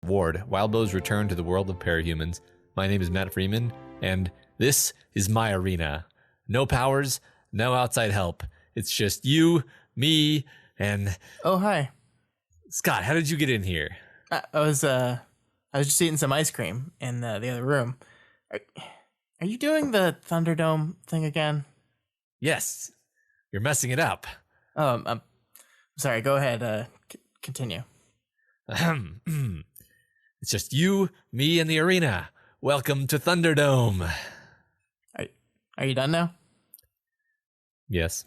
Ward, Wildbow's return to the world of parahumans. My name is Matt Freeman, and this is my arena. No powers, no outside help. It's just you, me, and... Oh, hi. Scott, how did you get in here? I was just eating some ice cream in the other room. Are you doing the Thunderdome thing again? Yes. You're messing it up. Oh, I'm sorry. Go ahead. Continue. It's just you, me, and the arena. Welcome to Thunderdome. Are you done now? Yes.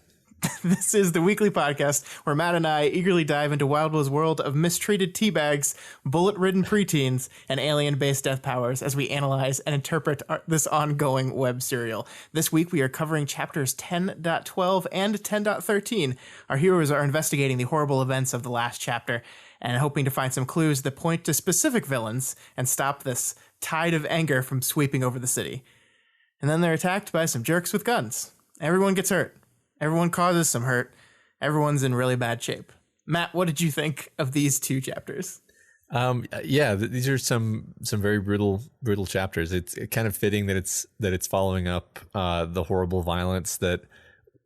This is the weekly podcast where Matt and I eagerly dive into Wildbow's world of mistreated teabags, bullet-ridden preteens, and alien-based death powers as we analyze and interpret this ongoing web serial. This week we are covering chapters 10.12 and 10.13. Our heroes are investigating the horrible events of the last chapter and hoping to find some clues that point to specific villains and stop this tide of anger from sweeping over the city. And then they're attacked by some jerks with guns. Everyone gets hurt. Everyone causes some hurt. Everyone's in really bad shape. Matt, what did you think of these two chapters? These are some very brutal chapters. It's kind of fitting that it's following up the horrible violence that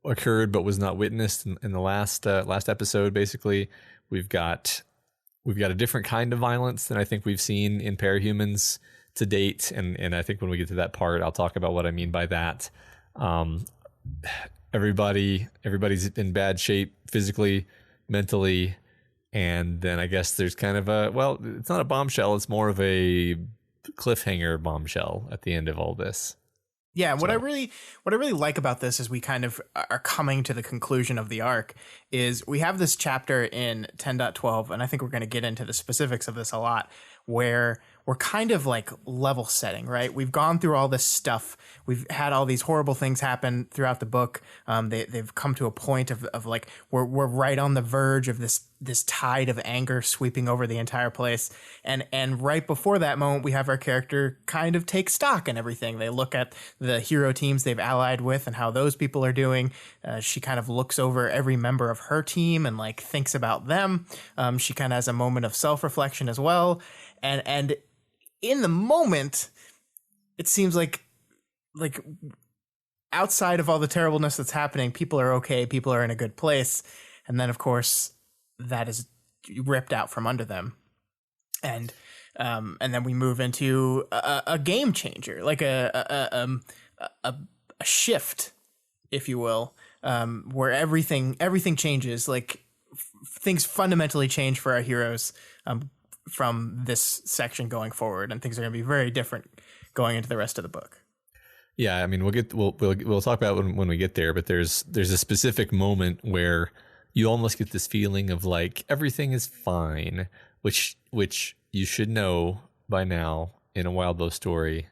occurred but was not witnessed in the last episode. Basically, we've got a different kind of violence than I think we've seen in parahumans to date, and I think when we get to that part, I'll talk about what I mean by that. Everybody's in bad shape physically, mentally, and then I guess there's kind of it's not a bombshell, it's more of a cliffhanger bombshell at the end of all this. Yeah, what I really like about this is we kind of are coming to the conclusion of the arc is we have this chapter in 10.12, and I think we're going to get into the specifics of this a lot, where we're kind of like level setting, right? We've gone through all this stuff. We've had all these horrible things happen throughout the book. They've come to a point of like, we're right on the verge of this tide of anger sweeping over the entire place. And right before that moment, we have our character kind of take stock in everything. They look at the hero teams they've allied with and how those people are doing. She kind of looks over every member of her team and like thinks about them. She kind of has a moment of self-reflection as well. And in the moment, it seems like outside of all the terribleness that's happening, people are okay. People are in a good place. And then, of course, that is ripped out from under them. And then we move into a game changer, like a shift, if you will, where everything changes. Like things fundamentally change for our heroes from this section going forward, and things are going to be very different going into the rest of the book. Yeah, I mean, we'll talk about it when we get there, but there's a specific moment where you almost get this feeling of like everything is fine, which you should know by now in a Wildbow story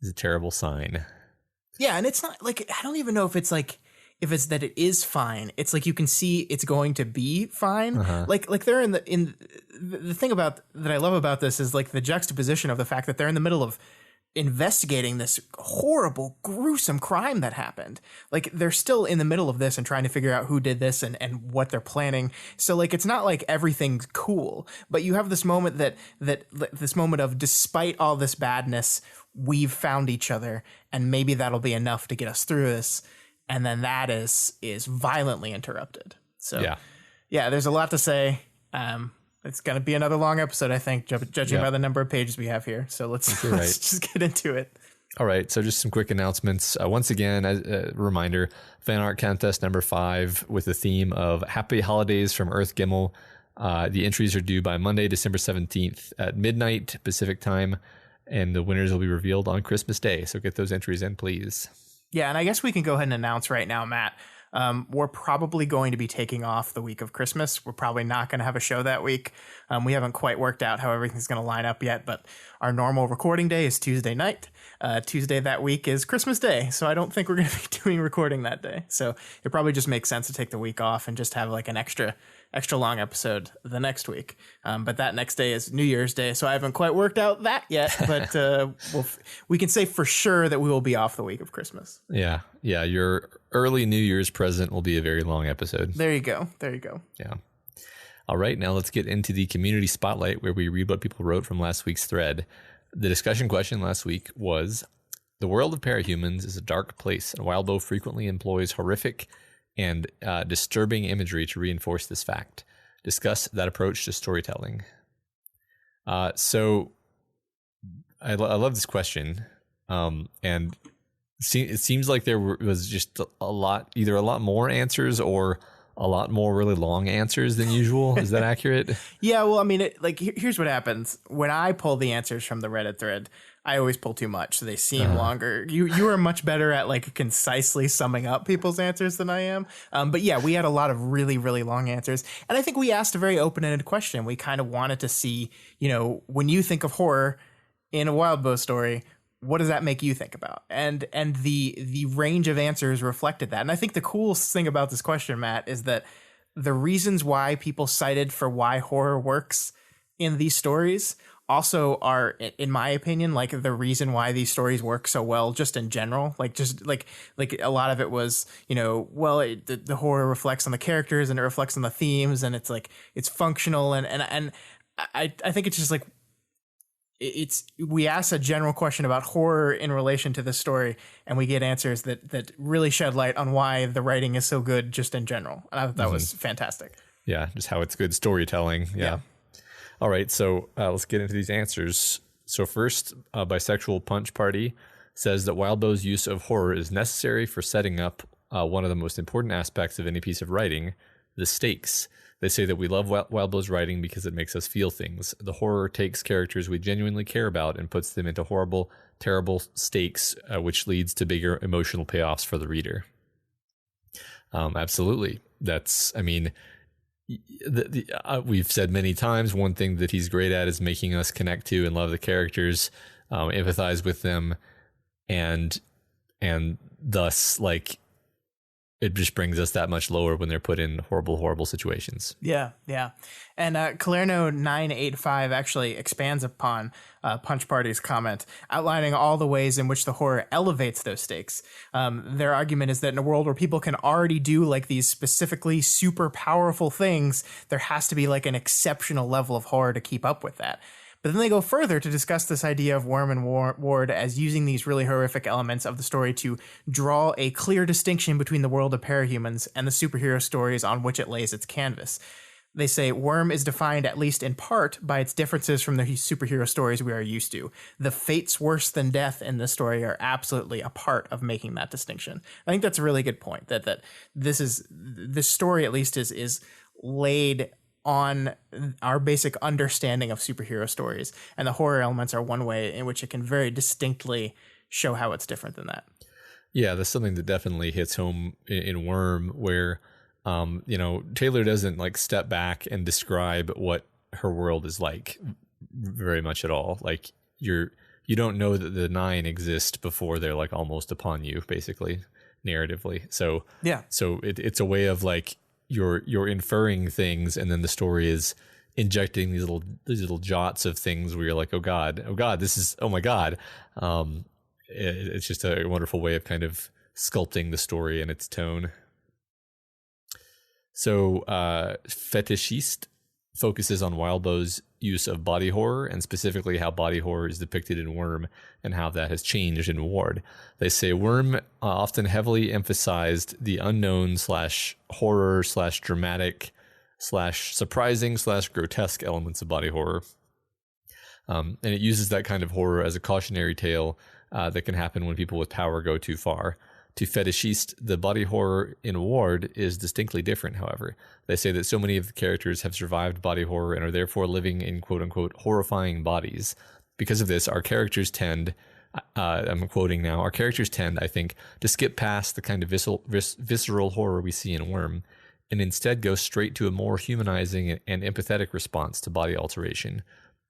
is a terrible sign. Yeah, and it's not like, I don't even know if it's that it is fine. It's like you can see it's going to be fine. Uh-huh. Like they're in the thing about that I love about this is like the juxtaposition of the fact that they're in the middle of investigating this horrible, gruesome crime that happened. Like they're still in the middle of this and trying to figure out who did this and what they're planning. So like it's not like everything's cool, but you have this moment that this moment of, despite all this badness, we've found each other, and maybe that'll be enough to get us through this. And then that is violently interrupted. So yeah, there's a lot to say. It's going to be another long episode, I think, judging by the number of pages we have here. So let's just get into it. All right. So just some quick announcements. Once again, a reminder, fan art contest number 5 with the theme of Happy Holidays from Earth Gimel. The entries are due by Monday, December 17th at midnight Pacific time, and the winners will be revealed on Christmas Day. So get those entries in, please. Yeah, and I guess we can go ahead and announce right now, Matt, we're probably going to be taking off the week of Christmas. We're probably not going to have a show that week. We haven't quite worked out how everything's going to line up yet, but our normal recording day is Tuesday night. Tuesday that week is Christmas Day, so I don't think we're going to be doing recording that day. So it probably just makes sense to take the week off and just have like an extra long episode the next week. But that next day is New Year's Day, so I haven't quite worked out that yet. But we can say for sure that we will be off the week of Christmas. Yeah. Your early New Year's present will be a very long episode. There you go. Yeah. All right, now let's get into the community spotlight where we read what people wrote from last week's thread. The discussion question last week was, the world of parahumans is a dark place, and Wildbow frequently employs horrific and disturbing imagery to reinforce this fact. Discuss that approach to storytelling. So I love this question, and it seems like there was just either a lot more answers or a lot more really long answers than usual. Is that accurate? Yeah, well, I mean, here's what happens. When I pull the answers from the Reddit thread, I always pull too much, so they seem longer. You are much better at like concisely summing up people's answers than I am. But yeah, we had a lot of really, really long answers. And I think we asked a very open-ended question. We kind of wanted to see, when you think of horror in a Wildbow story, what does that make you think about? And the range of answers reflected that. And I think the coolest thing about this question, Matt, is that the reasons why people cited for why horror works in these stories also are, in my opinion, like the reason why these stories work so well just in general. Like a lot of it was, the horror reflects on the characters and it reflects on the themes, and it's functional. And I think it's just like, we ask a general question about horror in relation to the story, and we get answers that really shed light on why the writing is so good just in general. And I thought that was fantastic. Yeah, just how it's good storytelling. Yeah. All right, so let's get into these answers. So first, Bisexual Punch Party says that Wildbow's use of horror is necessary for setting up one of the most important aspects of any piece of writing, the stakes. They say that we love Wildbow's writing because it makes us feel things. The horror takes characters we genuinely care about and puts them into horrible, terrible stakes, which leads to bigger emotional payoffs for the reader. Absolutely. We've said many times, one thing that he's great at is making us connect to and love the characters, empathize with them, and thus, like, it just brings us that much lower when they're put in horrible, horrible situations. Yeah. And Calerno985 actually expands upon Punch Party's comment, outlining all the ways in which the horror elevates those stakes. Their argument is that in a world where people can already do like these specifically super powerful things, there has to be like an exceptional level of horror to keep up with that. But then they go further to discuss this idea of Worm and Ward as using these really horrific elements of the story to draw a clear distinction between the world of parahumans and the superhero stories on which it lays its canvas. They say Worm is defined, at least in part, by its differences from the superhero stories we are used to. The fates worse than death in this story are absolutely a part of making that distinction. I think that's a really good point, that this story at least is laid on our basic understanding of superhero stories, and the horror elements are one way in which it can very distinctly show how it's different than that. Yeah, that's something that definitely hits home in Worm, where Taylor doesn't like step back and describe what her world is like very much at all. Like you don't know that the Nine exist before they're like almost upon you, basically, narratively. So yeah, so it's a way of like you're inferring things, and then the story is injecting these little jots of things where you're like, oh god, this is, oh my god. It's just a wonderful way of kind of sculpting the story and its tone. So Fetishist focuses on Wildbow's use of body horror, and specifically how body horror is depicted in Worm and how that has changed in Ward. They say Worm often heavily emphasized the unknown / horror / dramatic / surprising / grotesque elements of body horror. And it uses that kind of horror as a cautionary tale that can happen when people with power go too far. To Fetishist, the body horror in Ward is distinctly different, however. They say that so many of the characters have survived body horror and are therefore living in quote-unquote horrifying bodies. Because of this, our characters tend, I'm quoting now, our characters tend, I think, to skip past the kind of visceral horror we see in Worm, and instead go straight to a more humanizing and empathetic response to body alteration,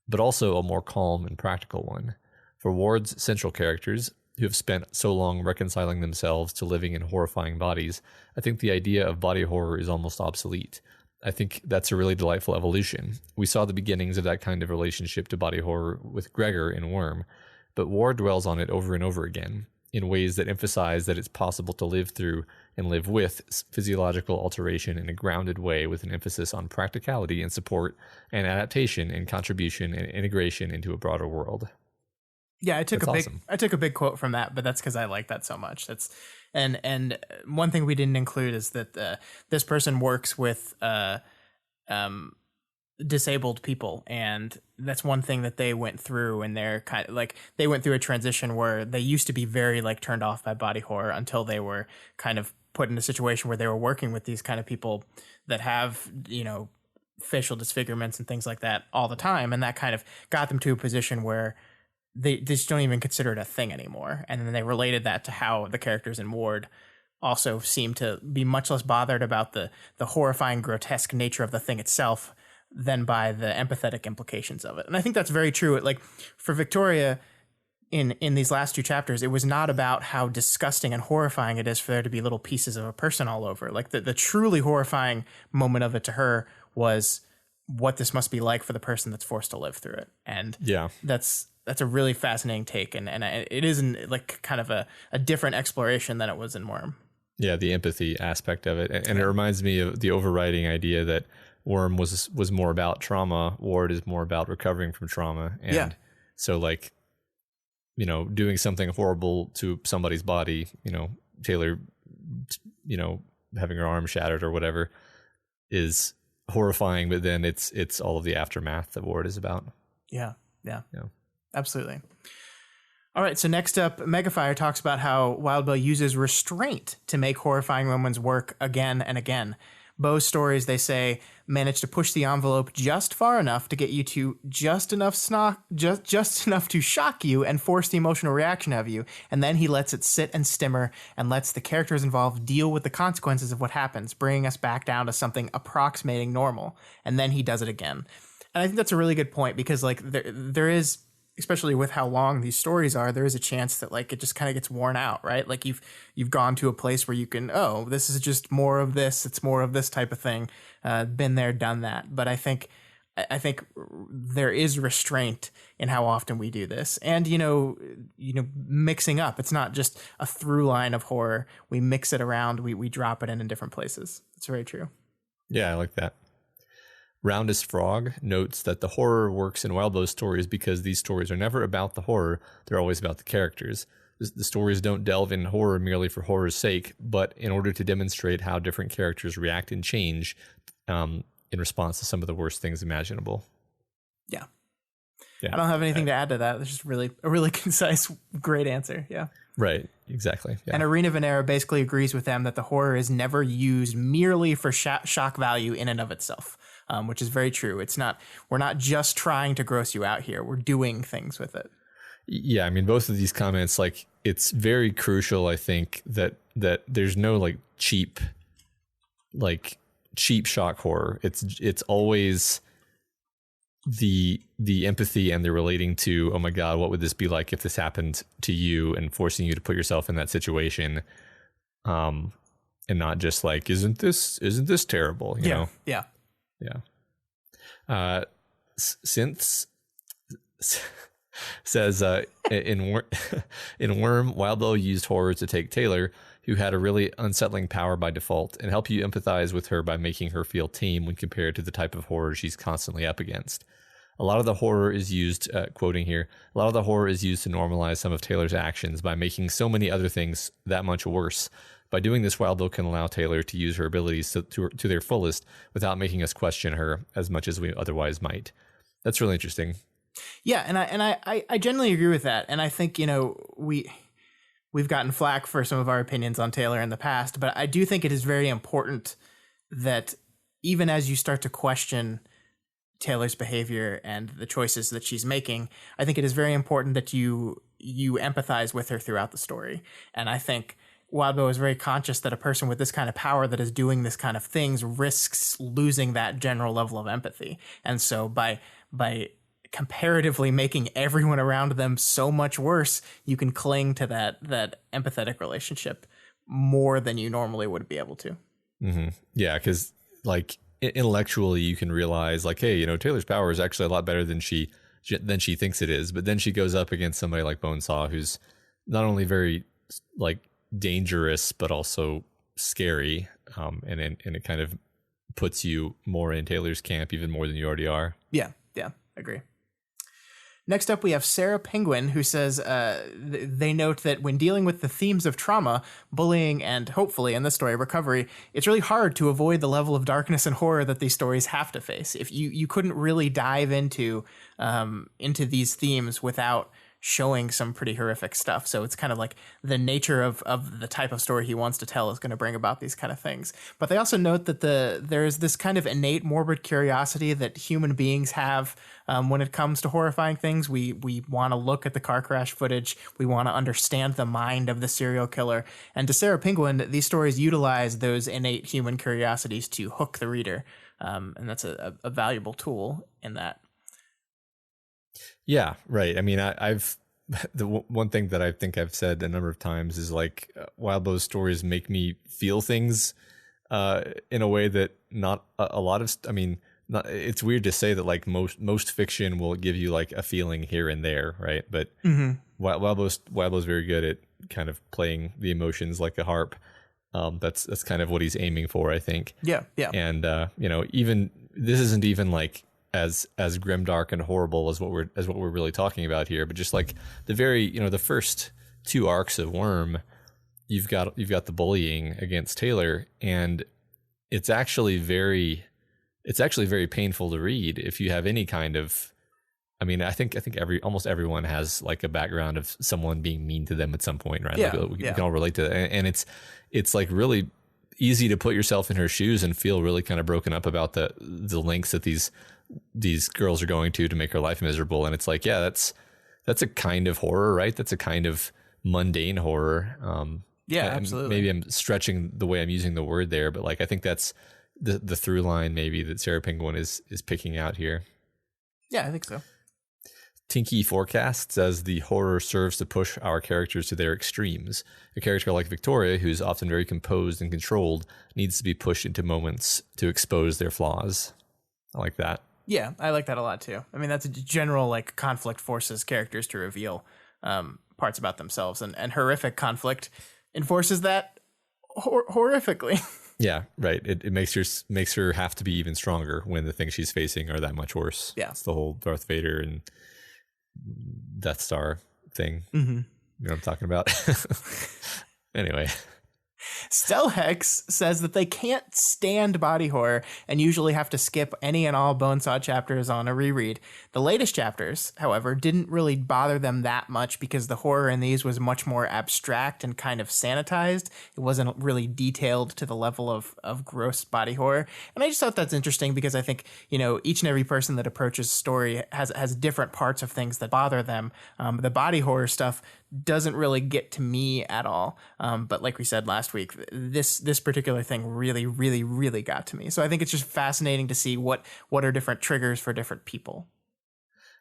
but also a more calm and practical one. For Ward's central characters, who have spent so long reconciling themselves to living in horrifying bodies, I think the idea of body horror is almost obsolete. I think that's a really delightful evolution. We saw the beginnings of that kind of relationship to body horror with Gregor in Worm, but Ward dwells on it over and over again. in ways that emphasize that it's possible to live through and live with physiological alteration in a grounded way, with an emphasis on practicality and support and adaptation and contribution and integration into a broader world. Yeah, I took a big quote from that, but that's because I like that so much. And one thing we didn't include is that this person works with disabled people, and that's one thing that they went through, and they're kind of like, they went through a transition where they used to be very like turned off by body horror until they were kind of put in a situation where they were working with these kind of people that have, you know, facial disfigurements and things like that all the time, and that kind of got them to a position where they just don't even consider it a thing anymore. And then they related that to how the characters in Ward also seem to be much less bothered about the horrifying, grotesque nature of the thing itself than by the empathetic implications of it. And I think that's very true. Like for Victoria in these last two chapters, it was not about how disgusting and horrifying it is for there to be little pieces of a person all over. Like the truly horrifying moment of it to her was what this must be like for the person that's forced to live through it. And yeah, that's a really fascinating take. And it isn't like kind of a different exploration than it was in Worm. Yeah, the empathy aspect of it. And it reminds me of the overriding idea that Worm was more about trauma. Ward is more about recovering from trauma. And so like, you know, doing something horrible to somebody's body, you know, Taylor, you know, having her arm shattered or whatever is horrifying, but then it's all of the aftermath that Ward is about. Yeah. Absolutely. All right, so next up, Megafire talks about how Wildbow uses restraint to make horrifying moments work again and again. Bow's stories, they say, manage to push the envelope just far enough to get you to just enough to shock you and force the emotional reaction of you, and then he lets it sit and simmer and lets the characters involved deal with the consequences of what happens, bringing us back down to something approximating normal, and then he does it again. And I think that's a really good point, because like there is, especially with how long these stories are, there is a chance that like it just kind of gets worn out, right? Like you've gone to a place where you can, oh, this is just more of this, it's more of this type of thing, been there, done that. But I think there is restraint in how often we do this, and you know, mixing up. It's not just a through line of horror. We mix it around. We drop it in different places. It's very true. Yeah, I like that. Roundest Frog notes that the horror works in Wildbow's stories because these stories are never about the horror, they're always about the characters. The stories don't delve in horror merely for horror's sake, but in order to demonstrate how different characters react and change in response to some of the worst things imaginable. Yeah. I don't have anything to add to that. It's just a really concise, great answer. Yeah. Right. Exactly. Yeah. And Arena Venera basically agrees with them that the horror is never used merely for shock value in and of itself. Which is very true. We're not just trying to gross you out here. We're doing things with it. Yeah, I mean, both of these comments, like, it's very crucial, I think, that there's no like cheap shock horror. It's always the empathy and the relating to, oh my God, what would this be like if this happened to you, and forcing you to put yourself in that situation. And not just like, isn't this terrible? You know? Yeah. Synths says in Worm, Wildbow used horror to take Taylor, who had a really unsettling power by default, and help you empathize with her by making her feel tame when compared to the type of horror she's constantly up against. A lot of the horror is used, quoting here, a lot of the horror is used to normalize some of Taylor's actions by making so many other things that much worse. By doing this, Wildbow can allow Taylor to use her abilities to their fullest without making us question her as much as we otherwise might. That's really interesting. Yeah, and I generally agree with that. And I think, you know, we've gotten flack for some of our opinions on Taylor in the past, but I do think it is very important that even as you start to question Taylor's behavior and the choices that she's making, I think it is very important that you empathize with her throughout the story. And I think Wildbow is very conscious that a person with this kind of power that is doing this kind of things risks losing that general level of empathy. And so by comparatively making everyone around them so much worse, you can cling to that empathetic relationship more than you normally would be able to. Mm-hmm. Yeah, because like intellectually you can realize like, hey, you know, Taylor's power is actually a lot better than she thinks it is. But then she goes up against somebody like Bonesaw, who's not only very like dangerous but also scary, and it kind of puts you more in Taylor's camp even more than you already are. Yeah, agree. Next up, we have Sarah Penguin, who says they note that when dealing with the themes of trauma, bullying, and hopefully in this story recovery, it's really hard to avoid the level of darkness and horror that these stories have to face. If you couldn't really dive into these themes without showing some pretty horrific stuff. So it's kind of like the nature of the type of story he wants to tell is going to bring about these kind of things. But they also note that there's this kind of innate morbid curiosity that human beings have when it comes to horrifying things. We want to look at the car crash footage. We want to understand the mind of the serial killer. And to Sarah Penguin, these stories utilize those innate human curiosities to hook the reader. And that's a valuable tool in that. Yeah, right. I mean, I've the one thing that I think I've said a number of times is like Wildbow's stories make me feel things in a way that not a lot of. I mean, it's weird to say that like most fiction will give you like a feeling here and there, right? But Wildbow's very good at kind of playing the emotions like a harp. That's kind of what he's aiming for, I think. Yeah. And even this isn't even like as grimdark and horrible as what we're really talking about here, but just like the very, the first two arcs of Worm, you've got the bullying against Taylor, and it's actually very painful to read if you have any kind of, I mean, I think almost everyone has like a background of someone being mean to them at some point, right? Yeah, like, we can all relate to that. And it's like really easy to put yourself in her shoes and feel really kind of broken up about the lengths that these girls are going to make her life miserable. And it's like, yeah, that's a kind of horror, right? That's a kind of mundane horror. Yeah, absolutely. Maybe I'm stretching the way I'm using the word there, but like, I think that's the through line maybe that Sarah Penguin is picking out here. Yeah, I think so. Tinky Forecast says the horror serves to push our characters to their extremes. A character like Victoria, who's often very composed and controlled, needs to be pushed into moments to expose their flaws. I like that. Yeah, I like that a lot too. I mean, that's a general like conflict forces characters to reveal parts about themselves, and horrific conflict enforces that horrifically. Yeah, right. It makes her have to be even stronger when the things she's facing are that much worse. Yeah, it's the whole Darth Vader and Death Star thing. Mm-hmm. You know what I'm talking about? Anyway. Stelhex says that they can't stand body horror and usually have to skip any and all Bonesaw chapters on a reread. The latest chapters, however, didn't really bother them that much because the horror in these was much more abstract and kind of sanitized. It wasn't really detailed to the level of gross body horror. And I just thought that's interesting because I think, each and every person that approaches story has different parts of things that bother them. The body horror stuff doesn't really get to me at all. But like we said last week, this particular thing really, really, really got to me. So I think it's just fascinating to see what are different triggers for different people.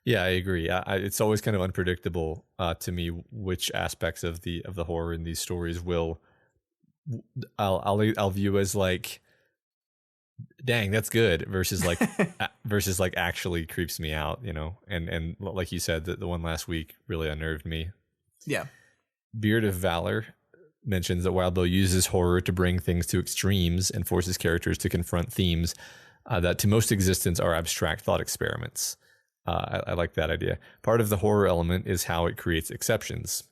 Yeah, I agree. It's always kind of unpredictable to me which aspects of the horror in these stories I'll view as like, dang, that's good, versus like actually creeps me out, and like you said, the one last week really unnerved me. Yeah. Beard of Valor mentions that Wildbow uses horror to bring things to extremes and forces characters to confront themes that to most existence are abstract thought experiments. I like that idea. Part of the horror element is how it creates exceptions.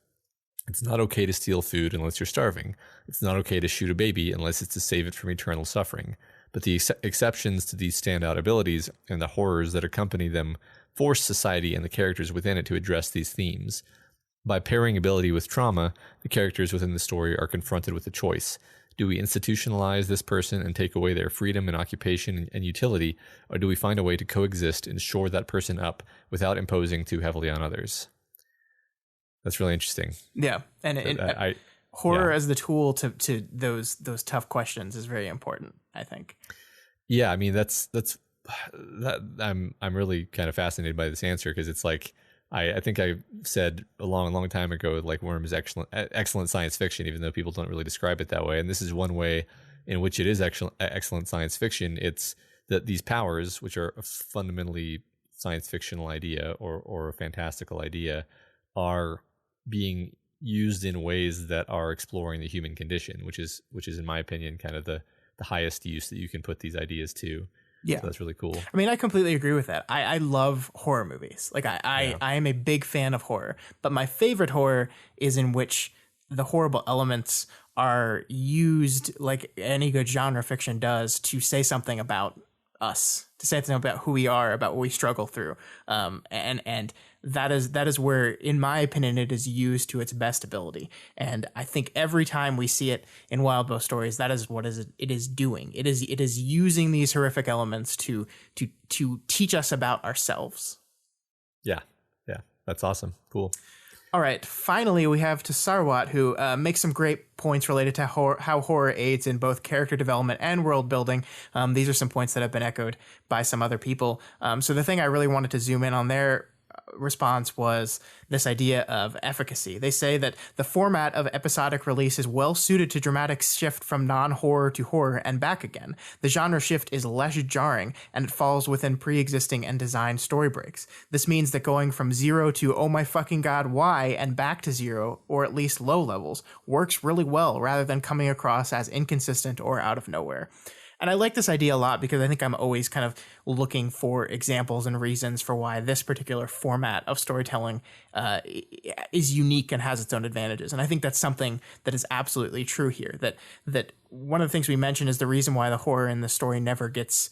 It's not okay to steal food unless you're starving. It's not okay to shoot a baby unless it's to save it from eternal suffering. But the exceptions to these standout abilities and the horrors that accompany them force society and the characters within it to address these themes. By pairing ability with trauma, the characters within the story are confronted with a choice. Do we institutionalize this person and take away their freedom and occupation and utility, or do we find a way to coexist and shore that person up without imposing too heavily on others? That's really interesting. Yeah, and horror as the tool to those tough questions is very important, I think. Yeah, I mean that's I'm really kind of fascinated by this answer because it's like I think I said a long time ago, like Worm is excellent science fiction, even though people don't really describe it that way. And this is one way in which it is excellent science fiction. It's that these powers, which are a fundamentally science fictional idea or a fantastical idea, are being used in ways that are exploring the human condition, which is in my opinion kind of the highest use that you can put these ideas to. Yeah. So that's really cool. I mean, I completely agree with that. I love horror movies. Like I am a big fan of horror, but my favorite horror is in which the horrible elements are used like any good genre fiction does to say something about us, to say something about who we are, about what we struggle through. And that is where, in my opinion, it is used to its best ability. And I think every time we see it in Wildbow stories, that is what it is doing. It is using these horrific elements to teach us about ourselves. Yeah. That's awesome. Cool. All right. Finally, we have to Sarwat, who makes some great points related to how horror aids in both character development and world building. These are some points that have been echoed by some other people. So the thing I really wanted to zoom in on their response was this idea of efficacy. They say that the format of episodic release is well suited to dramatic shift from non-horror to horror and back again. The genre shift is less jarring, and it falls within pre-existing and designed story breaks. This means that going from 0 to oh my fucking god why and back to 0, or at least low levels, works really well rather than coming across as inconsistent or out of nowhere. And I like this idea a lot because I think I'm always kind of looking for examples and reasons for why this particular format of storytelling is unique and has its own advantages. And I think that's something that is absolutely true here. That one of the things we mentioned is the reason why the horror in the story never gets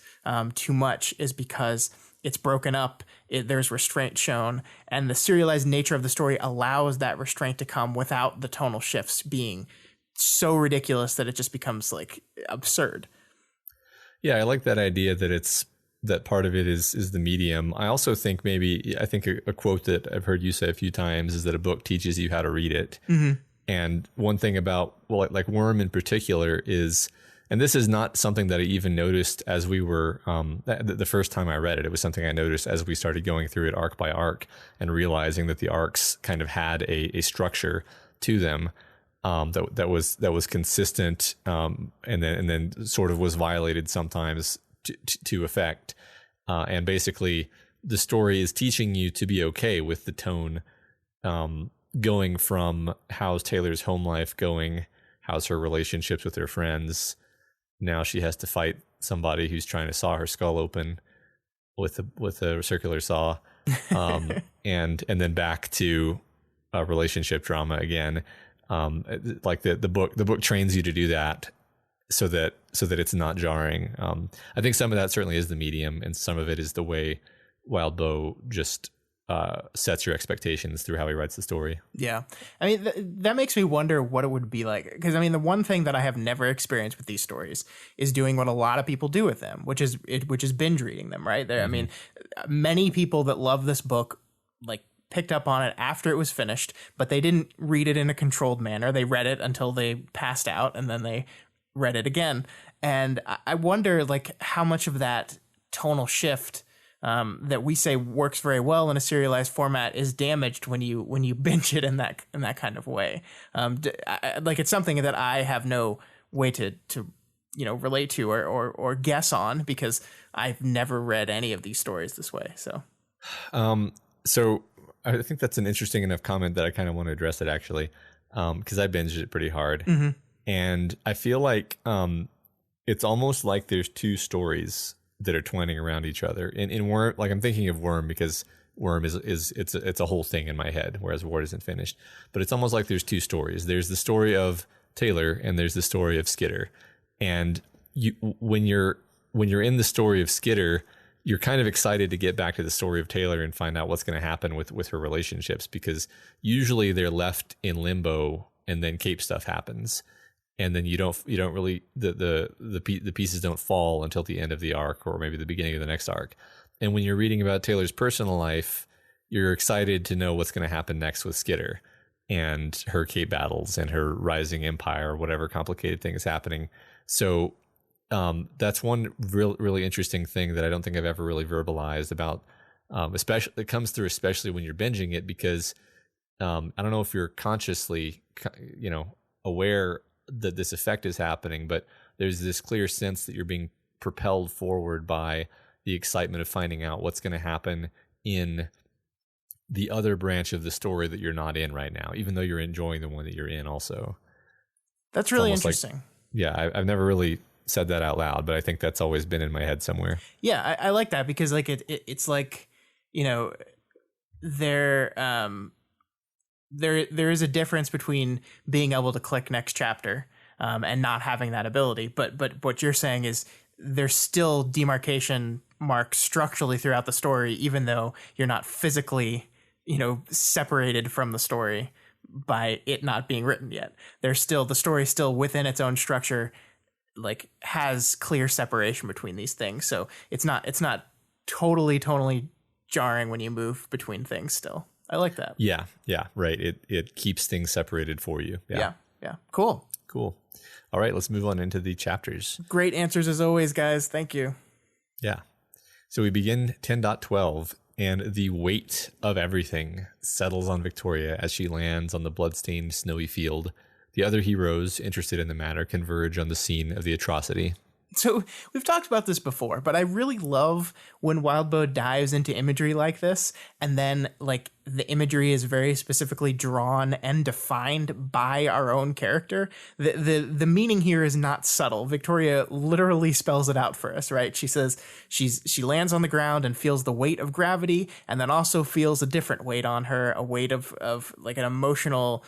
too much is because it's broken up, there's restraint shown, and the serialized nature of the story allows that restraint to come without the tonal shifts being so ridiculous that it just becomes like absurd. Yeah, I like that idea that part of it is the medium. I also think I think a quote that I've heard you say a few times is that a book teaches you how to read it. Mm-hmm. And one thing about, well, like Worm in particular is, and this is not something that I even noticed as we were, the first time I read it, it was something I noticed as we started going through it arc by arc and realizing that the arcs kind of had a structure to them. That was consistent, and then sort of was violated sometimes to effect, and basically the story is teaching you to be okay with the tone, going from how's Taylor's home life going, how's her relationships with her friends. Now she has to fight somebody who's trying to saw her skull open with a circular saw, and then back to a relationship drama again. Like the book trains you to do that so that it's not jarring. I think some of that certainly is the medium, and some of it is the way Wildbow just sets your expectations through how he writes the story. Yeah. I mean, that makes me wonder what it would be like. Because, I mean, the one thing that I have never experienced with these stories is doing what a lot of people do with them, which is binge reading them, right? Mm-hmm. I mean, many people that love this book, like, picked up on it after it was finished, but they didn't read it in a controlled manner. They read it until they passed out, and then they read it again. And I wonder, like, how much of that tonal shift that we say works very well in a serialized format is damaged when you binge it in that kind of way. Like, it's something that I have no way to relate to or guess on, because I've never read any of these stories this way. So I think that's an interesting enough comment that I kind of want to address it, actually, because I binged it pretty hard. Mm-hmm. And I feel like it's almost like there's two stories that are twining around each other. In Worm, like, I'm thinking of Worm because Worm it's a whole thing in my head, whereas Ward isn't finished. But it's almost like there's two stories. There's the story of Taylor, and there's the story of Skitter. And when you're in the story of Skitter, you're kind of excited to get back to the story of Taylor and find out what's going to happen with her relationships, because usually they're left in limbo and then Cape stuff happens. And then you don't really, the pieces don't fall until the end of the arc, or maybe the beginning of the next arc. And when you're reading about Taylor's personal life, you're excited to know what's going to happen next with Skitter and her Cape battles and her rising empire, or whatever complicated thing is happening. So that's one really interesting thing that I don't think I've ever really verbalized about. Especially, it comes through especially when you're binging it, because I don't know if you're consciously, aware that this effect is happening, but there's this clear sense that you're being propelled forward by the excitement of finding out what's going to happen in the other branch of the story that you're not in right now, even though you're enjoying the one that you're in also. That's really almost like- interesting. Yeah, I've never really said that out loud, but I think that's always been in my head somewhere. Yeah, I like that because like it's like, you know, there is a difference between being able to click next chapter and not having that ability. But what you're saying is there's still demarcation marks structurally throughout the story, even though you're not physically, you know, separated from the story by it not being written yet. There's still, the story still within its own structure, like has clear separation between these things. So it's not totally jarring when you move between things still. I like that. Yeah, right. It keeps things separated for you. Yeah. Cool. All right, let's move on into the chapters. Great answers as always, guys. Thank you. Yeah. So we begin 10.12, and the weight of everything settles on Victoria as she lands on the bloodstained snowy field. The other heroes interested in the matter converge on the scene of the atrocity. So we've talked about this before, but I really love when Wildbow dives into imagery like this, and then like the imagery is very specifically drawn and defined by our own character. The meaning here is not subtle. Victoria literally spells it out for us, right? She says she lands on the ground and feels the weight of gravity, and then also feels a different weight on her, a weight of like an emotional,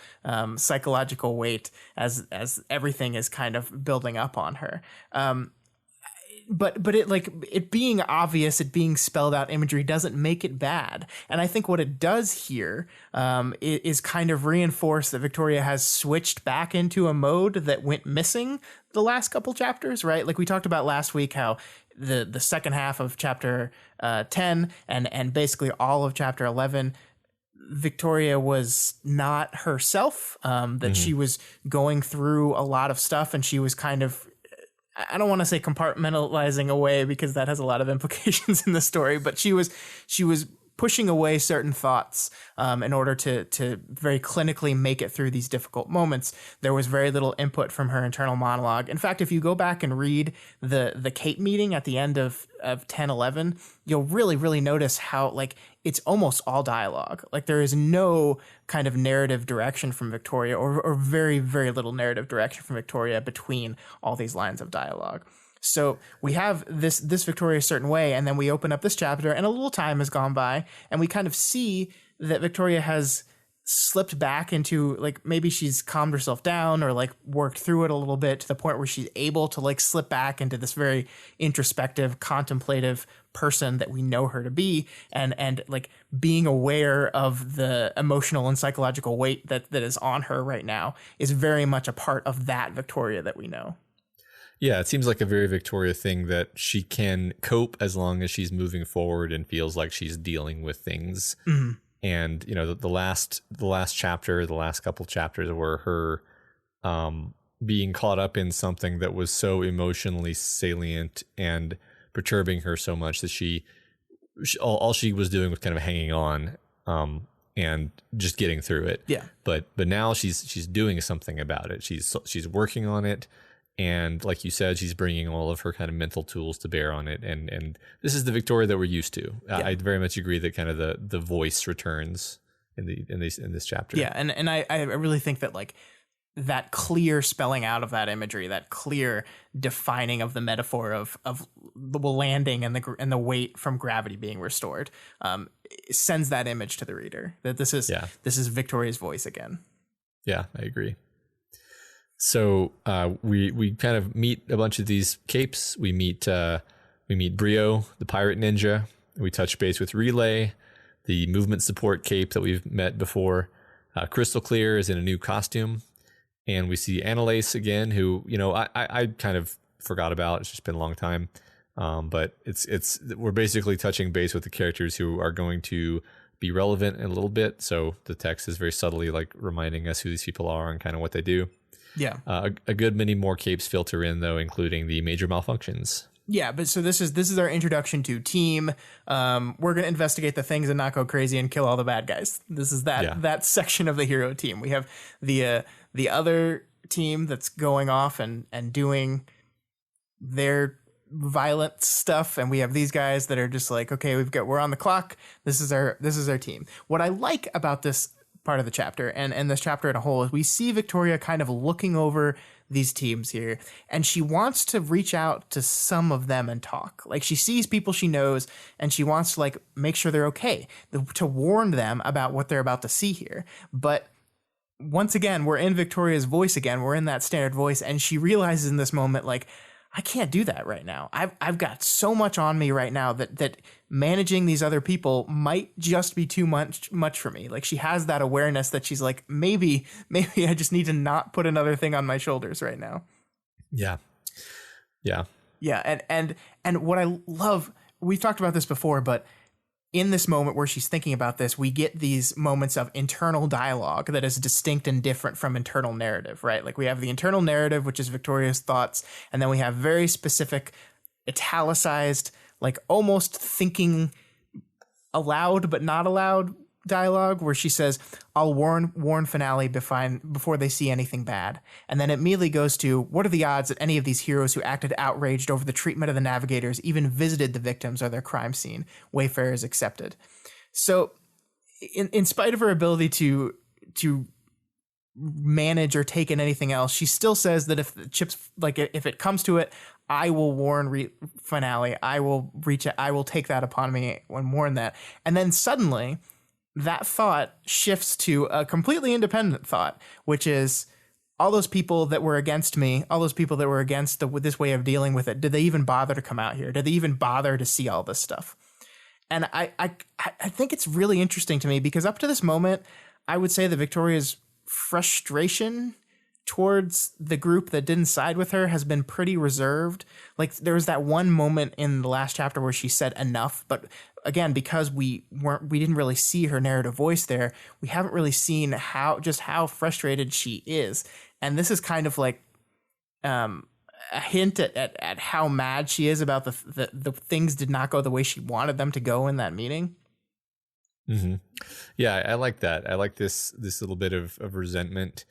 psychological weight as everything is kind of building up on her. But it, like, it being obvious, it being spelled out imagery doesn't make it bad. And I think what it does here is kind of reinforce that Victoria has switched back into a mode that went missing the last couple chapters, right? Like we talked about last week, how the second half of chapter 10 and basically all of chapter 11, Victoria was not herself, that she was going through a lot of stuff, and she was kind of, I don't want to say compartmentalizing away because that has a lot of implications in the story, but she was pushing away certain thoughts in order to very clinically make it through these difficult moments. There was very little input from her internal monologue. In fact, if you go back and read the Kate meeting at the end of 10:11, you'll really notice how like it's almost all dialogue. Like there is no kind of narrative direction from Victoria, or very little narrative direction from Victoria between all these lines of dialogue. So we have this Victoria a certain way, and then we open up this chapter, and a little time has gone by, and we kind of see that Victoria has slipped back into, like, maybe she's calmed herself down or like worked through it a little bit to the point where she's able to like slip back into this very introspective, contemplative person that we know her to be, and like being aware of the emotional and psychological weight that is on her right now is very much a part of that Victoria that we know. Yeah, it seems like a very Victoria thing that she can cope as long as she's moving forward and feels like she's dealing with things. Mm-hmm. And, you know, the last chapter, the last couple chapters were her being caught up in something that was so emotionally salient and perturbing her so much that she all she was doing was kind of hanging on and just getting through it. Yeah. But now she's doing something about it. She's working on it. And like you said, she's bringing all of her kind of mental tools to bear on it. And this is the Victoria that we're used to. Yeah. I very much agree that kind of the voice returns in this chapter. Yeah. And I really think that like that clear spelling out of that imagery, that clear defining of the metaphor of the landing and the weight from gravity being restored, sends that image to the reader that this is Victoria's voice again. Yeah, I agree. So we kind of meet a bunch of these capes. We meet Brio, the pirate ninja. We touch base with Relay, the movement support cape that we've met before. Crystal Clear is in a new costume, and we see Annalise again, who, you know, I kind of forgot about. It's just been a long time, but we're basically touching base with the characters who are going to be relevant in a little bit. So the text is very subtly like reminding us who these people are and kind of what they do. Yeah. A good many more capes filter in, though, including the major malfunctions. Yeah, but so this is our introduction to team. We're going to investigate the things and not go crazy and kill all the bad guys. This is that section of the hero team. We have the other team that's going off and doing their violent stuff, and we have these guys that are just like, okay, we're on the clock. This is our team. What I like about this part of the chapter and this chapter in a whole is we see Victoria kind of looking over these teams here, and she wants to reach out to some of them and talk. Like, she sees people she knows, and she wants to like make sure they're okay, to warn them about what they're about to see here. But once again, we're in Victoria's voice again. We're in that standard voice, and she realizes in this moment, like, I can't do that right now. I've got so much on me right now that managing these other people might just be too much for me. Like, she has that awareness that she's like, maybe I just need to not put another thing on my shoulders right now. Yeah. And what I love, we've talked about this before, but in this moment where she's thinking about this, we get these moments of internal dialogue that is distinct and different from internal narrative, right? Like, we have the internal narrative, which is Victoria's thoughts, and then we have very specific, italicized, like almost thinking aloud but not aloud dialogue, where she says, I'll warn finale before they see anything bad. And then it immediately goes to, what are the odds that any of these heroes who acted outraged over the treatment of the navigators even visited the victims or their crime scene? Wayfarers accepted. So in spite of her ability to manage or take in anything else, she still says that if the chips, like, if it comes to it, I will warn finale. I will take that upon me and warn that. And then suddenly that thought shifts to a completely independent thought, which is, all those people that were against me, all those people that were against this way of dealing with it, did they even bother to come out here? Did they even bother to see all this stuff? And I think it's really interesting to me, because up to this moment, I would say that Victoria's frustration towards the group that didn't side with her has been pretty reserved. Like, there was that one moment in the last chapter where she said enough, but again, because we didn't really see her narrative voice there, we haven't really seen how frustrated she is. And this is kind of like a hint at how mad she is about the things did not go the way she wanted them to go in that meeting. Mm-hmm. Yeah, I like that. I like this little bit of resentment,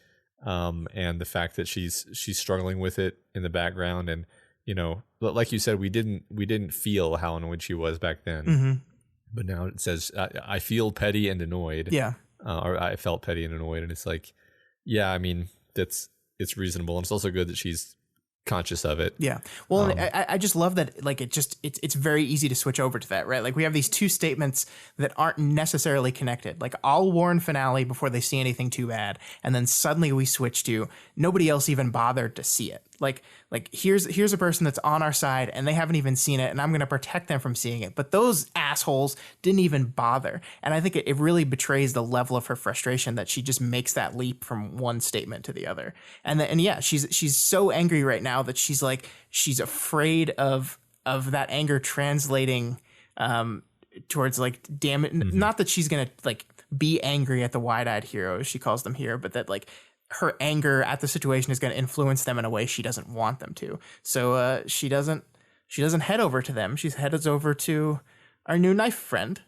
and the fact that she's struggling with it in the background. And, you know, like you said, we didn't feel how annoyed she was back then, mm-hmm. but now it says I feel petty and annoyed. Yeah, or I felt petty and annoyed, and it's like, yeah, I mean, it's reasonable, and it's also good that she's conscious of it. Yeah. Well, I just love that, like, it's very easy to switch over to that, right? Like, we have these two statements that aren't necessarily connected. Like, I'll warn finale before they see anything too bad. And then suddenly we switch to nobody else even bothered to see it. Like here's a person that's on our side and they haven't even seen it, and I'm going to protect them from seeing it. But those assholes didn't even bother. And I think it really betrays the level of her frustration that she just makes that leap from one statement to the other. And yeah, she's so angry right now that she's afraid of that anger translating towards, like, damn it. Mm-hmm. Not that she's going to, like, be angry at the wide-eyed heroes, she calls them here, but that, like, her anger at the situation is going to influence them in a way she doesn't want them to. So she doesn't head over to them. She heads over to our new knife friend.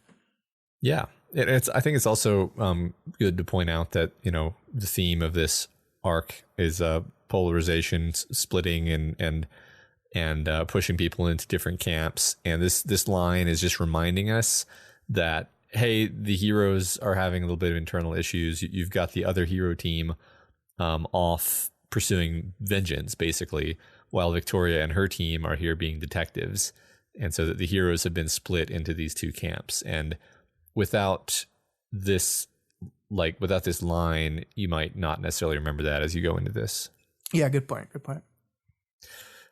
Yeah. I think it's also good to point out that, you know, the theme of this arc is polarization, splitting, and pushing people into different camps. And this line is just reminding us that, hey, the heroes are having a little bit of internal issues. You've got the other hero team off pursuing vengeance, basically, while Victoria and her team are here being detectives. And so that the heroes have been split into these two camps. And without this line, you might not necessarily remember that as you go into this. Yeah, good point.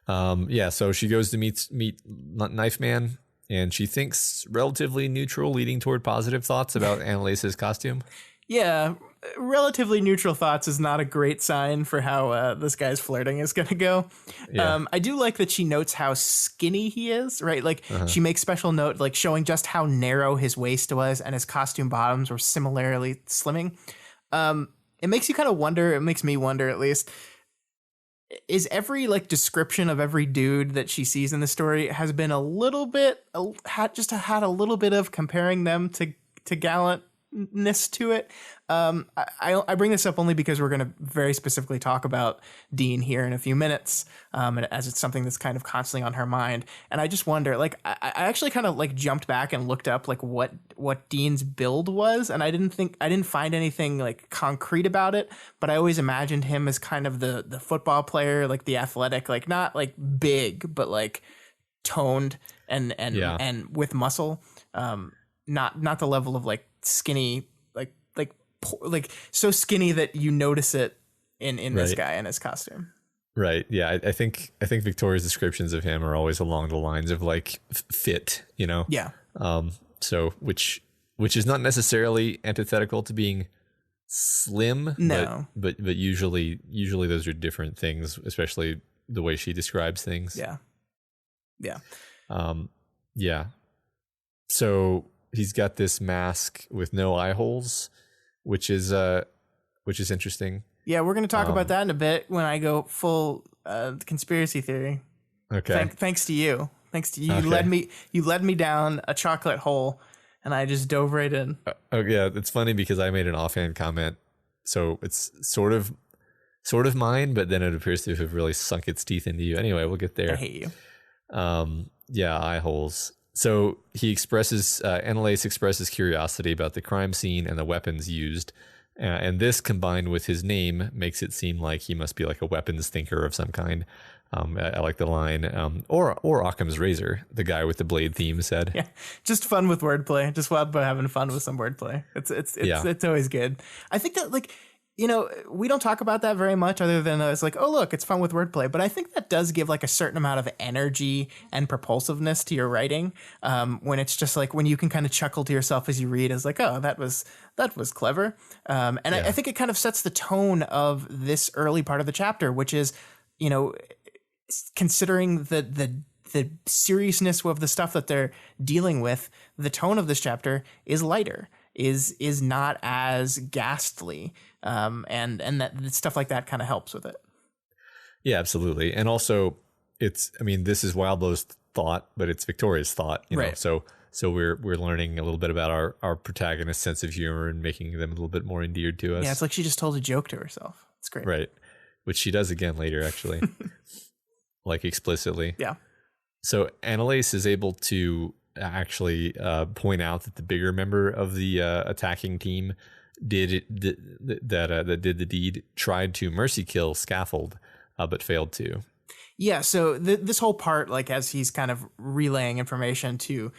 So she goes to meet Knife Man, and she thinks relatively neutral, leading toward positive thoughts about Annalise's costume. Yeah, relatively neutral thoughts is not a great sign for how this guy's flirting is going to go. Yeah. I do like that she notes how skinny he is, right? Like, she makes special note, like, showing just how narrow his waist was, and his costume bottoms were similarly slimming. It makes you kind of wonder, it makes me wonder at least, is every, like, description of every dude that she sees in the story has been a little bit, had a little bit of comparing them to Gallant to it. I bring this up only because we're going to very specifically talk about Dean here in a few minutes, and as it's something that's kind of constantly on her mind. And I just wonder, like, I actually kind of like jumped back and looked up like what Dean's build was, and I didn't find anything like concrete about it. But I always imagined him as kind of the football player, like the athletic, like not like big, but like toned and with muscle. Not the level of like skinny, like so skinny that you notice it in this guy and his costume. Right. Yeah. I think Victoria's descriptions of him are always along the lines of like fit, you know? Yeah. So which is not necessarily antithetical to being slim. No. But usually those are different things, especially the way she describes things. Yeah. Yeah. Yeah. So he's got this mask with no eye holes, which is interesting. Yeah, we're going to talk about that in a bit when I go full conspiracy theory. Okay. Thanks to you. You Okay. You led me down a chocolate hole, and I just dove right in. Oh yeah, it's funny because I made an offhand comment, so it's sort of mine, but then it appears to have really sunk its teeth into you. Anyway, we'll get there. I hate you. Yeah, eye holes. So he expresses, Annalise expresses curiosity about the crime scene and the weapons used. And this combined with his name makes it seem like he must be like a weapons thinker of some kind. I like the line, or Occam's razor, the guy with the blade theme said. Yeah, just fun with wordplay. Just Wildbow having fun with some wordplay. It's always good. I think that like, you know, we don't talk about that very much other than it's like, oh, look, it's fun with wordplay. But I think that does give like a certain amount of energy and propulsiveness to your writing when it's just like when you can kind of chuckle to yourself as you read as like, oh, that was clever. I think it kind of sets the tone of this early part of the chapter, which is, you know, considering the seriousness of the stuff that they're dealing with, the tone of this chapter is lighter, is not as ghastly. And that stuff like that kind of helps with it. Yeah, absolutely. And also this is Wildbow's thought, but it's Victoria's thought, you know? So we're learning a little bit about our protagonist's sense of humor and making them a little bit more endeared to us. Yeah. It's like she just told a joke to herself. It's great. Right. Which she does again later, actually, like explicitly. Yeah. So Annalise is able to actually point out that the bigger member of the attacking team did the deed, tried to mercy kill Scaffold, but failed to. Yeah. So this whole part, like as he's kind of relaying information to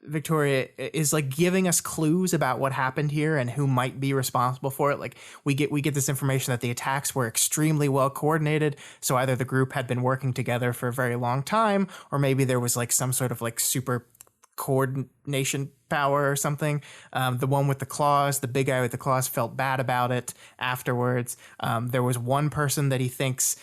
Victoria, is like giving us clues about what happened here and who might be responsible for it. Like we get this information that the attacks were extremely well coordinated. So either the group had been working together for a very long time, or maybe there was like some sort of like super coordination power or something. The one with the claws, the big guy with the claws, felt bad about it afterwards. There was one person that he thinks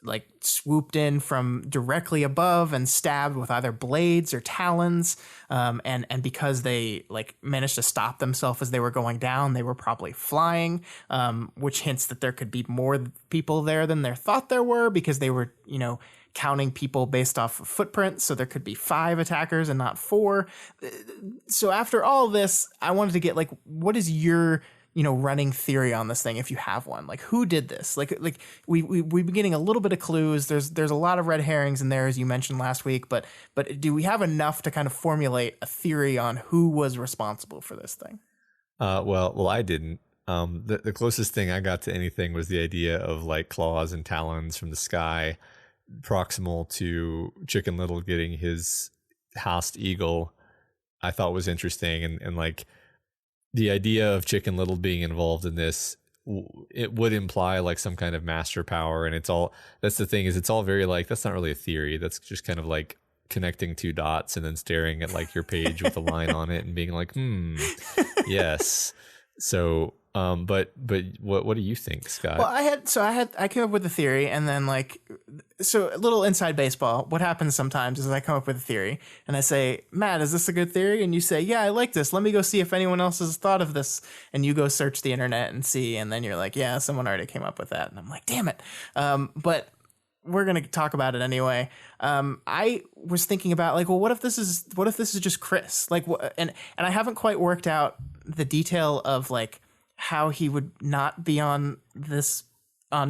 like swooped in from directly above and stabbed with either blades or talons. And because they like managed to stop themselves as they were going down, they were probably flying, which hints that there could be more people there than there thought there were, because they were, you know, counting people based off of footprints. So there could be 5 attackers and not 4. So after all this, I wanted to get like, what is your, you know, running theory on this thing, if you have one? Like, who did this? Like we've been getting a little bit of clues. There's a lot of red herrings in there, as you mentioned last week, but do we have enough to kind of formulate a theory on who was responsible for this thing? Well, I didn't. The closest thing I got to anything was the idea of like claws and talons from the sky, proximal to Chicken Little getting his housed eagle. I thought was interesting, and like the idea of Chicken Little being involved in this, it would imply like some kind of master power. And that's the thing, is it's all very like, that's not really a theory. That's just kind of like connecting 2 dots and then staring at like your page with a line on it and being like, yes. So, but what do you think, Scott? Well, I came up with a theory, and then like, so a little inside baseball. What happens sometimes is I come up with a theory and I say, Matt, is this a good theory? And you say, yeah, I like this. Let me go see if anyone else has thought of this. And you go search the internet and see, and then you're like, yeah, someone already came up with that. And I'm like, damn it. But we're gonna talk about it anyway. I was thinking about like, well, what if this is just Chris? Like, and I haven't quite worked out the detail of like how he would not be on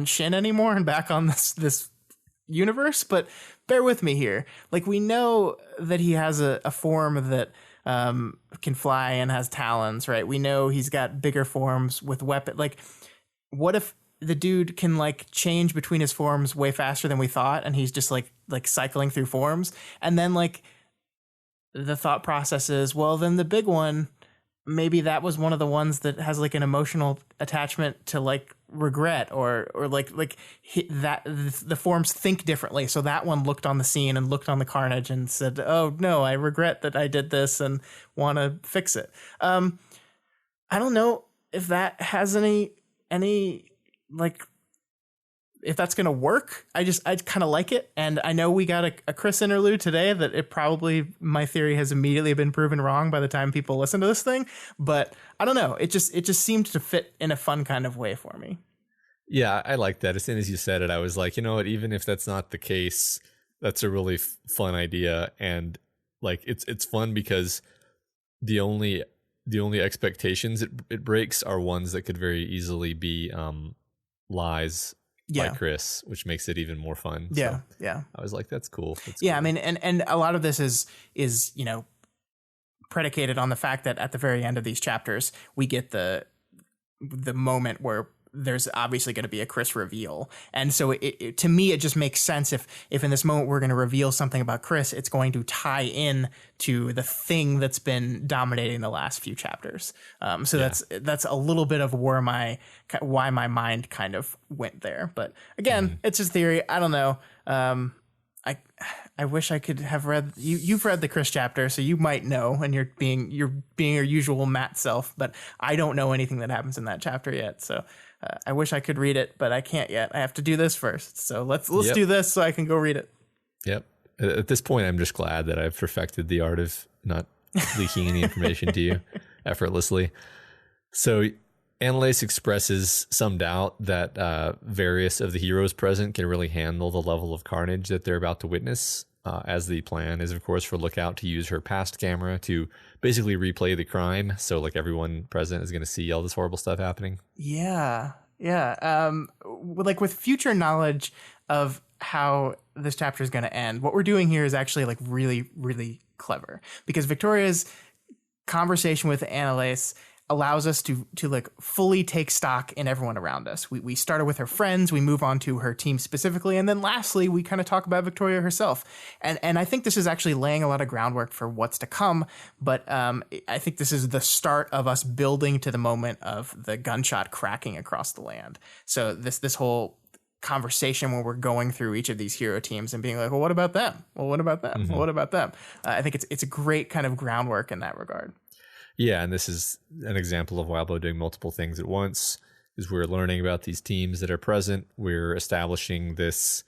Shin anymore and back on this universe. But bear with me here. Like, we know that he has a form that can fly and has talons, right? We know he's got bigger forms with weapon. Like, what if the dude can like change between his forms way faster than we thought, and he's just like cycling through forms? And then like the thought process is, well, then the big one, maybe that was one of the ones that has like an emotional attachment to like regret or that the forms think differently. So that one looked on the scene and looked on the carnage and said, oh no, I regret that I did this and want to fix it. I don't know if that has any like if that's going to work. I kind of like it. And I know we got a Chris interlude today that it probably, my theory has immediately been proven wrong by the time people listen to this thing. But I don't know. It just seemed to fit in a fun kind of way for me. Yeah, I like that. As soon as you said it, I was like, you know what, even if that's not the case, that's a really fun idea. And like, it's fun because the only expectations it breaks are ones that could very easily be lies by Chris, which makes it even more fun. Yeah. So yeah. I was like, that's cool. Yeah. Cool. I mean, and a lot of this is, you know, predicated on the fact that at the very end of these chapters, we get the moment where there's obviously going to be a Chris reveal. And so it to me, it just makes sense if in this moment we're going to reveal something about Chris, it's going to tie in to the thing that's been dominating the last few chapters. That's a little bit of why my mind kind of went there. But again, it's just theory. I don't know. I wish I could have read you've read the Chris chapter, so you might know, and you're being your usual Matt self, but I don't know anything that happens in that chapter yet. So I wish I could read it, but I can't yet. I have to do this first. So let's do this so I can go read it. Yep. At this point, I'm just glad that I've perfected the art of not leaking any information to you effortlessly. So Annalise expresses some doubt that various of the heroes present can really handle the level of carnage that they're about to witness, as the plan is, of course, for Lookout to use her past camera to basically replay the crime. So like everyone present is going to see all this horrible stuff happening. Yeah. Yeah. Like with future knowledge of how this chapter is going to end, what we're doing here is actually like really, really clever, because Victoria's conversation with Annalise allows us to like fully take stock in everyone around us. We started with her friends, we move on to her team specifically, and then lastly, we kind of talk about Victoria herself. And I think this is actually laying a lot of groundwork for what's to come, but I think this is the start of us building to the moment of the gunshot cracking across the land. So this whole conversation where we're going through each of these hero teams and being like, well, what about them? Well, what about them? Mm-hmm. Well, what about them? I think it's a great kind of groundwork in that regard. Yeah, and this is an example of Wildbow doing multiple things at once, is we're learning about these teams that are present. We're establishing this,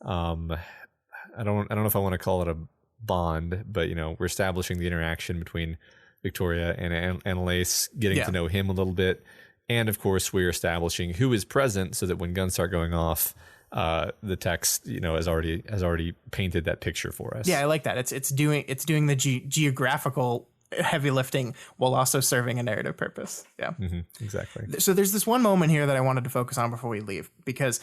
I don't know if I want to call it a bond, but, you know, we're establishing the interaction between Victoria and Annalise, getting to know him a little bit. And, of course, we're establishing who is present so that when guns start going off, the text, you know, has already painted that picture for us. Yeah, I like that. It's doing the geographical heavy lifting while also serving a narrative purpose. Yeah, exactly. So there's this one moment here that I wanted to focus on before we leave, because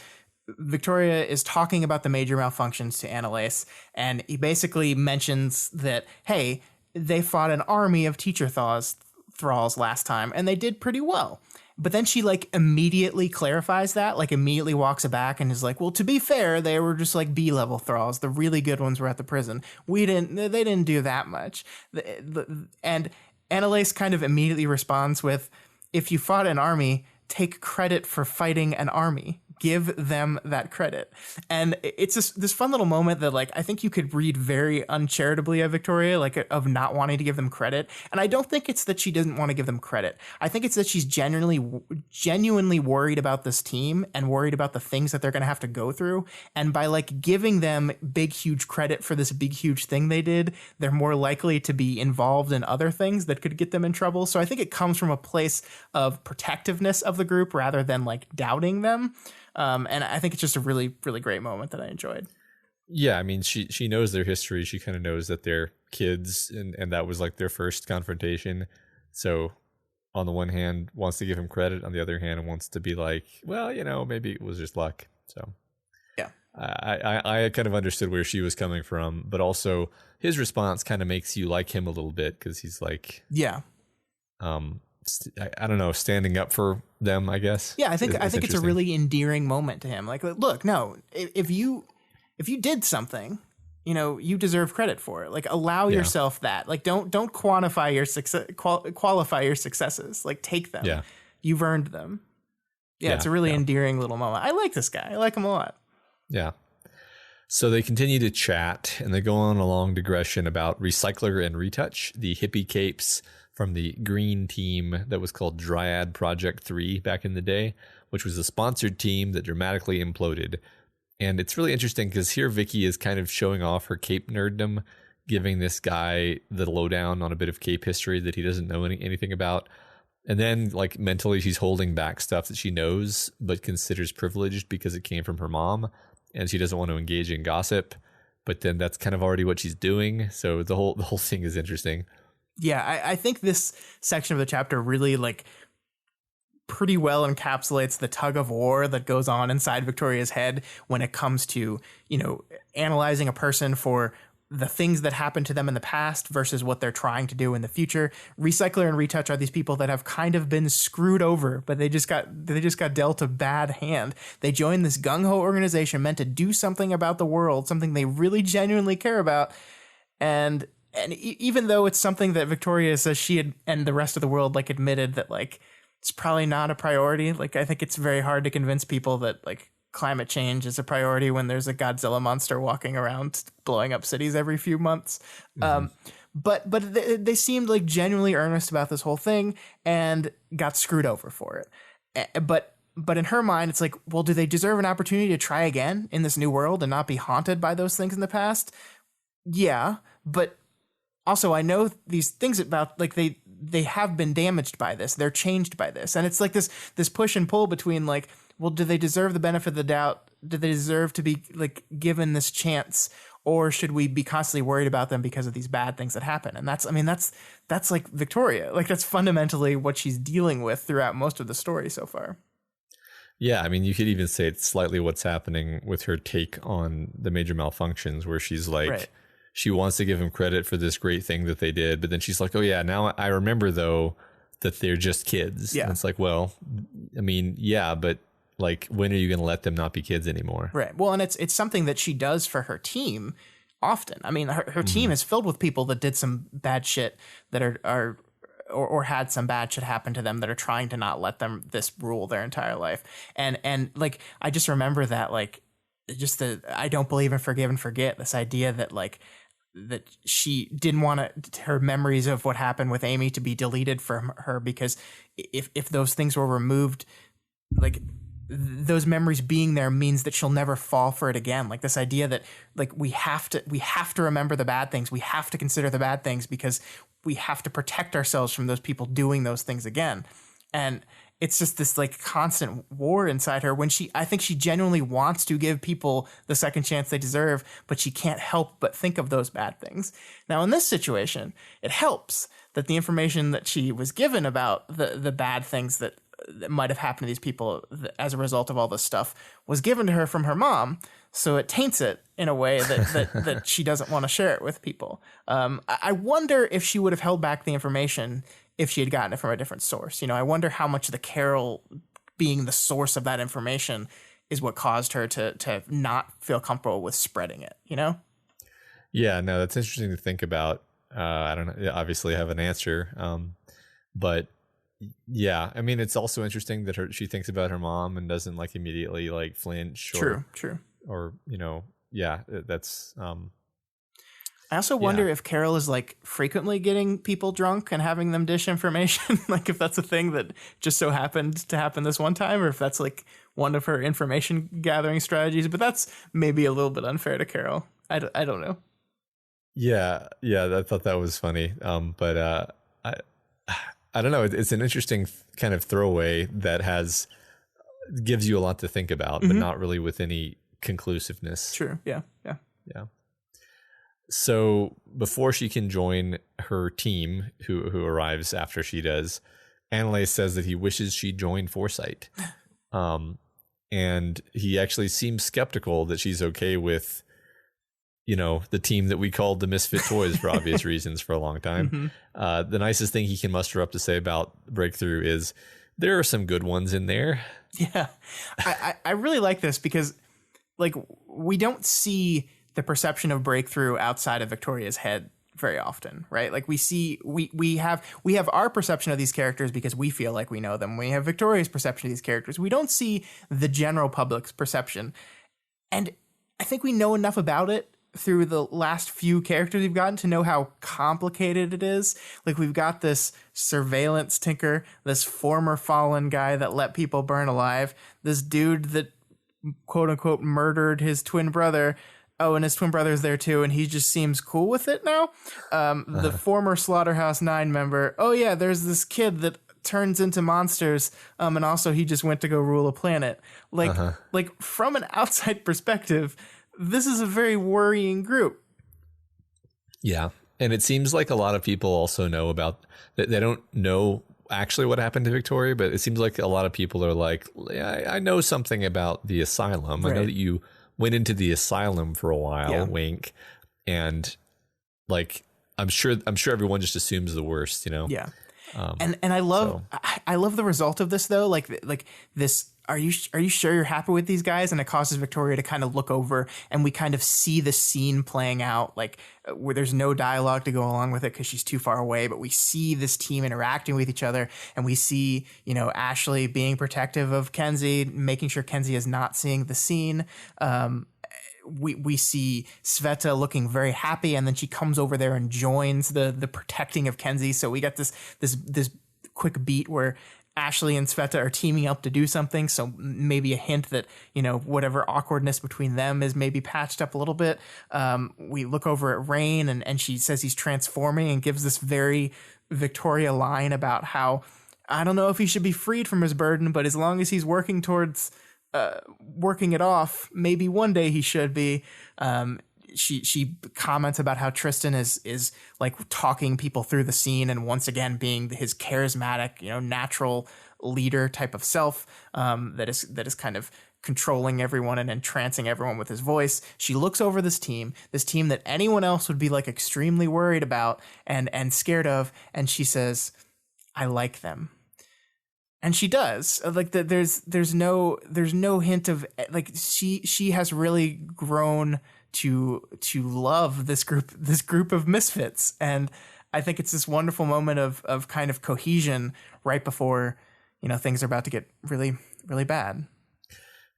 Victoria is talking about the major malfunctions to Annalise, and he basically mentions that, hey, they fought an army of teacher thralls last time, and they did pretty well. But then she like immediately clarifies that, like immediately walks it back and is like, well, to be fair, they were just like B-level thralls. The really good ones were at the prison. They didn't do that much. And Annalise kind of immediately responds with, if you fought an army, take credit for fighting an army. Give them that credit. And it's this fun little moment that, like, I think you could read very uncharitably of Victoria, like, of not wanting to give them credit. And I don't think it's that she doesn't want to give them credit. I think it's that she's genuinely worried about this team and worried about the things that they're going to have to go through. And by, like, giving them big, huge credit for this big, huge thing they did, they're more likely to be involved in other things that could get them in trouble. So I think it comes from a place of protectiveness of the group rather than, like, doubting them. And I think it's just a really, really great moment that I enjoyed. Yeah, I mean, she knows their history. She kind of knows that they're kids, and that was like their first confrontation. So on the one hand, wants to give him credit. On the other hand, wants to be like, well, maybe it was just luck. So yeah, I kind of understood where she was coming from, but also his response kind of makes you like him a little bit because he's like, yeah, I don't know, standing up for them, I guess. Yeah, I think it's a really endearing moment to him. Like, look, no, if you did something, you deserve credit for it. Like, allow yourself that. Like, don't quantify your success, qualify your successes. Like, take them. Yeah, you've earned them. Yeah, it's a really endearing little moment. I like this guy. I like him a lot. Yeah. So they continue to chat, and they go on a long digression about Recycler and Retouch, the hippie capes from the green team that was called Dryad Project 3 back in the day, which was a sponsored team that dramatically imploded. And it's really interesting because here Vicky is kind of showing off her cape nerddom, giving this guy the lowdown on a bit of cape history that he doesn't know anything about. And then, like, mentally she's holding back stuff that she knows but considers privileged because it came from her mom, and she doesn't want to engage in gossip. But then that's kind of already what she's doing. So the whole thing is interesting. Yeah, I think this section of the chapter really, like, pretty well encapsulates the tug of war that goes on inside Victoria's head when it comes to, analyzing a person for the things that happened to them in the past versus what they're trying to do in the future. Recycler and Retouch are these people that have kind of been screwed over, but they just got dealt a bad hand. They joined this gung-ho organization meant to do something about the world, something they really genuinely care about. And even though it's something that Victoria says she had, and the rest of the world, like, admitted that, like, it's probably not a priority. Like, I think it's very hard to convince people that, like, climate change is a priority when there's a Godzilla monster walking around blowing up cities every few months. Mm-hmm. But they seemed like genuinely earnest about this whole thing and got screwed over for it. But in her mind, it's like, well, do they deserve an opportunity to try again in this new world and not be haunted by those things in the past? Yeah, but also I know these things about, like, they have been damaged by this. They're changed by this. And it's like this push and pull between, like, well, do they deserve the benefit of the doubt? Do they deserve to be, like, given this chance? Or should we be constantly worried about them because of these bad things that happen? And that's like Victoria. Like, that's fundamentally what she's dealing with throughout most of the story so far. Yeah, I mean, you could even say it's slightly what's happening with her take on the major malfunctions, where she's like, right. She wants to give him credit for this great thing that they did, but then she's like, oh yeah, now I remember though that they're just kids. Yeah. And it's like, well, I mean, yeah, but, like, when are you going to let them not be kids anymore? Right. Well, and it's something that she does for her team often. I mean, her team is filled with people that did some bad shit that are or had some bad shit happen to them that are trying to not let them this rule their entire life. And like, I just remember that, like, just I don't believe in forgive and forget, this idea that, like, that she didn't want her memories of what happened with Amy to be deleted from her, because if those things were removed, like, those memories being there means that she'll never fall for it again. Like, this idea that, like, we have to remember the bad things. We have to consider the bad things because we have to protect ourselves from those people doing those things again. And it's just this, like, constant war inside her when I think she genuinely wants to give people the second chance they deserve, but she can't help but think of those bad things. Now, in this situation, it helps that the information that she was given about the bad things that might have happened to these people as a result of all this stuff was given to her from her mom. So it taints it in a way that she doesn't want to share it with people. I wonder if she would have held back the information if she had gotten it from a different source. I wonder how much the Carol being the source of that information is what caused her to not feel comfortable with spreading it, Yeah, no, that's interesting to think about. I don't know, obviously have an answer. But yeah, I mean, it's also interesting that she thinks about her mom and doesn't, like, immediately, like, flinch. True. Or, yeah, that's... I also wonder if Carol is, like, frequently getting people drunk and having them dish information, like, if that's a thing that just so happened to happen this one time, or if that's, like, one of her information gathering strategies. But that's maybe a little bit unfair to Carol. I don't know. Yeah, I thought that was funny. But I don't know. It's an interesting kind of throwaway that has, gives you a lot to think about, but not really with any conclusiveness. True. Yeah. Yeah. So before she can join her team, who arrives after she does, Annalise says that he wishes she joined Foresight. And he actually seems skeptical that she's okay with, the team that we called the Misfit Toys for obvious reasons for a long time. The nicest thing he can muster up to say about Breakthrough is there are some good ones in there. Yeah. I really like this because like we don't see the perception of Breakthrough outside of Victoria's head very often, right? Like we have our perception of these characters because we feel like we know them. We have Victoria's perception of these characters. We don't see the general public's perception. And I think we know enough about it through the last few characters we've gotten to know how complicated it is. Like we've got this surveillance tinker, this former fallen guy that let people burn alive, this dude that quote unquote murdered his twin brother. Oh, and his twin brother's there too, and he just seems cool with it now. The former Slaughterhouse 9 member. Oh yeah, there's this kid that turns into monsters, and also he just went to go rule a planet. Like from an outside perspective, this is a very worrying group. Yeah, and it seems like a lot of people also know about that. They don't know actually what happened to Victoria, but it seems like a lot of people are like, yeah, I know something about the asylum. Right. I know that you went into the asylum for a while, wink. And like, I'm sure everyone just assumes the worst, Yeah. And I love the result of this though. Like this, are you sure you're happy with these guys? And it causes Victoria to kind of look over and we kind of see the scene playing out, like where there's no dialogue to go along with it because she's too far away, but we see this team interacting with each other and we see, Ashley being protective of Kenzie, making sure Kenzie is not seeing the scene. We see Sveta looking very happy, and then she comes over there and joins the protecting of Kenzie. So we got this quick beat where Ashley and Sveta are teaming up to do something. So maybe a hint that, whatever awkwardness between them is maybe patched up a little bit. We look over at Rain and she says he's transforming and gives this very Victoria line about how, I don't know if he should be freed from his burden, but as long as he's working towards working it off, maybe one day he should be. She comments about how Tristan is like talking people through the scene and once again being his charismatic, natural leader type of self that is kind of controlling everyone and entrancing everyone with his voice. She looks over this team that anyone else would be like extremely worried about and scared of, and she says, "I like them." And she does. Like there's no hint of like she has really grown to love this group of misfits, and I think it's this wonderful moment of kind of cohesion right before things are about to get really, really bad.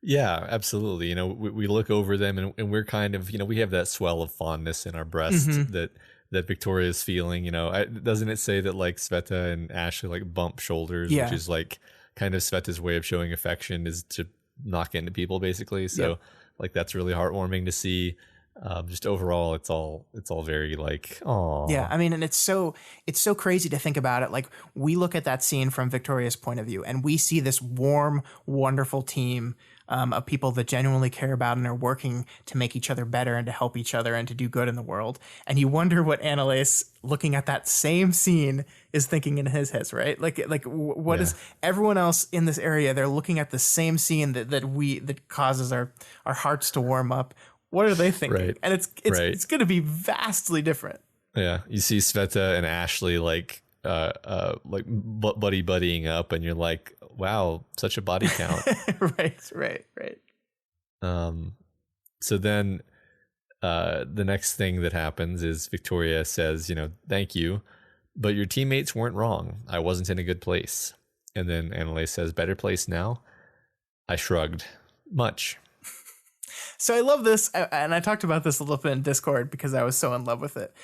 Yeah, absolutely. We look over them and we're kind of we have that swell of fondness in our breast that Victoria's feeling. Doesn't it say that like Sveta and Ashley like bump shoulders, which is like kind of Sveta's way of showing affection is to knock into people basically. So like that's really heartwarming to see. Just overall, it's all very like, oh yeah. I mean, and it's so crazy to think about it. Like we look at that scene from Victoria's point of view, and we see this warm, wonderful team of people that genuinely care about and are working to make each other better and to help each other and to do good in the world. And you wonder what Annalise, looking at that same scene, is thinking in his head, right? Like what is everyone else in this area? They're looking at the same scene that causes our hearts to warm up. What are they thinking? Right. And it's going to be vastly different. Yeah, you see Sveta and Ashley like buddying up, and you're like, wow, such a body count. Right. So then the next thing that happens is Victoria says, thank you, but your teammates weren't wrong. I wasn't in a good place. And then Annalise says, better place now? I shrugged. Much. So I love this, and I talked about this a little bit in Discord because I was so in love with it.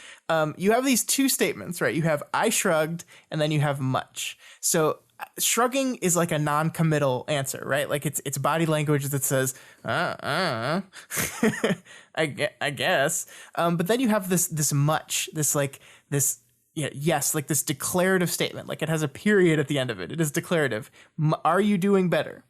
You have these two statements, right? You have I shrugged, and then you have much. So shrugging is like a non-committal answer, right? Like it's body language that says, I guess. But then you have this much, this yes, like this declarative statement. Like it has a period at the end of it. It is declarative. Are you doing better?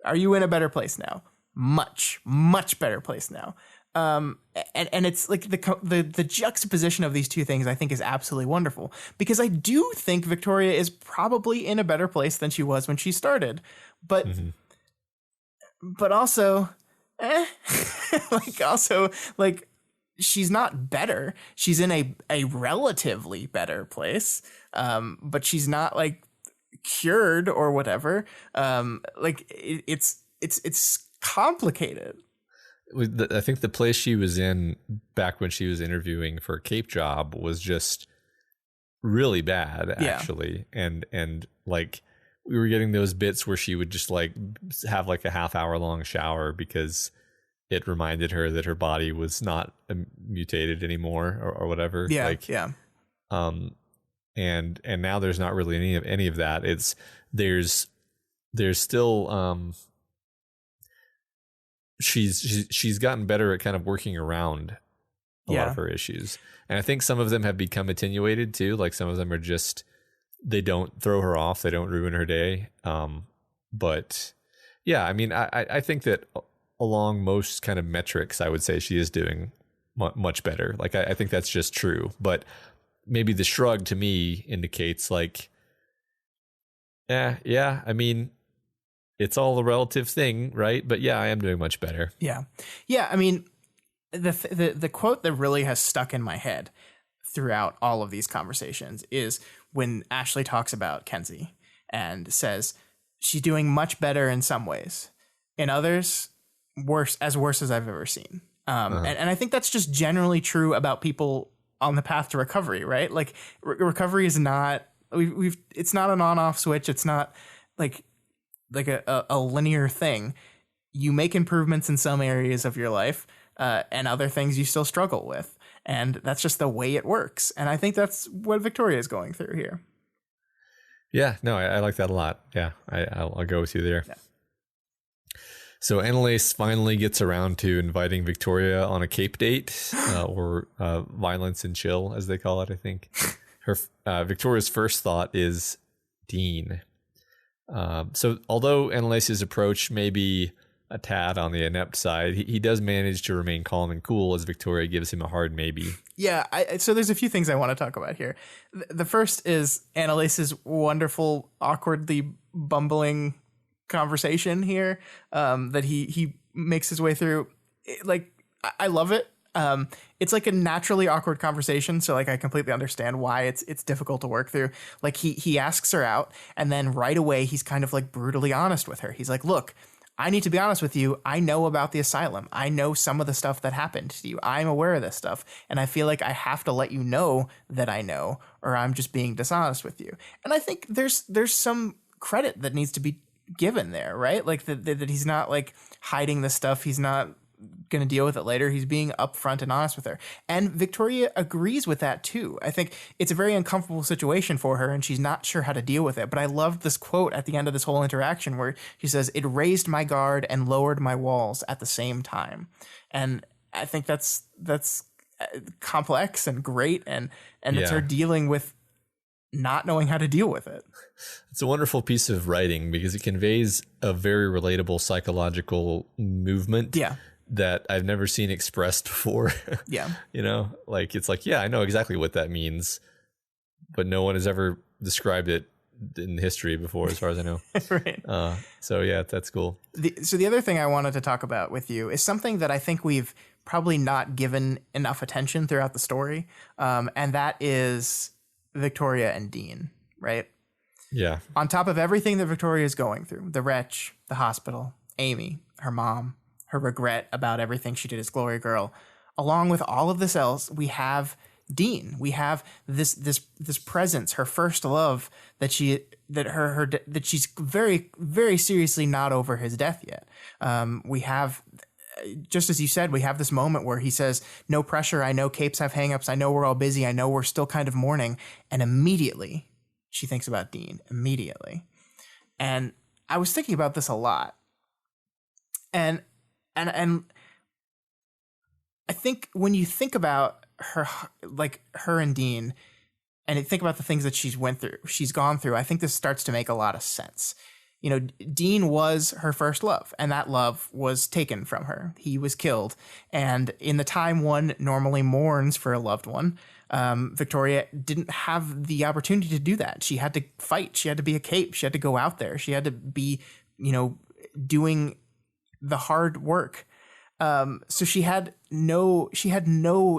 Are you in a better place now? Much, much better place now. And it's like the juxtaposition of these two things I think is absolutely wonderful, because I do think Victoria is probably in a better place than she was when she started, but also, like she's not better. She's in a relatively better place, but she's not like cured or whatever. It's complicated. I think the place she was in back when she was interviewing for a Cape job was just really bad, actually. And like we were getting those bits where she would just like have like a half-hour long shower because it reminded her that her body was not mutated anymore or whatever. And now there's not really any of that. There's still she's gotten better at kind of working around a lot of her issues. And I think some of them have become attenuated too. Like some of them are just, they don't throw her off. They don't ruin her day. But yeah, I mean, I think that along most kind of metrics, I would say she is doing much better. Like, I think that's just true. But maybe the shrug to me indicates like, yeah, I mean, it's all a relative thing, right? But yeah, I am doing much better. Yeah. I mean, the quote that really has stuck in my head throughout all of these conversations is when Ashley talks about Kenzie and says she's doing much better in some ways, in others worse as I've ever seen. And I think that's just generally true about people on the path to recovery, right? Like recovery is not it's not an on-off switch. It's not like a linear thing. You make improvements in some areas of your life, and other things you still struggle with. And that's just the way it works. And I think that's what Victoria is going through here. Yeah, no, I like that a lot. Yeah, I'll go with you there. Yeah. So Annalise finally gets around to inviting Victoria on a Cape date, or violence and chill, as they call it, I think. Victoria's first thought is Dean. So although Annalise's approach may be a tad on the inept side, he does manage to remain calm and cool as Victoria gives him a hard maybe. Yeah, so there's a few things I want to talk about here. The first is Annalise's wonderful, awkwardly bumbling conversation here that he makes his way through. I love it. It's like a naturally awkward conversation, so like I completely understand why it's difficult to work through. Like he asks her out, and then right away he's kind of like brutally honest with her. He's like, "Look, I need to be honest with you. I know about the asylum. I know some of the stuff that happened to you. I'm aware of this stuff, and I feel like I have to let you know that I know, or I'm just being dishonest with you." And I think there's some credit that needs to be given there, right? Like that he's not like hiding the stuff. He's not going to deal with it later. He's being upfront and honest with her. And Victoria agrees with that too. I think it's a very uncomfortable situation for her and she's not sure how to deal with it. But I loved this quote at the end of this whole interaction where she says, "It raised my guard and lowered my walls at the same time." And I think that's complex and great. And it's her dealing with not knowing how to deal with it. It's a wonderful piece of writing because it conveys a very relatable psychological movement. Yeah. That I've never seen expressed before. Yeah. You know, like, it's like, yeah, I know exactly what that means, but no one has ever described it in history before, as far as I know. Right. So yeah, that's cool. So the other thing I wanted to talk about with you is something that I think we've probably not given enough attention throughout the story. And that is Victoria and Dean, right? Yeah. On top of everything that Victoria is going through, the wretch, the hospital, Amy, her mom, her regret about everything she did as Glory Girl, along with all of this else, we have Dean. We have this presence, her first love, that she's very, very seriously not over his death yet. We have, just as you said, we have this moment where he says, "No pressure. I know capes have hangups. I know we're all busy. I know we're still kind of mourning." And immediately she thinks about Dean. Immediately. And I was thinking about this a lot. And I think when you think about her, like her and Dean, and you think about the things that she's gone through, I think this starts to make a lot of sense. Dean was her first love, and that love was taken from her. He was killed. And in the time one normally mourns for a loved one, Victoria didn't have the opportunity to do that. She had to fight. She had to be a cape. She had to go out there. She had to be, doing the hard work. So she had no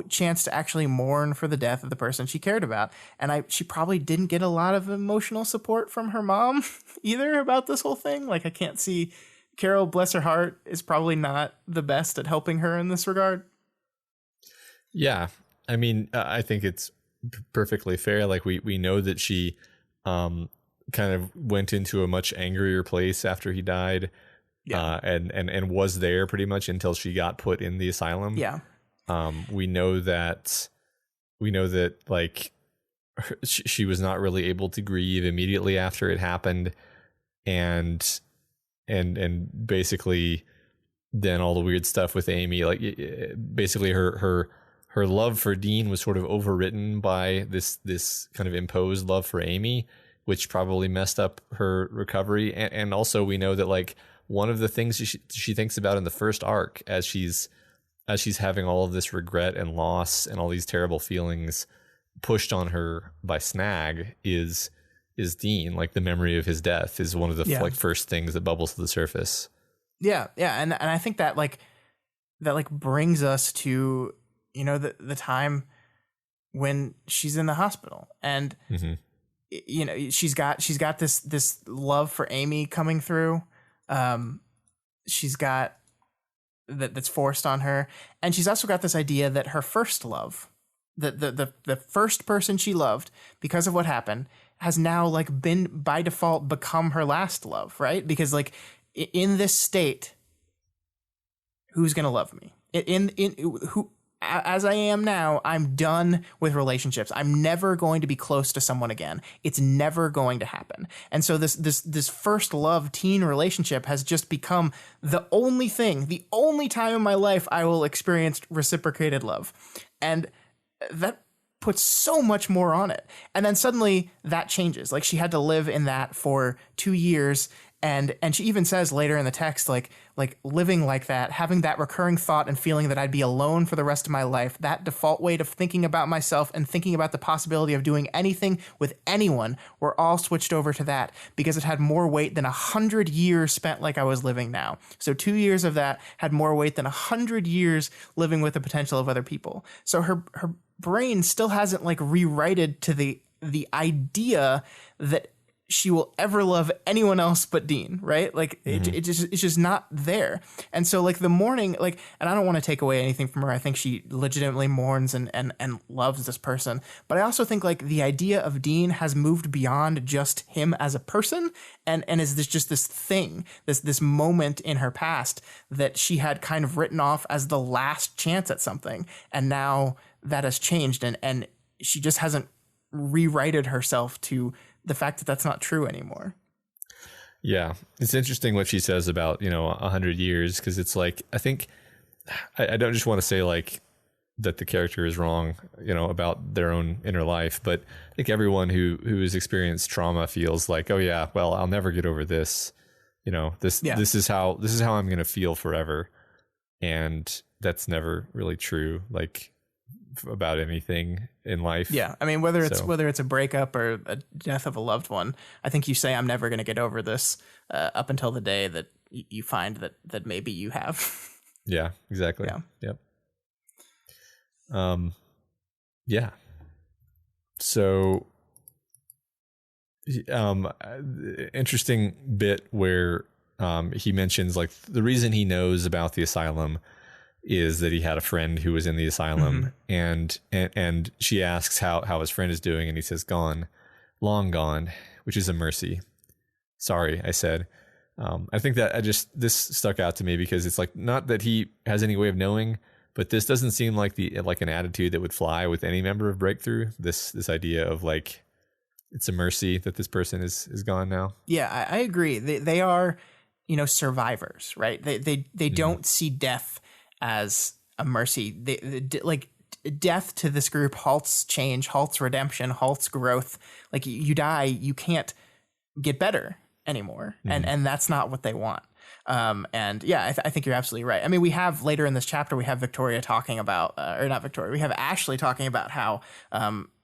chance to actually mourn for the death of the person she cared about. And she probably didn't get a lot of emotional support from her mom either about this whole thing. Like, I can't see Carol, bless her heart, is probably not the best at helping her in this regard. Yeah. I mean, I think it's perfectly fair. Like, we know that she, kind of went into a much angrier place after he died. Yeah. And was there pretty much until she got put in the asylum. Yeah. We know that like she was not really able to grieve immediately after it happened. And basically then all the weird stuff with Amy, like basically her love for Dean was sort of overwritten by this kind of imposed love for Amy, which probably messed up her recovery. And also we know that, like, one of the things she thinks about in the first arc as she's having all of this regret and loss and all these terrible feelings pushed on her by Snag is Dean. Like, the memory of his death is one of the like first things that bubbles to the surface. Yeah. Yeah. And I think that brings us to, the time when she's in the hospital, and, she's got this love for Amy coming through. She's got that's forced on her, and she's also got this idea that her first love, the first person she loved because of what happened, has now, like, been by default become her last love, right? Because, like, in this state, who's gonna love me? As I am now, I'm done with relationships. I'm never going to be close to someone again. It's never going to happen. And so this first love teen relationship has just become the only time in my life I will experience reciprocated love. And that puts so much more on it. And then suddenly that changes. Like, she had to live in that for 2 years. And she even says later in the text, like living like that, having that recurring thought and feeling that I'd be alone for the rest of my life, that default way of thinking about myself and thinking about the possibility of doing anything with anyone, were all switched over to that because it had more weight than 100 years spent like I was living now. So 2 years of that had more weight than 100 years living with the potential of other people. So her brain still hasn't, like, rewrited to the idea that she will ever love anyone else but Dean, right? Like, it's just not there. And so, like, the mourning, like, and I don't want to take away anything from her. I think she legitimately mourns and loves this person. But I also think, like, the idea of Dean has moved beyond just him as a person and is this thing, this moment in her past that she had kind of written off as the last chance at something. And now that has changed, and she just hasn't rewrited herself to the fact that that's not true anymore. Yeah. It's interesting what she says about, 100 years. Cause it's like, I think I don't just want to say, like, that the character is wrong, about their own inner life, but I think everyone who has experienced trauma feels like, oh yeah, well, I'll never get over this. This is how I'm going to feel forever. And that's never really true. Like, about anything in life. Yeah. I mean, whether it's a breakup or a death of a loved one, I think you say, I'm never going to get over this, up until the day that you find that maybe you have. Yeah, exactly. Yeah. Yep. Yeah. So, interesting bit where, he mentions, like, the reason he knows about the asylum is that he had a friend who was in the asylum, and she asks how his friend is doing, and he says, gone, long gone, which is a mercy. Sorry, I said. I think that this stuck out to me because it's like, not that he has any way of knowing, but this doesn't seem like an attitude that would fly with any member of Breakthrough. This idea of, like, it's a mercy that this person is gone now. Yeah, I agree. They are, survivors, right? They don't see death as a mercy. Like, death to this group halts change, halts redemption, halts growth. Like, you die, you can't get better. anymore. And that's not what they want. And yeah, I think you're absolutely right. I mean, we have later in this chapter, we have Victoria talking about, or not Victoria, we have Ashley talking about how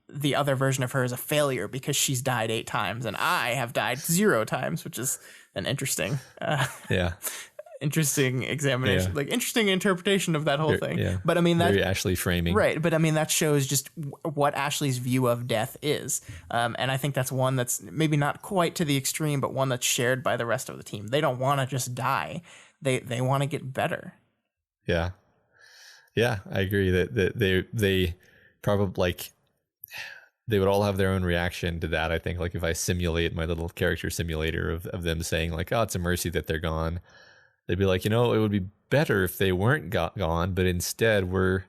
the other version of her is a failure because she's died 8 times and I have died 0 times, which is an interesting, interesting examination, like interesting interpretation of that whole thing. Yeah. But I mean, that very Ashley framing. Right. But I mean, that shows just what Ashley's view of death is. And I think that's one that's maybe not quite to the extreme, but one that's shared by the rest of the team. They don't want to just die. They want to get better. Yeah. Yeah, I agree that they probably like they would all have their own reaction to that. I think like if I simulate my little character simulator of them saying like, oh, it's a mercy that they're gone. They'd be like, it would be better if they weren't gone, but instead we're,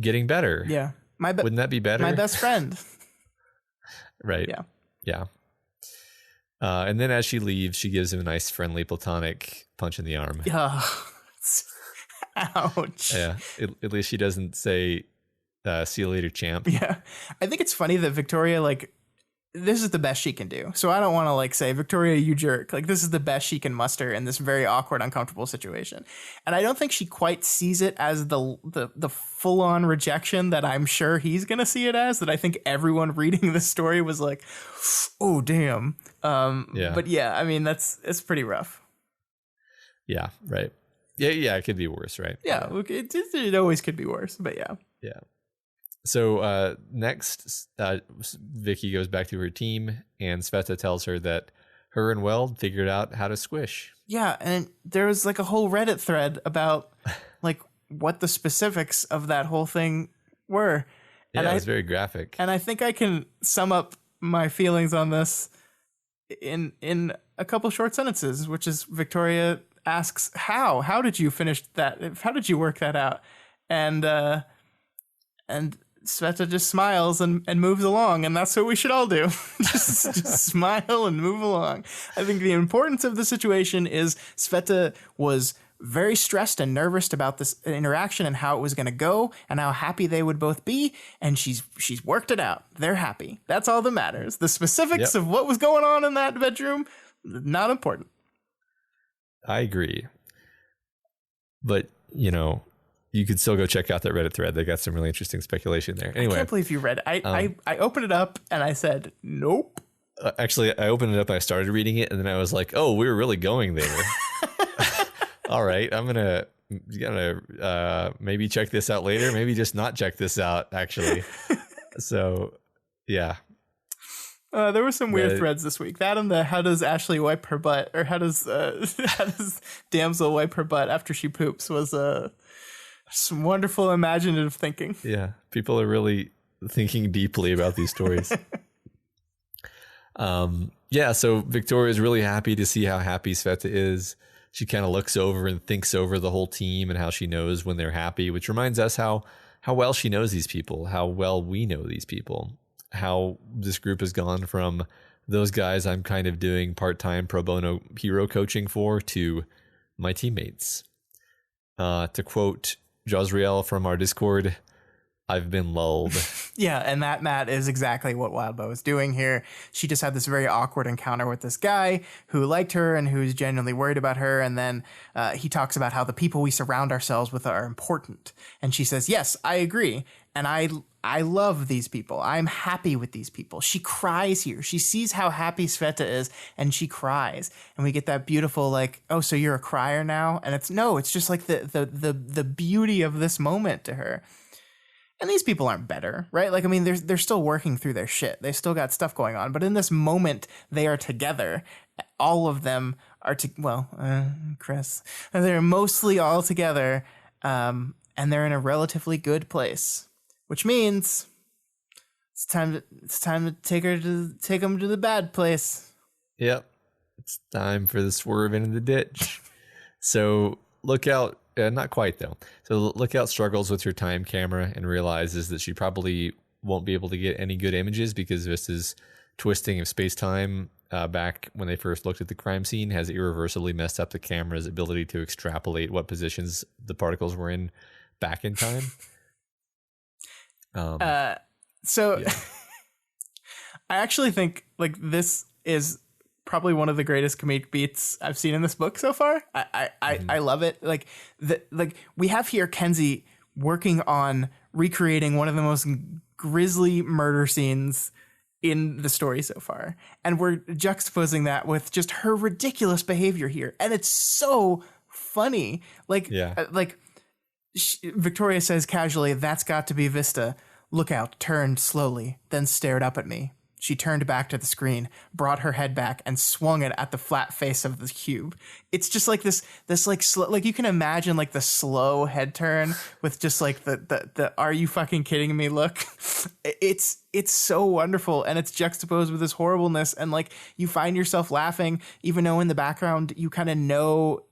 getting better. Yeah. Wouldn't that be better? My best friend. Right. Yeah. Yeah. And then as she leaves, she gives him a nice, friendly, platonic punch in the arm. Ouch. Yeah. At least she doesn't say, see you later, champ. Yeah. I think it's funny that Victoria, like, this is the best she can do. So I don't want to like say, Victoria, you jerk. Like, this is the best she can muster in this very awkward, uncomfortable situation. And I don't think she quite sees it as the full on rejection that I'm sure he's going to see it as, that I think everyone reading this story was like, oh, damn. But yeah, I mean, it's pretty rough. Yeah. Right. Yeah. It could be worse. Right. Yeah. It always could be worse, but yeah. Yeah. So next, Vicky goes back to her team, and Sveta tells her that her and Weld figured out how to squish. Yeah, and there was like a whole Reddit thread about like what the specifics of that whole thing were. Yeah, and it was very graphic. And I think I can sum up my feelings on this in a couple short sentences, which is Victoria asks, How did you finish that? How did you work that out? And Sveta just smiles and moves along, and that's what we should all do. just smile and move along. I think the importance of the situation is Sveta was very stressed and nervous about this interaction and how it was going to go and how happy they would both be, and she's worked it out. They're happy. That's all that matters. The specifics of what was going on in that bedroom, not important. I agree. But, you could still go check out that Reddit thread. They got some really interesting speculation there. Anyway, I can't believe you read it. I opened it up and I said, nope. Actually, I opened it up and I started reading it, and then I was like, oh, we were really going there. All right, I'm gonna maybe check this out later. Maybe just not check this out, actually. So, yeah. There were some weird threads this week. That and the how does Ashley wipe her butt, or how does Damsel wipe her butt after she poops was some wonderful imaginative thinking. Yeah, people are really thinking deeply about these stories. So Victoria's really happy to see how happy Sveta is. She kind of looks over and thinks over the whole team and how she knows when they're happy, which reminds us how well she knows these people, how well we know these people, how this group has gone from those guys I'm kind of doing part-time pro bono hero coaching for to my teammates. To quote Josriel from our Discord, I've been lulled. Yeah, and that, Matt, is exactly what Wildbow is doing here. She just had this very awkward encounter with this guy who liked her and who's genuinely worried about her. And then he talks about how the people we surround ourselves with are important. And she says, yes, I agree. And I love these people. I'm happy with these people. She cries here. She sees how happy Sveta is and she cries. And we get that beautiful like, oh, so you're a crier now? And it's just like the beauty of this moment to her. And these people aren't better, right? Like, I mean, they're still working through their shit. They still got stuff going on. But in this moment, they are together. All of them are Chris. They're mostly all together. And they're in a relatively good place, which means it's time to take them to the bad place. Yep. It's time for the swerve into the ditch. So look out. Not quite, though. So Lookout struggles with her time camera and realizes that she probably won't be able to get any good images because Vista's twisting of space-time back when they first looked at the crime scene has irreversibly messed up the camera's ability to extrapolate what positions the particles were in back in time. I actually think like this is probably one of the greatest comedic beats I've seen in this book so far. I love it. Like we have here Kenzie working on recreating one of the most grisly murder scenes in the story so far, and we're juxtaposing that with just her ridiculous behavior here, and it's so funny. Victoria says casually, "That's got to be Vista." Lookout turned slowly, then stared up at me. She turned back to the screen, brought her head back, and swung it at the flat face of the cube. It's just like this like like you can imagine like the slow head turn with just like the "are you fucking kidding me" look. It's so wonderful, and it's juxtaposed with this horribleness, and like you find yourself laughing even though in the background you kind of know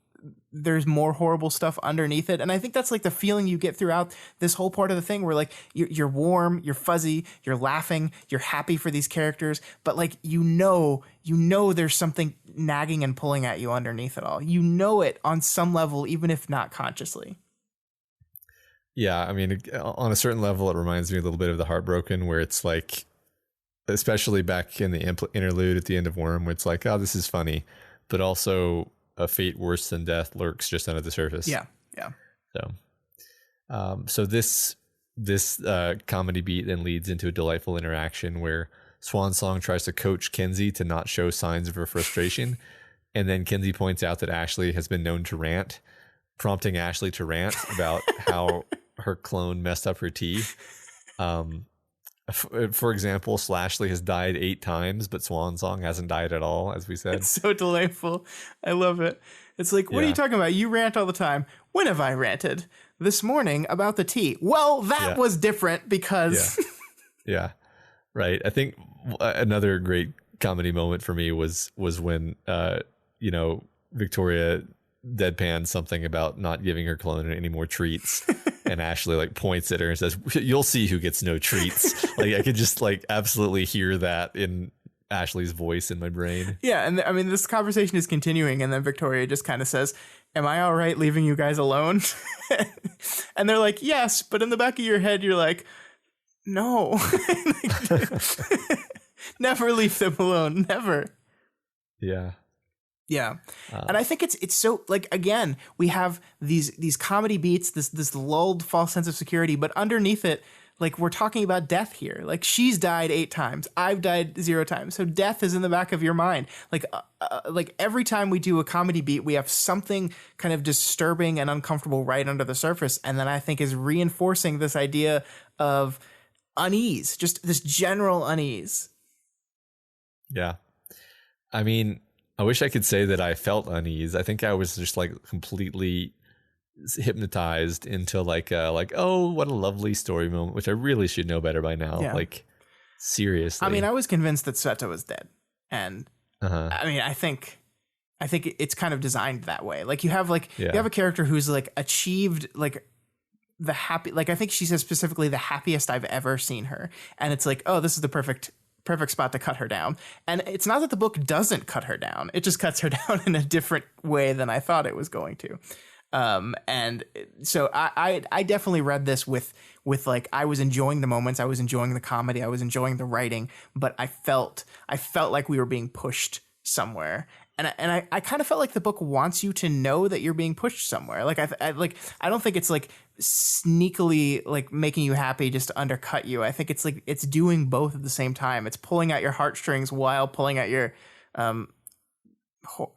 there's more horrible stuff underneath it. And I think that's like the feeling you get throughout this whole part of the thing, where like you're warm, you're fuzzy, you're laughing, you're happy for these characters, but like you know there's something nagging and pulling at you underneath it all. You know it on some level, even if not consciously. Yeah, I mean, on a certain level, it reminds me a little bit of The Heartbroken, where it's like, especially back in the interlude at the end of Worm, where it's like, oh, this is funny, but also a fate worse than death lurks just under the surface. Yeah. So this comedy beat then leads into a delightful interaction where Swansong tries to coach Kenzie to not show signs of her frustration, and then Kenzie points out that Ashley has been known to rant, prompting Ashley to rant about how her clone messed up her tea. For example, Slashley has died 8 times, but Swansong hasn't died at all, as we said. It's so delightful. I love it. It's like, what are you talking about? You rant all the time. When have I ranted? This morning about the tea. Well, that was different because... Yeah, right. I think another great comedy moment for me was when, Victoria deadpans something about not giving her clone any more treats. And Ashley like points at her and says, "You'll see who gets no treats." Like I could just like absolutely hear that in Ashley's voice in my brain. Yeah, and I mean this conversation is continuing, and then Victoria just kind of says, "Am I all right leaving you guys alone?" And they're like, "Yes," but in the back of your head you're like, "No." Never leave them alone. Never. Yeah. Yeah. And I think it's so like, again, we have these comedy beats, this lulled false sense of security, but underneath it, like we're talking about death here. Like she's died 8 times. I've died 0 times. So death is in the back of your mind. Like every time we do a comedy beat, we have something kind of disturbing and uncomfortable right under the surface. And then I think is reinforcing this idea of unease, just this general unease. Yeah. I mean, I wish I could say that I felt unease. I think I was just like completely hypnotized into like oh, what a lovely story moment, which I really should know better by now. Yeah. Like seriously. I mean, I was convinced that Sveta was dead. And I mean, I think it's kind of designed that way. Like you have you have a character who's like achieved like the happy, like I think she says specifically the happiest I've ever seen her. And it's like, oh, this is the perfect spot to cut her down. And it's not that the book doesn't cut her down. It just cuts her down in a different way than I thought it was going to. And so I definitely read this with like, I was enjoying the moments. I was enjoying the comedy. I was enjoying the writing, but I felt like we were being pushed somewhere. And I kind of felt like the book wants you to know that you're being pushed somewhere. Like I don't think it's like sneakily like making you happy just to undercut you. I think it's like it's doing both at the same time. It's pulling at your heartstrings while pulling at your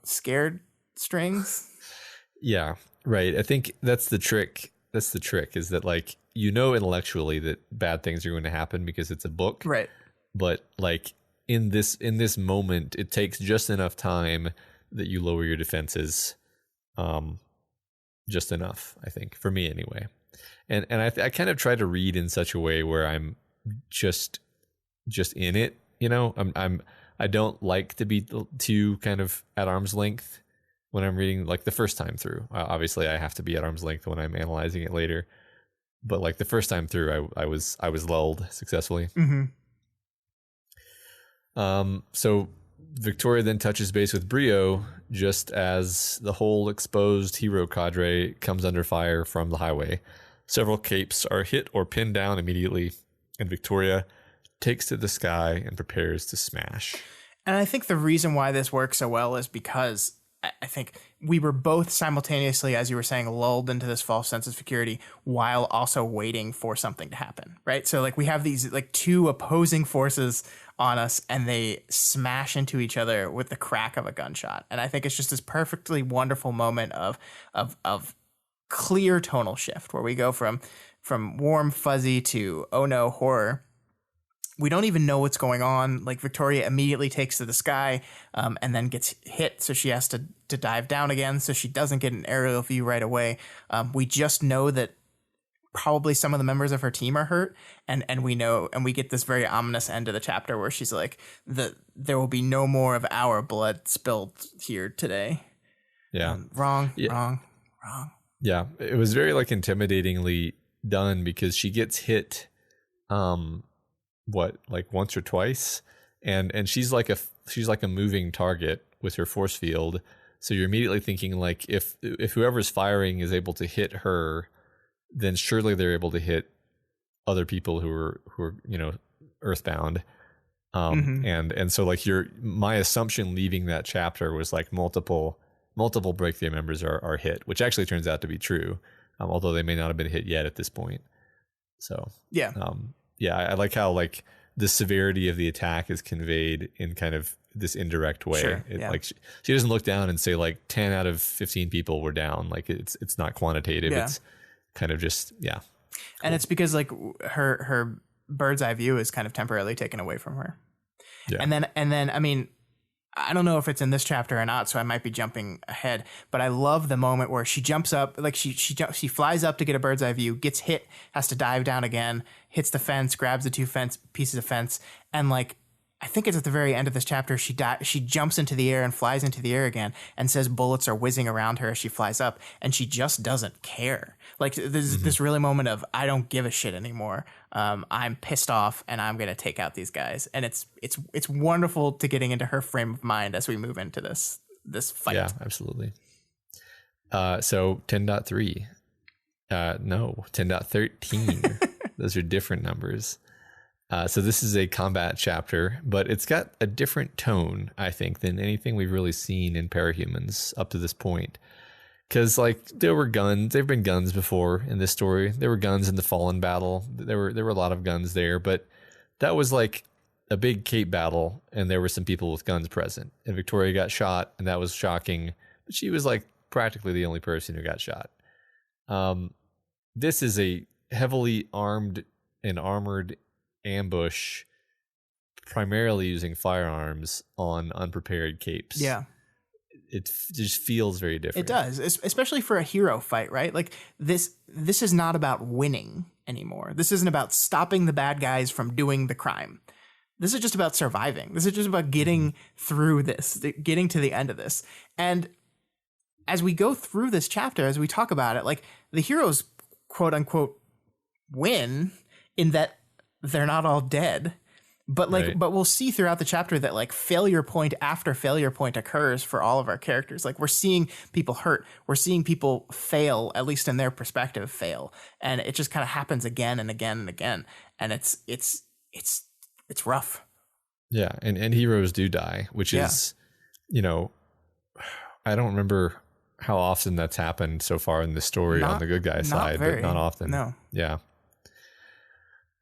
scared strings. Yeah, right. I think that's the trick. That's the trick, is that like intellectually that bad things are going to happen because it's a book. Right. But like in this moment, it takes just enough time that you lower your defenses, just enough, I think, for me anyway. And I kind of try to read in such a way where I'm just in it, I don't like to be too kind of at arm's length when I'm reading, like the first time through. Obviously I have to be at arm's length when I'm analyzing it later, but like the first time through, I was lulled successfully. Mm-hmm. So Victoria then touches base with Brio just as the whole exposed hero cadre comes under fire from the highway. Several capes are hit or pinned down immediately, and Victoria takes to the sky and prepares to smash. And I think the reason why this works so well is because I think we were both simultaneously, as you were saying, lulled into this false sense of security while also waiting for something to happen, right? So like we have these like two opposing forces on us and they smash into each other with the crack of a gunshot. And I think it's just this perfectly wonderful moment of clear tonal shift where we go from warm, fuzzy to, oh no, horror. We don't even know what's going on. Like Victoria immediately takes to the sky and then gets hit. So she has to dive down again. So she doesn't get an aerial view right away. We just know that probably some of the members of her team are hurt. And we know, and we get this very ominous end of the chapter where she's like, there will be no more of our blood spilled here today. Yeah. Wrong. Yeah. It was very like intimidatingly done because she gets hit like once or twice, and she's like a moving target with her force field, so you're immediately thinking like if whoever's firing is able to hit her, then surely they're able to hit other people who are earthbound. And so like my assumption leaving that chapter was like multiple Breakthrough members are hit, which actually turns out to be true, although they may not have been hit yet at this point. So I like how like the severity of the attack is conveyed in kind of this indirect way. Sure, Like she doesn't look down and say like 10 out of 15 people were down. Like it's not quantitative. It's kind of just cool. And it's because like her bird's eye view is kind of temporarily taken away from her. Yeah. And then I mean, I don't know if it's in this chapter or not, so I might be jumping ahead, but I love the moment where she jumps up, like she flies up to get a bird's eye view, gets hit, has to dive down again, hits the fence, grabs the two pieces of fence, and like I think it's at the very end of this chapter, she jumps into the air and flies into the air again and says bullets are whizzing around her as she flies up, and she just doesn't care. Like there's this really moment of I don't give a shit anymore. I'm pissed off and I'm gonna take out these guys, and it's wonderful to getting into her frame of mind as we move into this fight. Yeah, absolutely. So 10.3, no 10.13. Those are different numbers. So this is a combat chapter, but it's got a different tone, I think, than anything we've really seen in Parahumans up to this point. Because like there were guns, there've been guns before in this story. There were guns in the Fallen battle. There were a lot of guns there, but that was like a big cape battle, and there were some people with guns present. And Victoria got shot, and that was shocking. But she was like practically the only person who got shot. This is a heavily armed and armored ambush, primarily using firearms on unprepared capes. Yeah. It just feels very different. It does, especially for a hero fight, right? Like this is not about winning anymore. This isn't about stopping the bad guys from doing the crime. This is just about surviving. This is just about getting through this, getting to the end of this. And as we go through this chapter, as we talk about it, like the heroes, quote unquote, win in that they're not all dead. But like, right. But we'll see throughout the chapter that like failure point after failure point occurs for all of our characters. Like we're seeing people hurt. We're seeing people fail, at least in their perspective, fail. And it just kind of happens again and again and again. And it's rough. Yeah. And heroes do die, which is, I don't remember how often that's happened so far in the story on the good guy side, but not often. No. Yeah.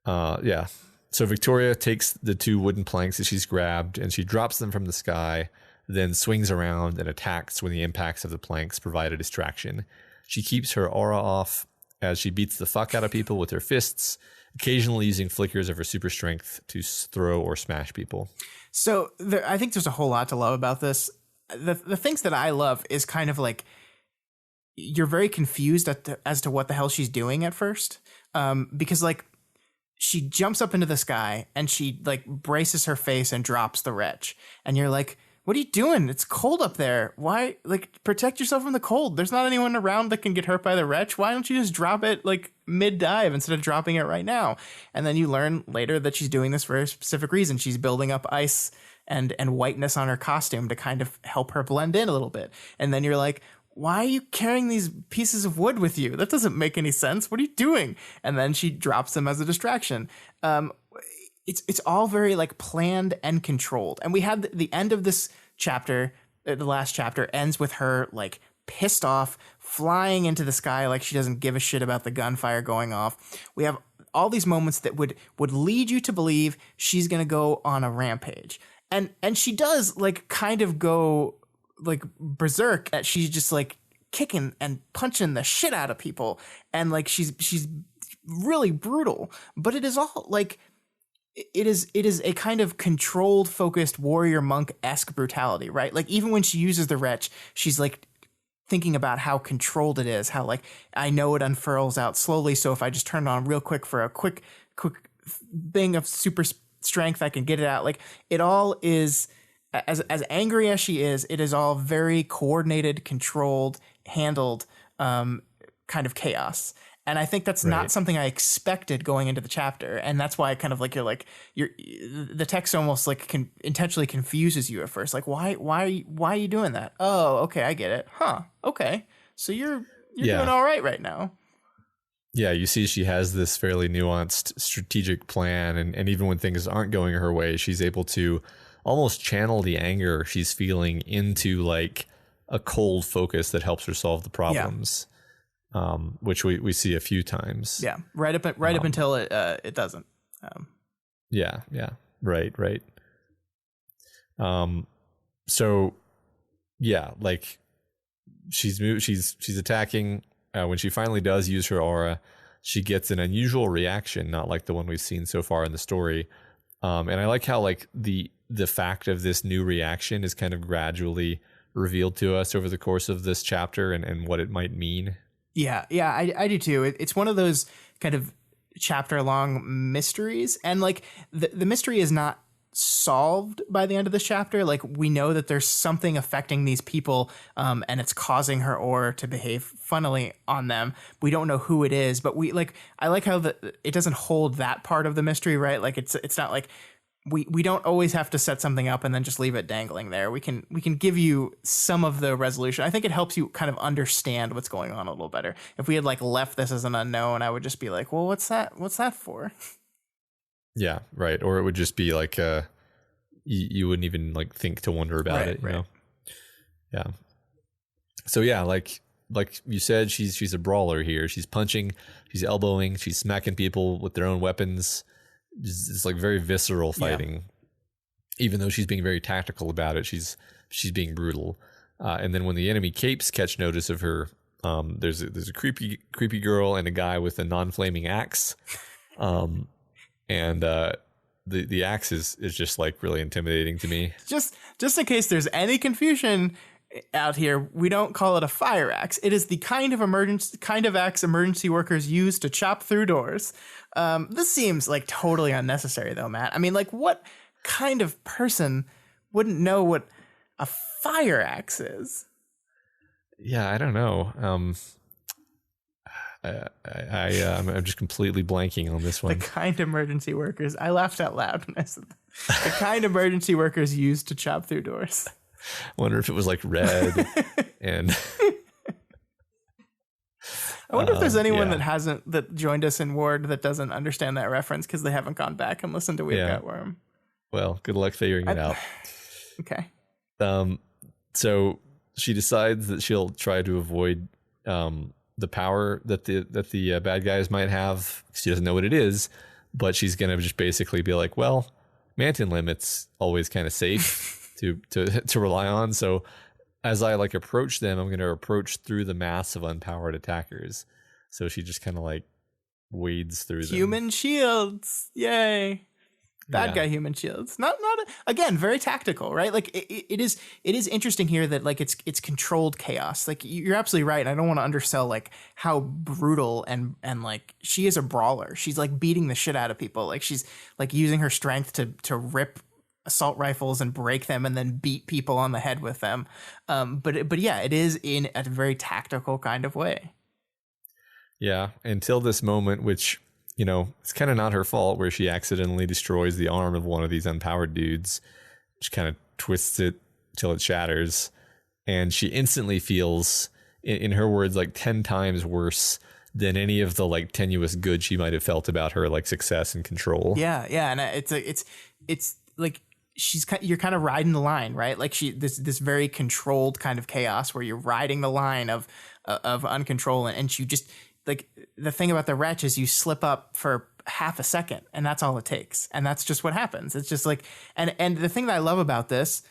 Yeah. So Victoria takes the two wooden planks that she's grabbed and she drops them from the sky, then swings around and attacks when the impacts of the planks provide a distraction. She keeps her aura off as she beats the fuck out of people with her fists, occasionally using flickers of her super strength to throw or smash people. So I think there's a whole lot to love about this. The things that I love is kind of like you're very confused as to what the hell she's doing at first, because like she jumps up into the sky and she like braces her face and drops the wretch. And you're like, what are you doing? It's cold up there. Why? Like, protect yourself from the cold. There's not anyone around that can get hurt by the wretch. Why don't you just drop it like mid-dive instead of dropping it right now? And then you learn later that she's doing this for a specific reason. She's building up ice and whiteness on her costume to kind of help her blend in a little bit. And then you're like, why are you carrying these pieces of wood with you? That doesn't make any sense. What are you doing? And then she drops them as a distraction. it's all very like planned and controlled. And we had the end of this chapter, the last chapter ends with her like pissed off, flying into the sky like she doesn't give a shit about the gunfire going off. We have all these moments that would lead you to believe she's going to go on a rampage. And she does like kind of go like berserk, that she's just like kicking and punching the shit out of people. And like she's really brutal, but it is all like, it is a kind of controlled, focused warrior monk-esque brutality, right? Like even when she uses the wretch, she's like thinking about how controlled it is, how like, I know it unfurls out slowly, so if I just turn it on real quick for a quick thing of super strength, I can get it out. Like it all is, as angry as she is, it is all very coordinated, controlled, handled, kind of chaos. And I think that's not something I expected going into the chapter. And that's why I kind of like, the text almost like intentionally confuses you at first. Like, why are you doing that? Oh, okay. I get it. Huh. Okay. So you're doing all right now. Yeah. You see, she has this fairly nuanced strategic plan. And even when things aren't going her way, she's able to almost channel the anger she's feeling into like a cold focus that helps her solve the problems. Yeah. Which we see a few times. Yeah, right up until it doesn't. Yeah, right. So yeah, like she's attacking. When she finally does use her aura, she gets an unusual reaction, not like the one we've seen so far in the story. And I like how like the fact of this new reaction is kind of gradually revealed to us over the course of this chapter and what it might mean. Yeah, I do too. It's one of those kind of chapter-long mysteries, and like the mystery is not solved by the end of this chapter. Like we know that there's something affecting these people, and it's causing her aura to behave funnily on them. We don't know who it is, but I like how it doesn't hold that part of the mystery, right? Like it's not like we don't always have to set something up and then just leave it dangling there. We can give you some of the resolution. I think it helps you kind of understand what's going on a little better. If we had like left this as an unknown, I would just be like, well, what's that for? Yeah, right. Or it would just be like you wouldn't even like think to wonder about it, you know? Yeah. So yeah, like you said, she's a brawler here. She's punching, she's elbowing, she's smacking people with their own weapons. It's like very visceral fighting, even though she's being very tactical about it. She's being brutal. And then when the enemy capes catch notice of her, there's a creepy girl and a guy with a non-flaming axe. And the axe is just like really intimidating to me. Just in case there's any confusion out here, we don't call it a fire axe. It is the kind of axe emergency workers use to chop through doors. This seems like totally unnecessary though, Matt. I mean, like what kind of person wouldn't know what a fire axe is? Yeah, I don't know. I'm just completely blanking on this one. The kind of emergency workers. I laughed out loud when I said that. The kind of emergency workers use to chop through doors. Wonder if it was like red and I wonder if there's anyone that joined us in Ward that doesn't understand that reference because they haven't gone back and listened to We've Got Worm. Well, good luck figuring it out. Okay. So she decides that she'll try to avoid the power that the bad guys might have. She doesn't know what it is, but she's gonna just basically be like, well, Manton Limit's always kind of safe to rely on. So as I like approach them, I'm going to approach through the mass of unpowered attackers. So she just kind of like wades through them. Human shields. Yay. Bad guy human shields. Not again, very tactical, right? Like it is interesting here that like it's controlled chaos. Like you're absolutely right. I don't want to undersell like how brutal and like she is a brawler. She's like beating the shit out of people. Like she's like using her strength to rip assault rifles and break them and then beat people on the head with them. But yeah, it is in a very tactical kind of way. Yeah, until this moment, which, you know, it's kind of not her fault, where she accidentally destroys the arm of one of these unpowered dudes. She kind of twists it till it shatters, and she instantly feels, in her words, like 10 times worse than any of the like tenuous good she might have felt about her like success and control. Yeah, and it's like you're kind of riding the line, right? Like this very controlled kind of chaos where you're riding the line of uncontrolled, and you just like the thing about the wretch is you slip up for half a second, and that's all it takes, and that's just what happens. It's just like and the thing that I love about this,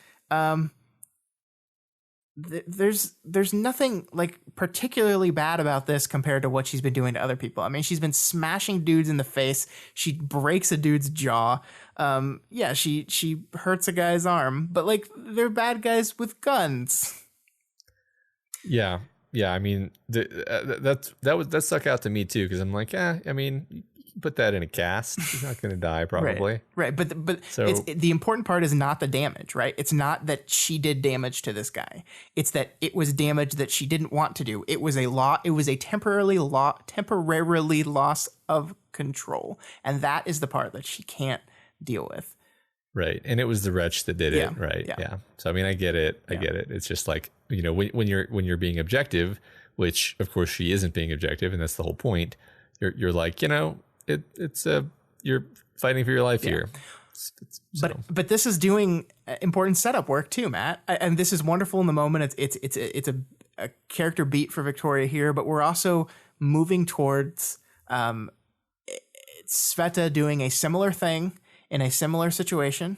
there's nothing like particularly bad about this compared to what she's been doing to other people. I mean, she's been smashing dudes in the face. She breaks a dude's jaw. She hurts a guy's arm, but like they're bad guys with guns. Yeah. I mean, that stuck out to me too, because I'm like, I mean, you put that in a cast, he's not going to die probably. Right. But so, the important part is not the damage, right? It's not that she did damage to this guy. It's that it was damage that she didn't want to do. It was a temporary loss of control, and that is the part that she can't deal with. Right. And it was the wretch that did it. Right. Yeah. So, I mean, I get it. I get it. It's just like, you know, when you're being objective, which of course she isn't being objective, and that's the whole point. You're like, you know, you're fighting for your life here. But this is doing important setup work too, Matt. And this is wonderful in the moment. It's a character beat for Victoria here, but we're also moving towards Sveta doing a similar thing in a similar situation,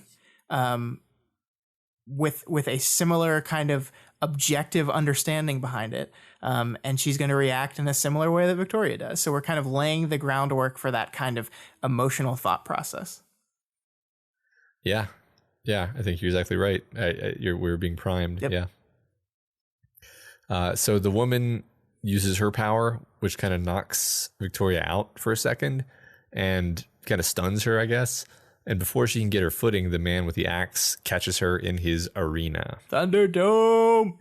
with a similar kind of objective understanding behind it. And she's going to react in a similar way that Victoria does. So we're kind of laying the groundwork for that kind of emotional thought process. Yeah. I think you're exactly right. We're being primed. Yep. Yeah. So the woman uses her power, which kind of knocks Victoria out for a second and kind of stuns her, I guess. And before she can get her footing, the man with the axe catches her in his arena. Thunderdome!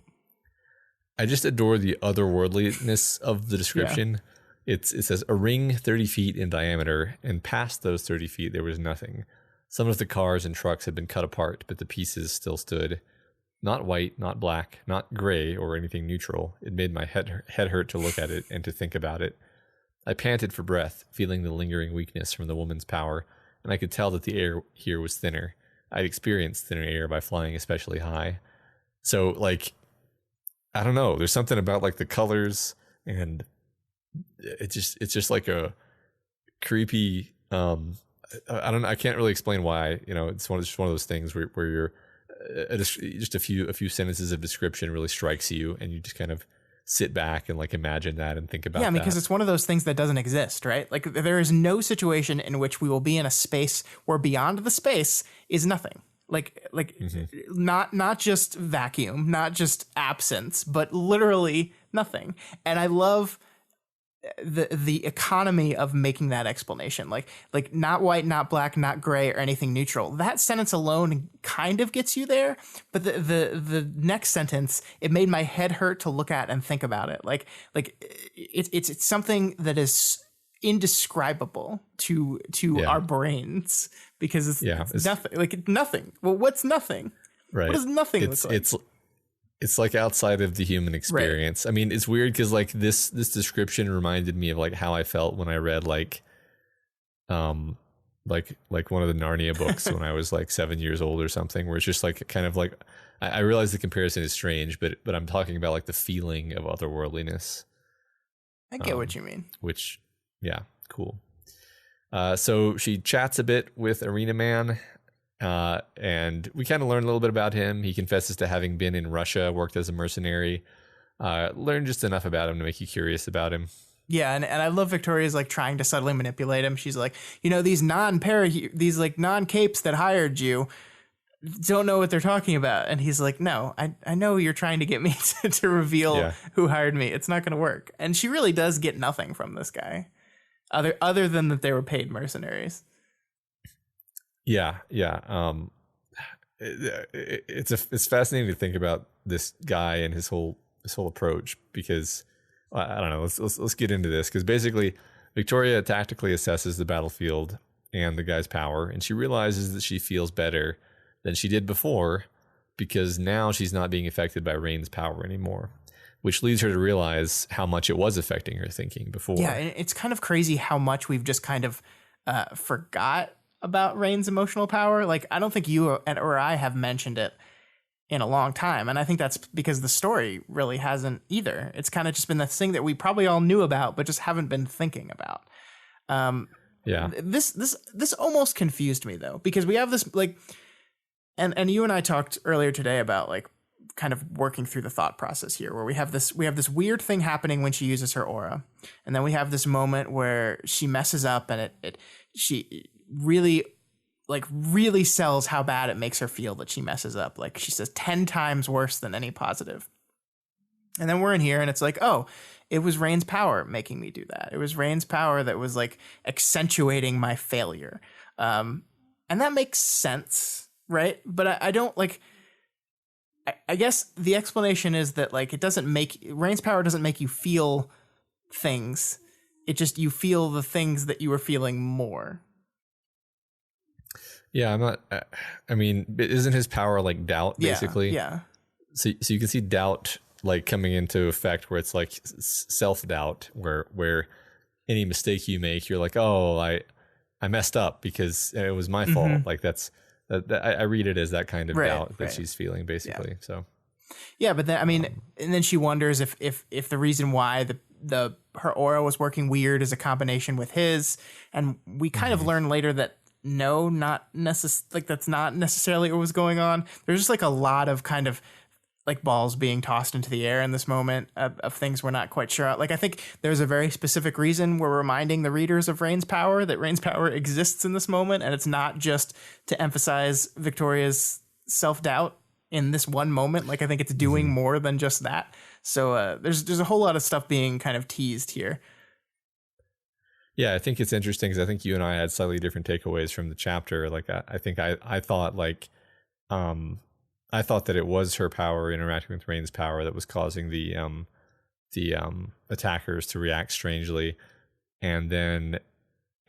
I just adore the otherworldliness of the description. Yeah. It says a ring 30 feet in diameter, and past those 30 feet there was nothing. Some of the cars and trucks had been cut apart, but the pieces still stood. Not white, not black, not gray or anything neutral. It made my head hurt to look at it and to think about it. I panted for breath, feeling the lingering weakness from the woman's power, and I could tell that the air here was thinner. I'd experienced thinner air by flying especially high. So, like, I don't know. There's something about like the colors, and it's just like a creepy. I don't know. I can't really explain why. You know, it's just one of those things where you're just a few sentences of description really strikes you, and you just kind of sit back and like imagine that and think about that. Yeah, because it's one of those things that doesn't exist, right? Like there is no situation in which we will be in a space where beyond the space is nothing. Like not just vacuum, not just absence, but literally nothing. And I love the economy of making that explanation. Like not white, not black, not gray, or anything neutral. That sentence alone kind of gets you there, but the next sentence, it made my head hurt to look at and think about it. Like it's something that is indescribable to our brains, because it's nothing. Like nothing. Well, what's nothing? Right. What does nothing look like? It's like outside of the human experience. Right. I mean, it's weird because like this description reminded me of like how I felt when I read like one of the Narnia books when I was like 7 years old or something, where it's just like kind of like I realize the comparison is strange, but I'm talking about like the feeling of otherworldliness. I get what you mean. Which, yeah, cool. So she chats a bit with Arena Man. And we kind of learn a little bit about him. He confesses to having been in Russia, worked as a mercenary, learned just enough about him to make you curious about him. Yeah, and I love Victoria's like trying to subtly manipulate him. She's like, you know, these non-capes that hired you don't know what they're talking about. And he's like, no, I know you're trying to get me to reveal who hired me. It's not going to work. And she really does get nothing from this guy, other than that they were paid mercenaries. Yeah. It's fascinating to think about this guy and his whole approach, because I don't know. Let's get into this, because basically Victoria tactically assesses the battlefield and the guy's power, and she realizes that she feels better than she did before, because now she's not being affected by Rain's power anymore. which leads her to realize how much it was affecting her thinking before. Yeah, and it's kind of crazy how much we've just kind of forgot about Rain's emotional power. Like, I don't think you or I have mentioned it in a long time, and I think that's because the story really hasn't either. It's kind of just been this thing that we probably all knew about, but just haven't been thinking about. This almost confused me though, because we have this like, and you and I talked earlier today about like kind of working through the thought process here, where we have this weird thing happening when she uses her aura, and then we have this moment where she messes up, and she really sells how bad it makes her feel that she messes up. Like she says 10 times worse than any positive. And then we're in here and it's like, oh, it was Rain's power making me do that. It was Rain's power that was like accentuating my failure. And that makes sense, right? But I don't like, I guess the explanation is that like Rain's power doesn't make you feel things. It just, you feel the things that you were feeling more. Yeah, I'm not. I mean, isn't his power like doubt basically? Yeah. So you can see doubt like coming into effect, where it's like self doubt, where any mistake you make, you're like, oh, I messed up because it was my fault. Like I read it as that kind of doubt that she's feeling basically. Yeah. So. Yeah, but then I mean, and then she wonders if the reason why her aura was working weird is a combination with his, and we kind of learn later that. No, not like that's not necessarily what was going on. There's just like a lot of kind of like balls being tossed into the air in this moment of things we're not quite sure. Like I think there's a very specific reason we're reminding the readers of Rain's power, that Rain's power exists in this moment, and it's not just to emphasize Victoria's self-doubt in this one moment. Like I think it's doing more than just that. So there's a whole lot of stuff being kind of teased here. Yeah, I think it's interesting because I think you and I had slightly different takeaways from the chapter. Like, I think I thought like, I thought that it was her power interacting with Rain's power that was causing the attackers to react strangely, and then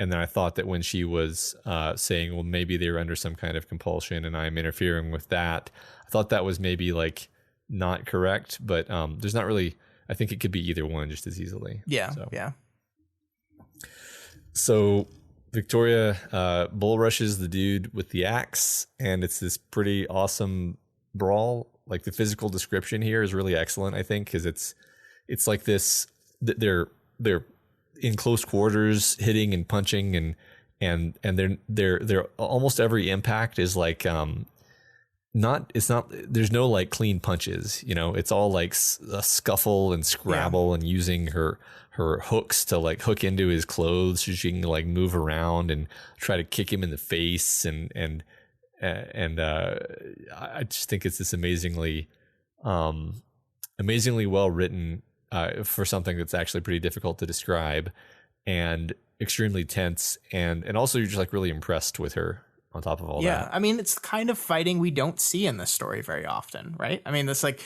I thought that when she was saying, well, maybe they were under some kind of compulsion and I'm interfering with that, I thought that was maybe like not correct, but there's not really. I think it could be either one just as easily. Yeah. So. Yeah. So Victoria bull rushes the dude with the axe, and it's this pretty awesome brawl. Like the physical description here is really excellent, I think, because it's like this. They're in close quarters, hitting and punching, and they're almost every impact is like there's no like clean punches, it's all like a scuffle and scrabble, and using her hooks to like hook into his clothes so she can like move around and try to kick him in the face, and I just think it's this amazingly well written for something that's actually pretty difficult to describe, and extremely tense, and also you're just like really impressed with her on top of all that. Yeah, I mean, it's kind of fighting we don't see in this story very often, right? I mean, it's like,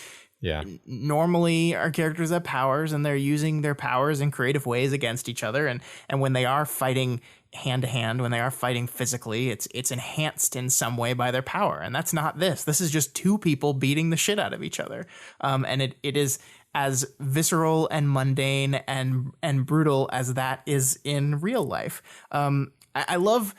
normally our characters have powers and they're using their powers in creative ways against each other, and when they are fighting hand to hand, when they are fighting physically, it's enhanced in some way by their power, and that's not this. This is just two people beating the shit out of each other, and it is as visceral and mundane and brutal as that is in real life. I love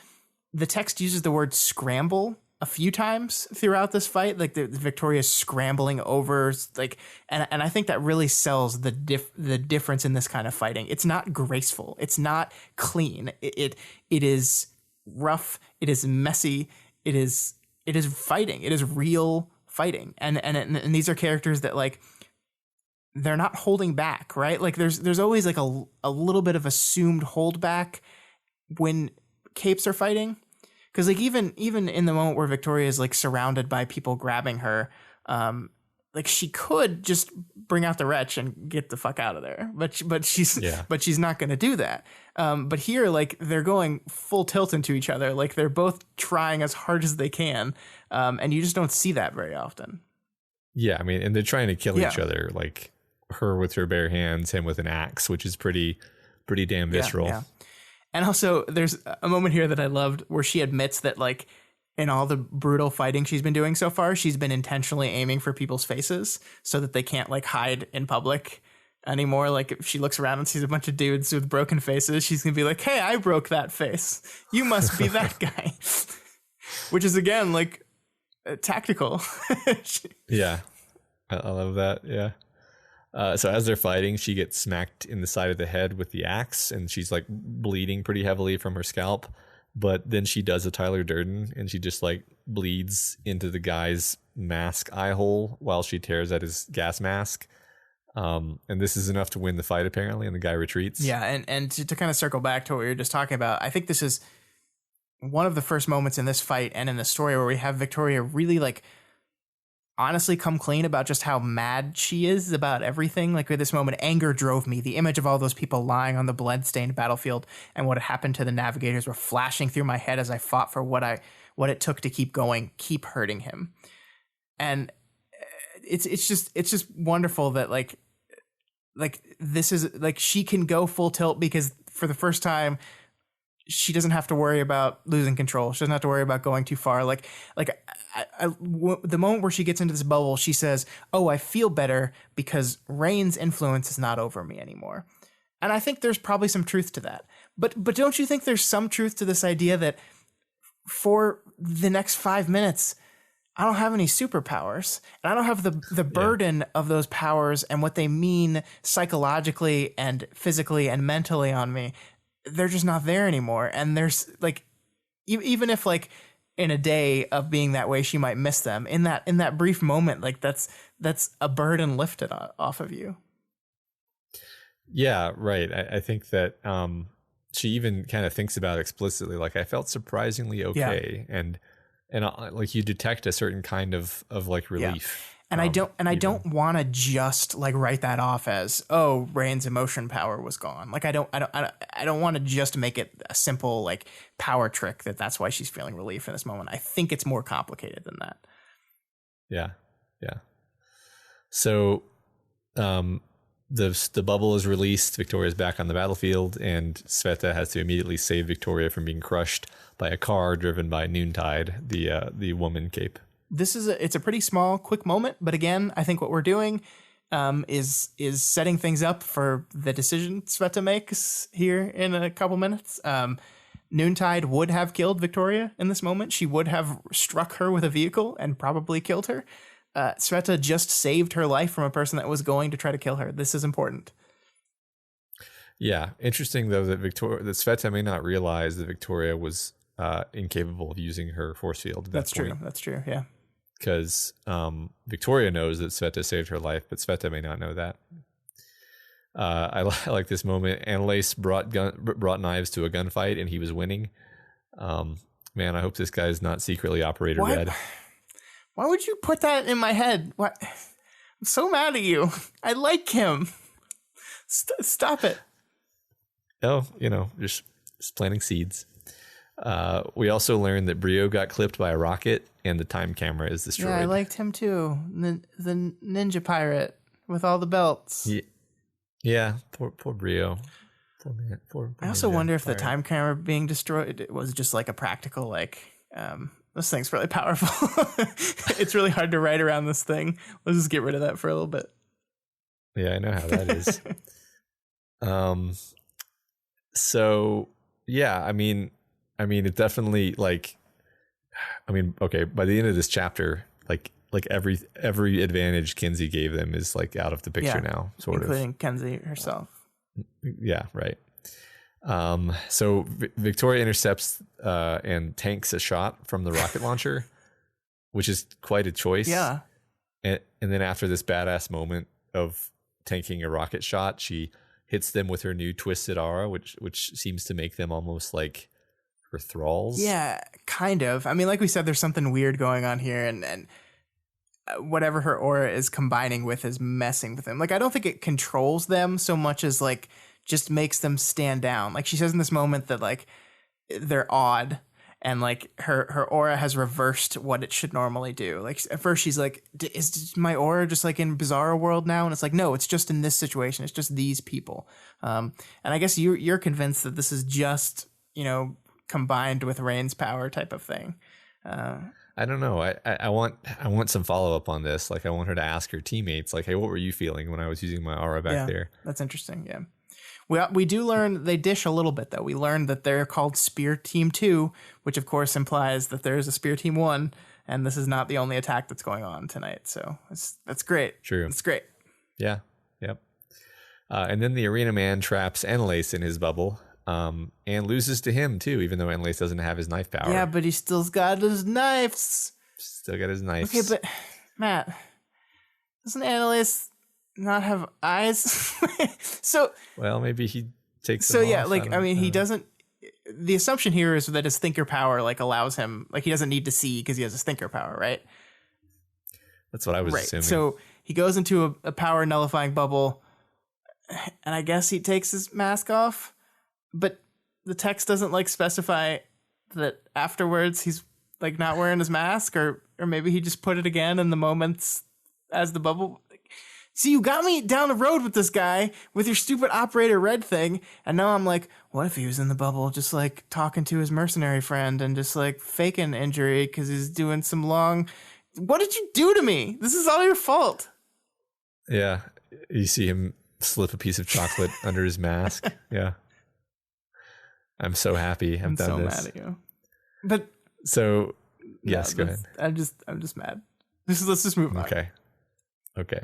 the text uses the word scramble a few times throughout this fight, like the Victoria's scrambling over, like, and I think that really sells the difference in this kind of fighting. It's not graceful. It's not clean. It is rough. It is messy. It is fighting. It is real fighting. And these are characters that like, they're not holding back, right? Like there's always like a little bit of assumed holdback when capes are fighting. Because like even in the moment where Victoria is like surrounded by people grabbing her, like she could just bring out the wretch and get the fuck out of there, but she's not going to do that. But here, like they're going full tilt into each other, like they're both trying as hard as they can, and you just don't see that very often. Yeah, I mean, and they're trying to kill each other, like her with her bare hands, him with an axe, which is pretty damn visceral. Yeah. And also, there's a moment here that I loved where she admits that, like, in all the brutal fighting she's been doing so far, she's been intentionally aiming for people's faces so that they can't like hide in public anymore. Like if she looks around and sees a bunch of dudes with broken faces, she's gonna be like, hey, I broke that face, you must be that guy. Which is again like tactical. Yeah, I love that. Yeah. So as they're fighting, she gets smacked in the side of the head with the axe, and she's like bleeding pretty heavily from her scalp. But then she does a Tyler Durden, and she just like bleeds into the guy's mask eye hole while she tears at his gas mask. And this is enough to win the fight, apparently, and the guy retreats. Yeah, and to kind of circle back to what we were just talking about, I think this is one of the first moments in this fight and in the story where we have Victoria really like honestly come clean about just how mad she is about everything. Like at this moment, anger drove me. The image of all those people lying on the blood-stained battlefield and what had happened to the navigators were flashing through my head as I fought for what it took to keep going, keep hurting him. And it's just wonderful that like this is like she can go full tilt because for the first time she doesn't have to worry about losing control. She doesn't have to worry about going too far. The moment where she gets into this bubble, she says, "Oh, I feel better because Rain's influence is not over me anymore." And I think there's probably some truth to that. But don't you think there's some truth to this idea that for the next 5 minutes, I don't have any superpowers, and I don't have the burden of those powers and what they mean psychologically and physically and mentally on me. They're just not there anymore. And there's like, even if like in a day of being that way, she might miss them in that brief moment, like that's a burden lifted off of you. Yeah, right. I think that she even kind of thinks about it explicitly. Like I felt surprisingly okay. Yeah. And like you detect a certain kind of like relief. Yeah. And I don't want to just like write that off as, oh, Rain's emotion power was gone. Like I don't want to just make it a simple like power trick that's why she's feeling relief in this moment. I think it's more complicated than that. Yeah. Yeah. So the bubble is released, Victoria's back on the battlefield, and Sveta has to immediately save Victoria from being crushed by a car driven by Noontide, the woman cape. It's a pretty small, quick moment, but again, I think what we're doing is setting things up for the decision Sveta makes here in a couple minutes. Noontide would have killed Victoria in this moment. She would have struck her with a vehicle and probably killed her. Sveta just saved her life from a person that was going to try to kill her. This is important. Yeah, interesting though that Sveta may not realize that Victoria was incapable of using her force field. That's true. That's true. Yeah. Because Victoria knows that Sveta saved her life, but Sveta may not know that. I like this moment. Annalise brought knives to a gunfight, and he was winning. Man, I hope this guy's not secretly Operator Red. Why would you put that in my head? What? I'm so mad at you. I like him. Stop it. Oh, just planting seeds. We also learned that Brio got clipped by a rocket and the time camera is destroyed. Yeah, I liked him too. The ninja pirate with all the belts. Yeah, poor Brio. Poor I also wonder if the time camera being destroyed was just like a practical, like, this thing's really powerful. It's really hard to write around this thing. Let's just get rid of that for a little bit. Yeah, I know how that is. So yeah, I mean, it definitely okay, by the end of this chapter, like every advantage Kenzie gave them is like out of the picture now, sort including Kenzie herself. Yeah, right. So Victoria intercepts and tanks a shot from the rocket launcher, which is quite a choice. Yeah. And then after this badass moment of tanking a rocket shot, she hits them with her new twisted aura, which seems to make them almost like her thralls. Yeah, kind of. I mean, like we said, there's something weird going on here, and whatever her aura is combining with is messing with them. Like, I don't think it controls them so much as like just makes them stand down. Like she says in this moment that like they're odd, and like her aura has reversed what it should normally do. Like at first she's like, is my aura just like in Bizarro World now? And it's like, no, it's just in this situation. It's just these people. And I guess you're convinced that this is just, combined with Rain's power type of thing. I don't know. I want some follow up on this. Like I want her to ask her teammates, like, hey, what were you feeling when I was using my aura back there? That's interesting. Yeah. We do learn they dish a little bit though. We learned that they're called Spear Team 2, which of course implies that there's a Spear Team 1, and this is not the only attack that's going on tonight. So that's great. True. It's great. Yeah. Yep. And then the arena man traps Annalise in his bubble, and loses to him too, even though Annalise doesn't have his knife power. Yeah, but he still's got his knives. Still got his knives. Okay, but Matt, doesn't Annalise not have eyes? So well, maybe he takes so them yeah off. like I mean he doesn't. The assumption here is that his thinker power like allows him, like he doesn't need to see because he has his thinker power, right? That's what I was assuming. So he goes into a power nullifying bubble, and I guess he takes his mask off, but the text doesn't like specify that afterwards he's like not wearing his mask, or maybe he just put it again in the moments as the bubble. See, you got me down the road with this guy with your stupid operator red thing, and now I'm like, what if he was in the bubble just like talking to his mercenary friend and just like faking injury because he's doing some long. What did you do to me? This is all your fault. Yeah, you see him slip a piece of chocolate under his mask. Yeah, I'm so happy I've done this. I'm so mad at you. But so yes, go ahead. I'm just mad. Let's just move on. Okay.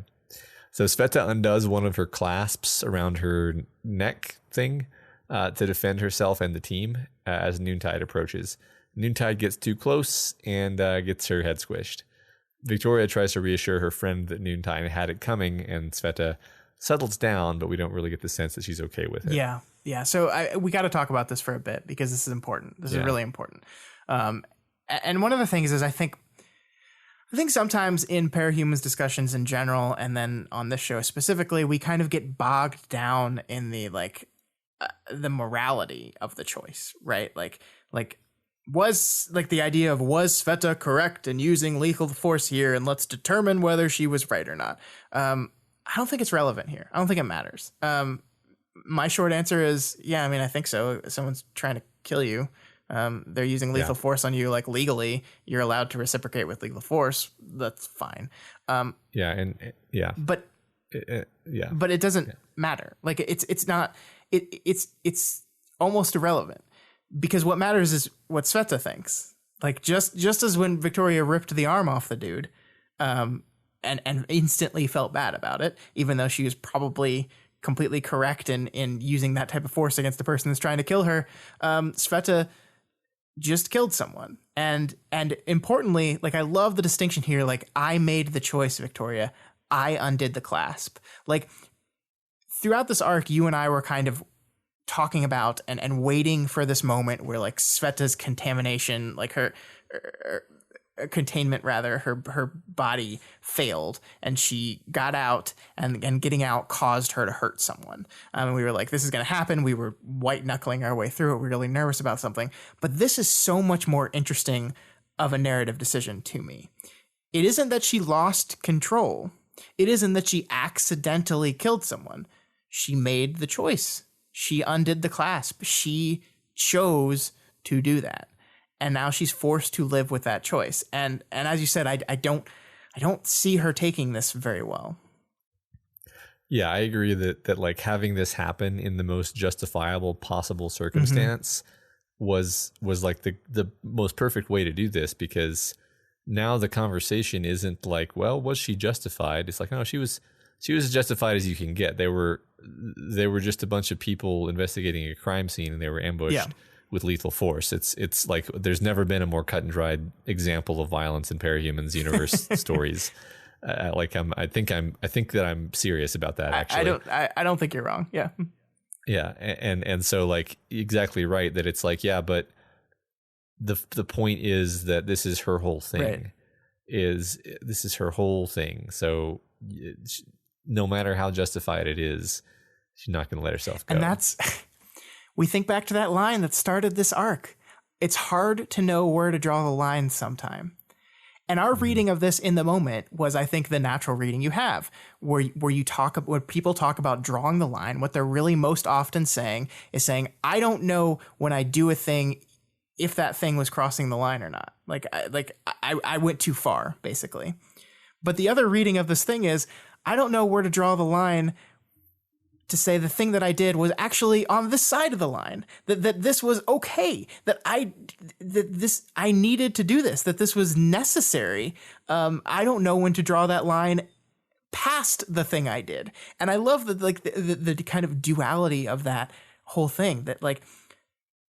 So Sveta undoes one of her clasps around her neck thing to defend herself and the team as Noontide approaches. Noontide gets too close and gets her head squished. Victoria tries to reassure her friend that Noontide had it coming, and Sveta settles down, but we don't really get the sense that she's okay with it. Yeah. So we got to talk about this for a bit because this is important. This is really important. And one of the things is I think sometimes in parahumans discussions in general, and then on this show specifically, we kind of get bogged down in the the morality of the choice, right? Like was like the idea of was Sveta correct in using lethal force here, and let's determine whether she was right or not. I don't think it's relevant here. I don't think it matters. My short answer is yeah. I mean, I think so. If someone's trying to kill you. They're using lethal force on you, like legally, you're allowed to reciprocate with lethal force. That's fine. But it doesn't matter. Like it's not. It's almost irrelevant because what matters is what Sveta thinks. Like just as when Victoria ripped the arm off the dude, and instantly felt bad about it, even though she was probably completely correct in using that type of force against the person that's trying to kill her. Sveta just killed someone. And importantly, like I love the distinction here. Like I made the choice, Victoria. I undid the clasp. Like throughout this arc, you and I were kind of talking about and waiting for this moment where like Sveta's contamination, like her containment rather, her body failed and she got out and getting out caused her to hurt someone. And we were like, this is going to happen. We were white knuckling our way through it. We were really nervous about something, but this is so much more interesting of a narrative decision to me. It isn't that she lost control. It isn't that she accidentally killed someone. She made the choice. She undid the clasp. She chose to do that. And now she's forced to live with that choice. And as you said, I don't see her taking this very well. Yeah, I agree that like having this happen in the most justifiable possible circumstance was like the most perfect way to do this, because now the conversation isn't like, well, was she justified? It's like, no, she was as justified as you can get. They were just a bunch of people investigating a crime scene and they were ambushed with lethal force. It's like there's never been a more cut and dried example of violence in Parahumans universe stories. I think that I'm serious about that. Actually, I don't think you're wrong. Yeah. Yeah, and so like exactly right that it's like, yeah, but the point is that this is her whole thing. Right. This is her whole thing. So no matter how justified it is, she's not going to let herself go. And that's we think back to that line that started this arc. It's hard to know where to draw the line sometime. And our reading of this in the moment was, I think, the natural reading you have, where people talk about drawing the line. What they're really most often saying is saying, I don't know when I do a thing if that thing was crossing the line or not. I went too far, basically. But the other reading of this thing is, I don't know where to draw the line to say the thing that I did was actually on this side of the line, that this was okay, that I needed to do this, that this was necessary. I don't know when to draw that line past the thing I did. And I love the kind of duality of that whole thing, that like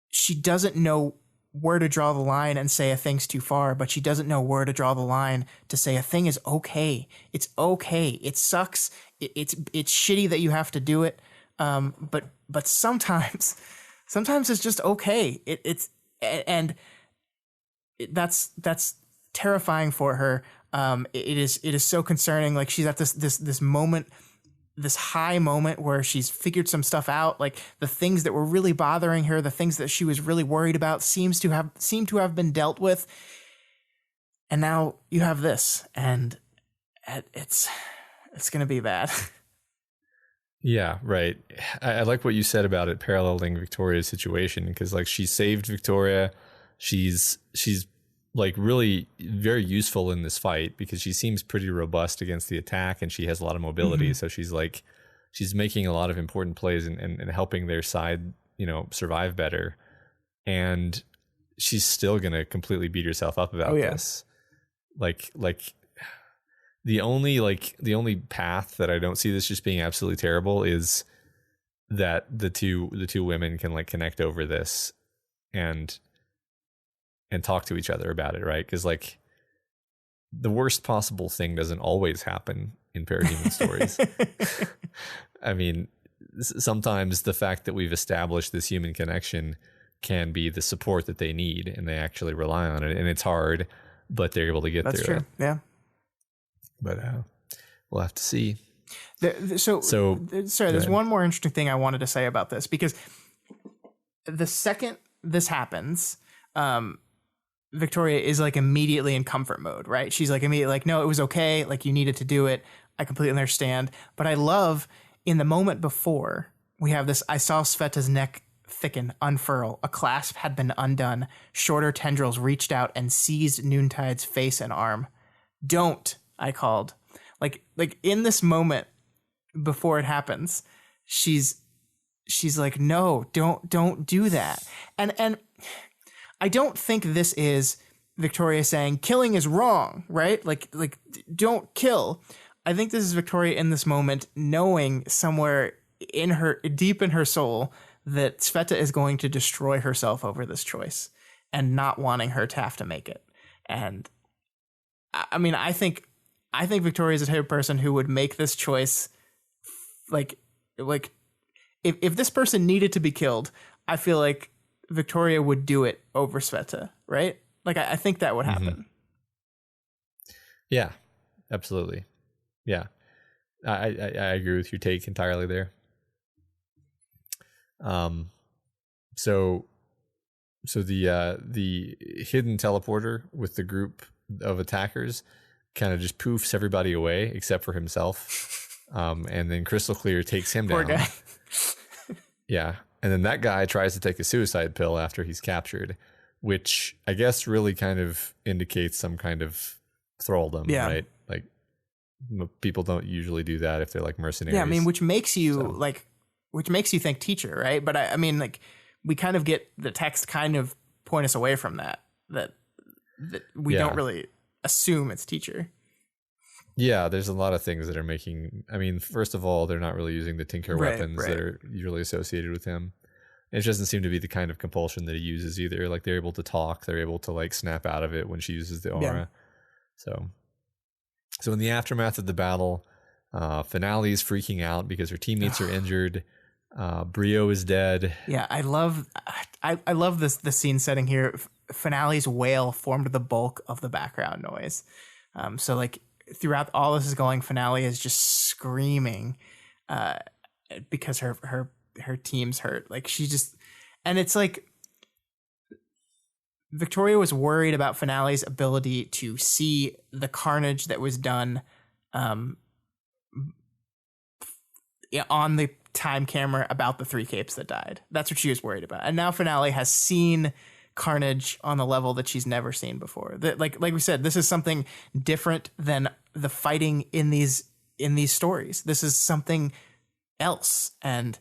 she doesn't know where to draw the line and say a thing's too far, but she doesn't know where to draw the line to say a thing is okay. It's okay. It sucks. It's shitty that you have to do it. But sometimes it's just okay. That's terrifying for her. It is so concerning. Like she's at this moment, this high moment where she's figured some stuff out. Like the things that were really bothering her, the things that she was really worried about seem to have been dealt with. And now you have this, and it's going to be bad. Yeah, right. I like what you said about it paralleling Victoria's situation, because like she saved Victoria. She's like really very useful in this fight because she seems pretty robust against the attack, and she has a lot of mobility. So she's making a lot of important plays and helping their side, survive better. And she's still going to completely beat herself up about this. Like the only path that I don't see this just being absolutely terrible is that the two women can like connect over this and talk to each other about it, right? Because like the worst possible thing doesn't always happen in parahuman stories. I mean, sometimes the fact that we've established this human connection can be the support that they need, and they actually rely on it, and it's hard, but they're able to get That's through true. it. Yeah. But we'll have to see. There's one more interesting thing I wanted to say about this, because the second this happens, Victoria is like immediately in comfort mode, right? She's like immediately like, no, it was okay. Like you needed to do it. I completely understand. But I love in the moment before we have this, I saw Sveta's neck thicken, unfurl. A clasp had been undone. Shorter tendrils reached out and seized Noontide's face and arm. Don't, I called. Like in this moment before it happens, she's like, no, don't do that. And I don't think this is Victoria saying killing is wrong, right? Like don't kill. I think this is Victoria in this moment knowing somewhere in her, deep in her soul, that Sveta is going to destroy herself over this choice and not wanting her to have to make it. And I mean, I think Victoria is the type of person who would make this choice. Like if this person needed to be killed, I feel like Victoria would do it over Sveta, right? Like I think that would happen. Mm-hmm. Yeah, absolutely. Yeah, I agree with your take entirely there. So the hidden teleporter with the group of attackers kind of just poofs everybody away except for himself. And then Crystal Clear takes him Poor down. guy. Yeah. And then that guy tries to take a suicide pill after he's captured, which I guess really kind of indicates some kind of thralldom, right? Like people don't usually do that if they're like mercenaries. Yeah, I mean, which makes you think teacher, right? But I mean, like we kind of get the text kind of point us away from that we don't really assume it's teacher. Yeah, there's a lot of things that are making... I mean, first of all, they're not really using the Tinker weapons that are usually associated with him. It doesn't seem to be the kind of compulsion that he uses either. Like, they're able to talk. They're able to, like, snap out of it when she uses the aura. Yeah. So in the aftermath of the battle, Finale is freaking out because her teammates are injured. Brio is dead. Yeah, I love the scene setting here. Finale's wail formed the bulk of the background noise. So, like, throughout all this is going, Finale is just screaming because her team's hurt. Like she just, and it's like Victoria was worried about Finale's ability to see the carnage that was done on the time camera about the 3 capes that died. That's what she was worried about. And now Finale has seen carnage on the level that she's never seen before. That, like we said, this is something different than the fighting in these stories. This is something else, and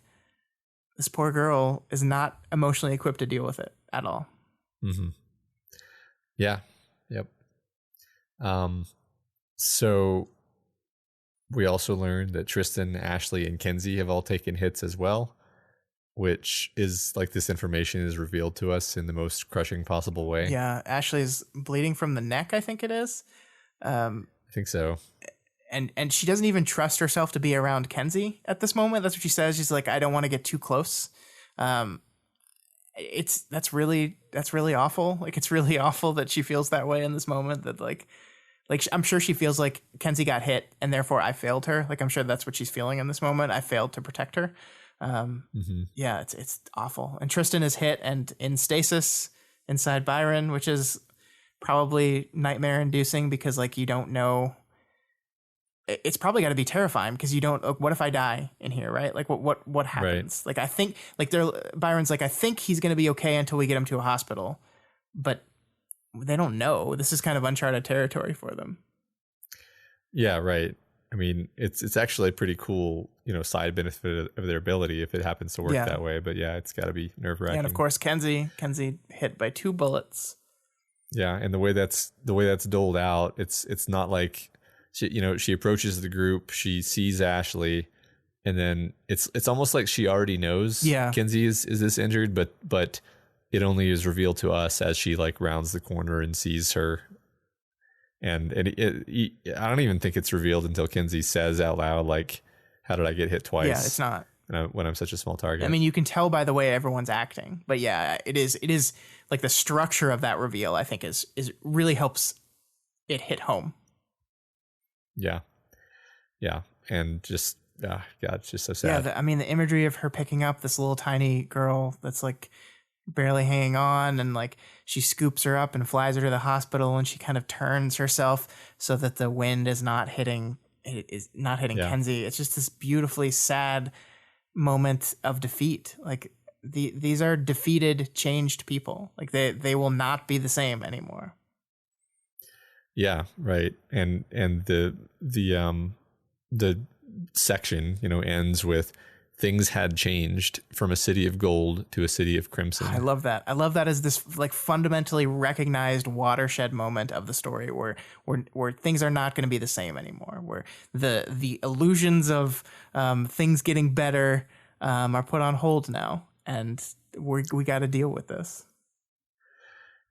this poor girl is not emotionally equipped to deal with it at all. Mm-hmm. Yeah. Yep. So we also learned that Tristan, Ashley, and Kenzie have all taken hits as well, which is like this information is revealed to us in the most crushing possible way. Yeah, Ashley's bleeding from the neck, I think it is. I think so. And she doesn't even trust herself to be around Kenzie at this moment. That's what she says. She's like, I don't want to get too close. That's really awful. Like, it's really awful that she feels that way in this moment, that like I'm sure she feels like Kenzie got hit and therefore I failed her. Like, I'm sure that's what she's feeling in this moment. I failed to protect her. Yeah, it's awful. And Tristan is hit and in stasis inside Byron, which is probably nightmare inducing because like you don't know. It's probably got to be terrifying because you don't. What if I die in here, right? Like what happens? Right. Like I think like Byron's like I think he's going to be okay until we get him to a hospital, but they don't know. This is kind of uncharted territory for them. Yeah, right. I mean, it's actually a pretty cool, side benefit of their ability if it happens to work that way. But yeah, it's got to be nerve-wracking. And of course, Kenzie hit by 2 bullets. Yeah, and the way that's doled out, it's not like she approaches the group, she sees Ashley, and then it's almost like she already knows Kenzie is this injured, but it only is revealed to us as she like rounds the corner and sees her. And I don't even think it's revealed until Kenzie says out loud, like, how did I get hit twice? Yeah, it's not. When I'm such a small target. I mean, you can tell by the way everyone's acting. But yeah, it is like the structure of that reveal, I think, is really helps it hit home. Yeah. Yeah. And just, God, it's just so sad. Yeah, the imagery of her picking up this little tiny girl that's like barely hanging on, and like she scoops her up and flies her to the hospital, and she kind of turns herself so that the wind is not hitting Kenzie. It's just this beautifully sad moment of defeat. Like these are defeated, changed people. Like they will not be the same anymore. Yeah, right. And the section, ends with things had changed from a city of gold to a city of crimson. I love that. I love that as this like fundamentally recognized watershed moment of the story where things are not going to be the same anymore, where the illusions of things getting better are put on hold now, and we got to deal with this.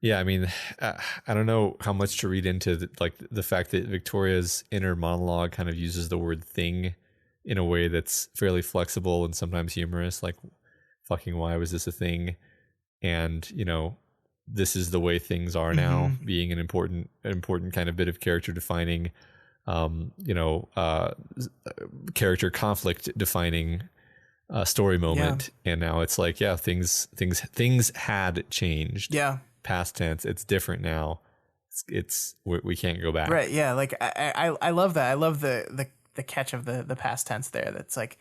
Yeah, I mean, I don't know how much to read into the fact that Victoria's inner monologue kind of uses the word thing in a way that's fairly flexible and sometimes humorous, like, fucking why was this a thing? And, this is the way things are now, being an important kind of bit of character defining, character conflict defining story moment. Yeah. And now it's like, yeah, things had changed. Yeah. Past tense, it's different now. We can't go back. Right. Yeah. Like I love that. I love the catch of the past tense there. That's like,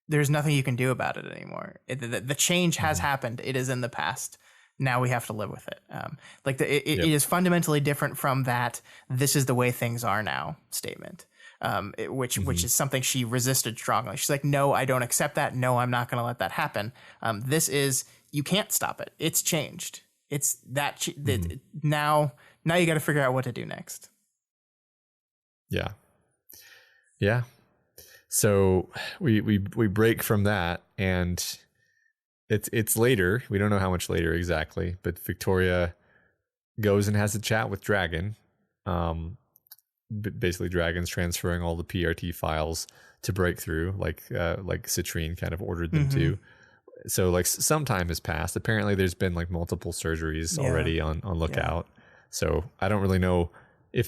there's nothing you can do about it anymore. The change has happened. It is in the past. Now we have to live with it. It is fundamentally different from that. This is the way things are now statement. Which is something she resisted strongly. She's like, no, I don't accept that. No, I'm not going to let that happen. This is, you can't stop it. It's changed. It's that now you got to figure out what to do next. Yeah. Yeah. So we break from that, and it's later. We don't know how much later exactly, but Victoria goes and has a chat with Dragon. Basically Dragon's transferring all the PRT files to Breakthrough, like Citrine kind of ordered them to. So like some time has passed. Apparently there's been like multiple surgeries already on lookout. Yeah. So I don't really know if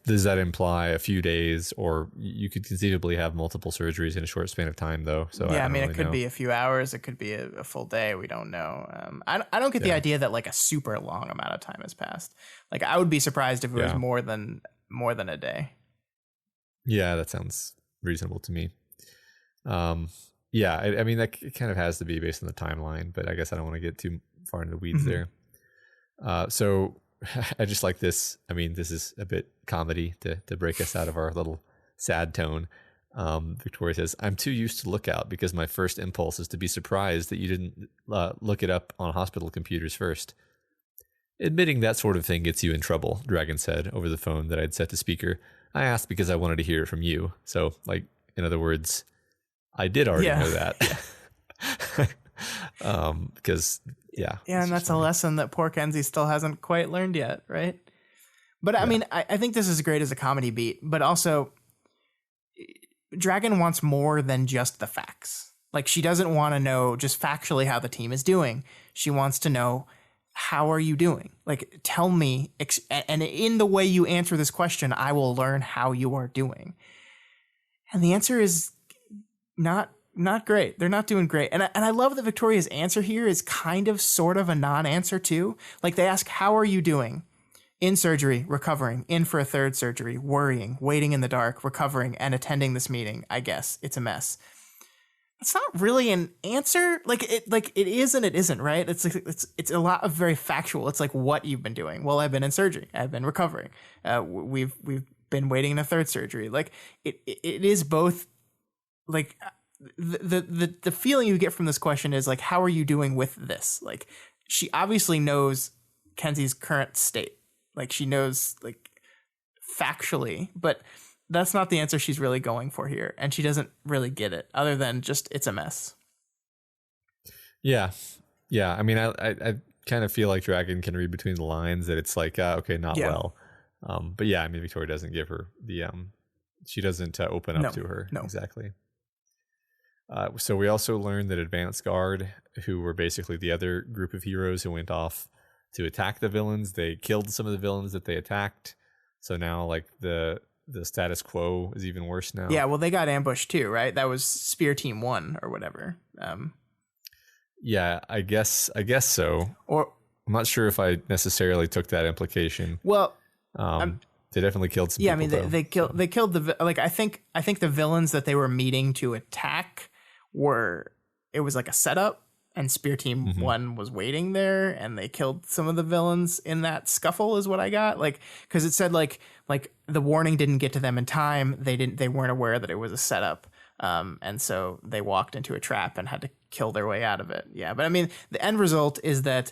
does that imply a few days, or you could conceivably have multiple surgeries in a short span of time though. So yeah, it could be a few hours. It could be a full day. We don't know. I don't get the idea that like a super long amount of time has passed. Like I would be surprised if it was more than a day. Yeah, that sounds reasonable to me. Yeah, I mean, that kind of has to be based on the timeline, but I guess I don't want to get too far into the weeds there. So I just like this. I mean, this is a bit comedy to break us out of our little sad tone. Victoria says, I'm too used to Lookout because my first impulse is to be surprised that you didn't look it up on hospital computers first. Admitting that sort of thing gets you in trouble, Dragon said over the phone that I'd set to speaker. I asked because I wanted to hear it from you. So, like, in other words, I did already know that. Because, yeah. Yeah, and that's a lesson that poor Kenzie still hasn't quite learned yet, right? But, I mean, I think this is great as a comedy beat, but also Dragon wants more than just the facts. Like, she doesn't want to know just factually how the team is doing. She wants to know, how are you doing? Like, tell me, and in the way you answer this question, I will learn how you are doing. And the answer is not great. They're not doing great. And I love that Victoria's answer here is kind of sort of a non-answer too. Like, they ask, how are you doing? In surgery, recovering, in for a third surgery, worrying, waiting in the dark, recovering, and attending this meeting. I guess it's a mess. It's not really an answer. Like it is and it isn't, right? It's like it's a lot of very factual. It's like what you've been doing. Well, I've been in surgery. I've been recovering. We've been waiting in a third surgery. Like it is both. Like the feeling you get from this question is like, how are you doing with this? Like, she obviously knows Kenzie's current state. Like, she knows, like, factually, but that's not the answer she's really going for here. And she doesn't really get it other than just, it's a mess. Yeah. Yeah. I mean, I kind of feel like Dragon can read between the lines that it's like, okay, not well. But yeah, I mean, Victoria doesn't give her the, she doesn't open up to her. No. Exactly. So we also learned that Advanced Guard, who were basically the other group of heroes who went off to attack the villains, they killed some of the villains that they attacked. So now, like, the status quo is even worse now. Yeah, well, they got ambushed too, right? That was Spear Team 1 or whatever. Yeah, I guess so. Or I'm not sure if I necessarily took that implication. Well, they definitely killed some. Yeah, people, I mean, they killed the, like, I think the villains that they were meeting to attack it was like a setup. And Spear Team 1 was waiting there, and they killed some of the villains in that scuffle, is what I got. Like, because it said like the warning didn't get to them in time. They weren't aware that it was a setup, and so they walked into a trap and had to kill their way out of it. Yeah, but I mean, the end result is that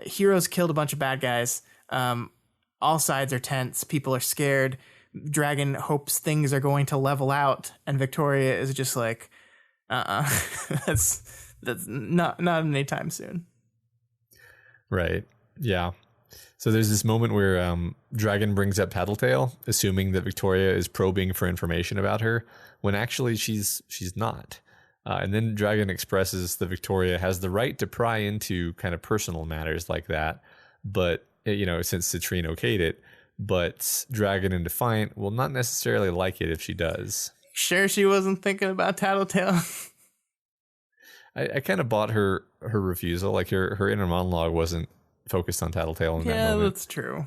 heroes killed a bunch of bad guys. All sides are tense. People are scared. Dragon hopes things are going to level out, and Victoria is just like, That's not anytime soon. Right. Yeah. So there's this moment where Dragon brings up Tattletale, assuming that Victoria is probing for information about her, when actually she's not. And then Dragon expresses that Victoria has the right to pry into kind of personal matters like that, but, you know, since Citrine okayed it, but Dragon and Defiant will not necessarily like it if she does. Sure, she wasn't thinking about Tattletale. I kind of bought her refusal. Like her inner monologue wasn't focused on Tattletale in that moment. Yeah, that's true.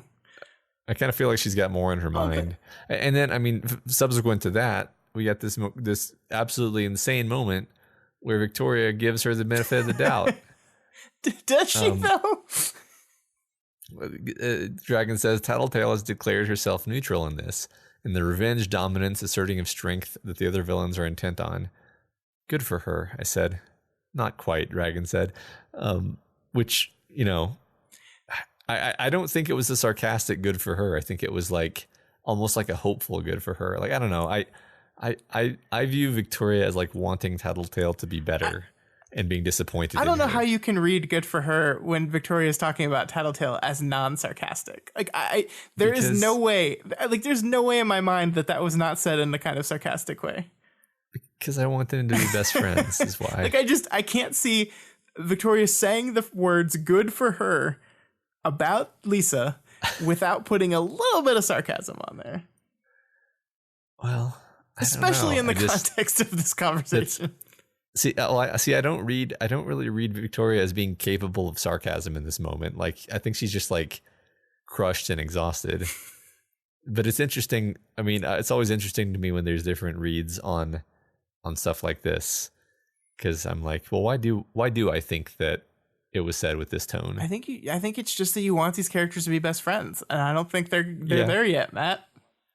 I kind of feel like she's got more in her mind. And then, I mean, subsequent to that, we got this absolutely insane moment where Victoria gives her the benefit of the doubt. Does she though? Dragon says Tattletale has declared herself neutral in this, in the revenge, dominance, asserting of strength that the other villains are intent on. Good for her, I said. Not quite, Dragon said. Which, you know, I don't think it was a sarcastic good for her. I think it was like almost like a hopeful good for her. Like, I don't know. I view Victoria as like wanting Tattletale to be better and being disappointed. I don't know how you can read good for her when Victoria is talking about Tattletale as non-sarcastic. Like, there's no way in my mind that was not said in a kind of sarcastic way. Because I want them to be best friends is why. Like, I can't see Victoria saying the words good for her about Lisa without putting a little bit of sarcasm on there. Well, especially in the context of this conversation. I don't really read Victoria as being capable of sarcasm in this moment. Like, I think she's just like crushed and exhausted. But it's interesting. I mean, it's always interesting to me when there's different reads on stuff like this, because I'm like, well, why do I think that it was said with this tone. I think it's just that you want these characters to be best friends, and I don't think they're there yet, Matt.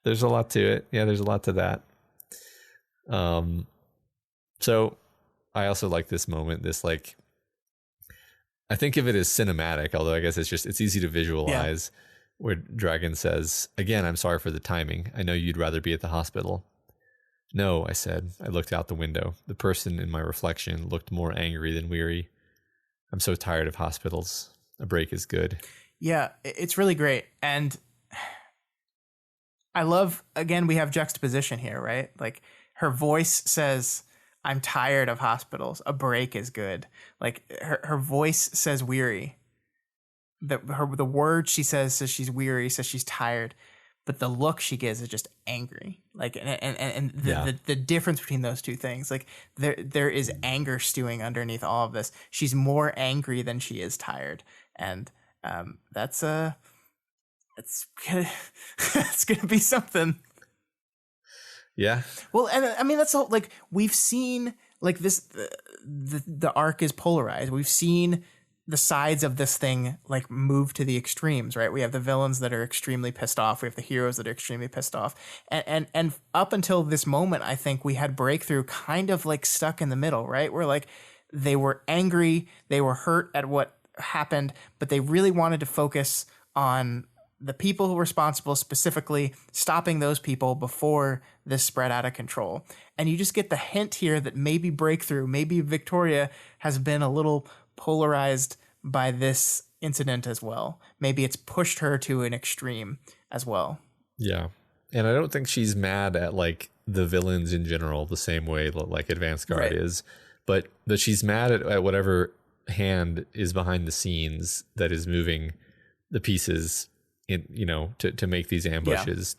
There's a lot to it. Yeah, there's a lot to that. So I also like this moment, this like, I think of it as cinematic, although I guess it's easy to visualize, where Dragon says, "Again, I'm sorry for the timing. I know you'd rather be at the hospital." "No," I said. I looked out the window. The person in my reflection looked more angry than weary. "I'm so tired of hospitals. A break is good." Yeah, it's really great. And I love, again, we have juxtaposition here, right? Like her voice says, "I'm tired of hospitals. A break is good." Like her voice says weary. The word she says she's weary, says she's tired, but the look she gives is just angry. Like and the difference between those two things, like there is anger stewing underneath all of this. She's more angry than she is tired, and that's it's gonna be something. Yeah. Well, and I mean that's all. Like we've seen, like this, the arc is polarized. We've seen the sides of this thing like move to the extremes, right? We have the villains that are extremely pissed off. We have the heroes that are extremely pissed off. And up until this moment, I think we had Breakthrough kind of like stuck in the middle, right? Where like they were angry, they were hurt at what happened, but they really wanted to focus on the people who were responsible, specifically stopping those people before this spread out of control. And you just get the hint here that maybe Breakthrough, maybe Victoria has been a little polarized by this incident as well. Maybe it's pushed her to an extreme as well. Yeah. And I don't think she's mad at like the villains in general the same way like Advanced Guard is, but she's mad at whatever hand is behind the scenes that is moving the pieces in, you know, to make these ambushes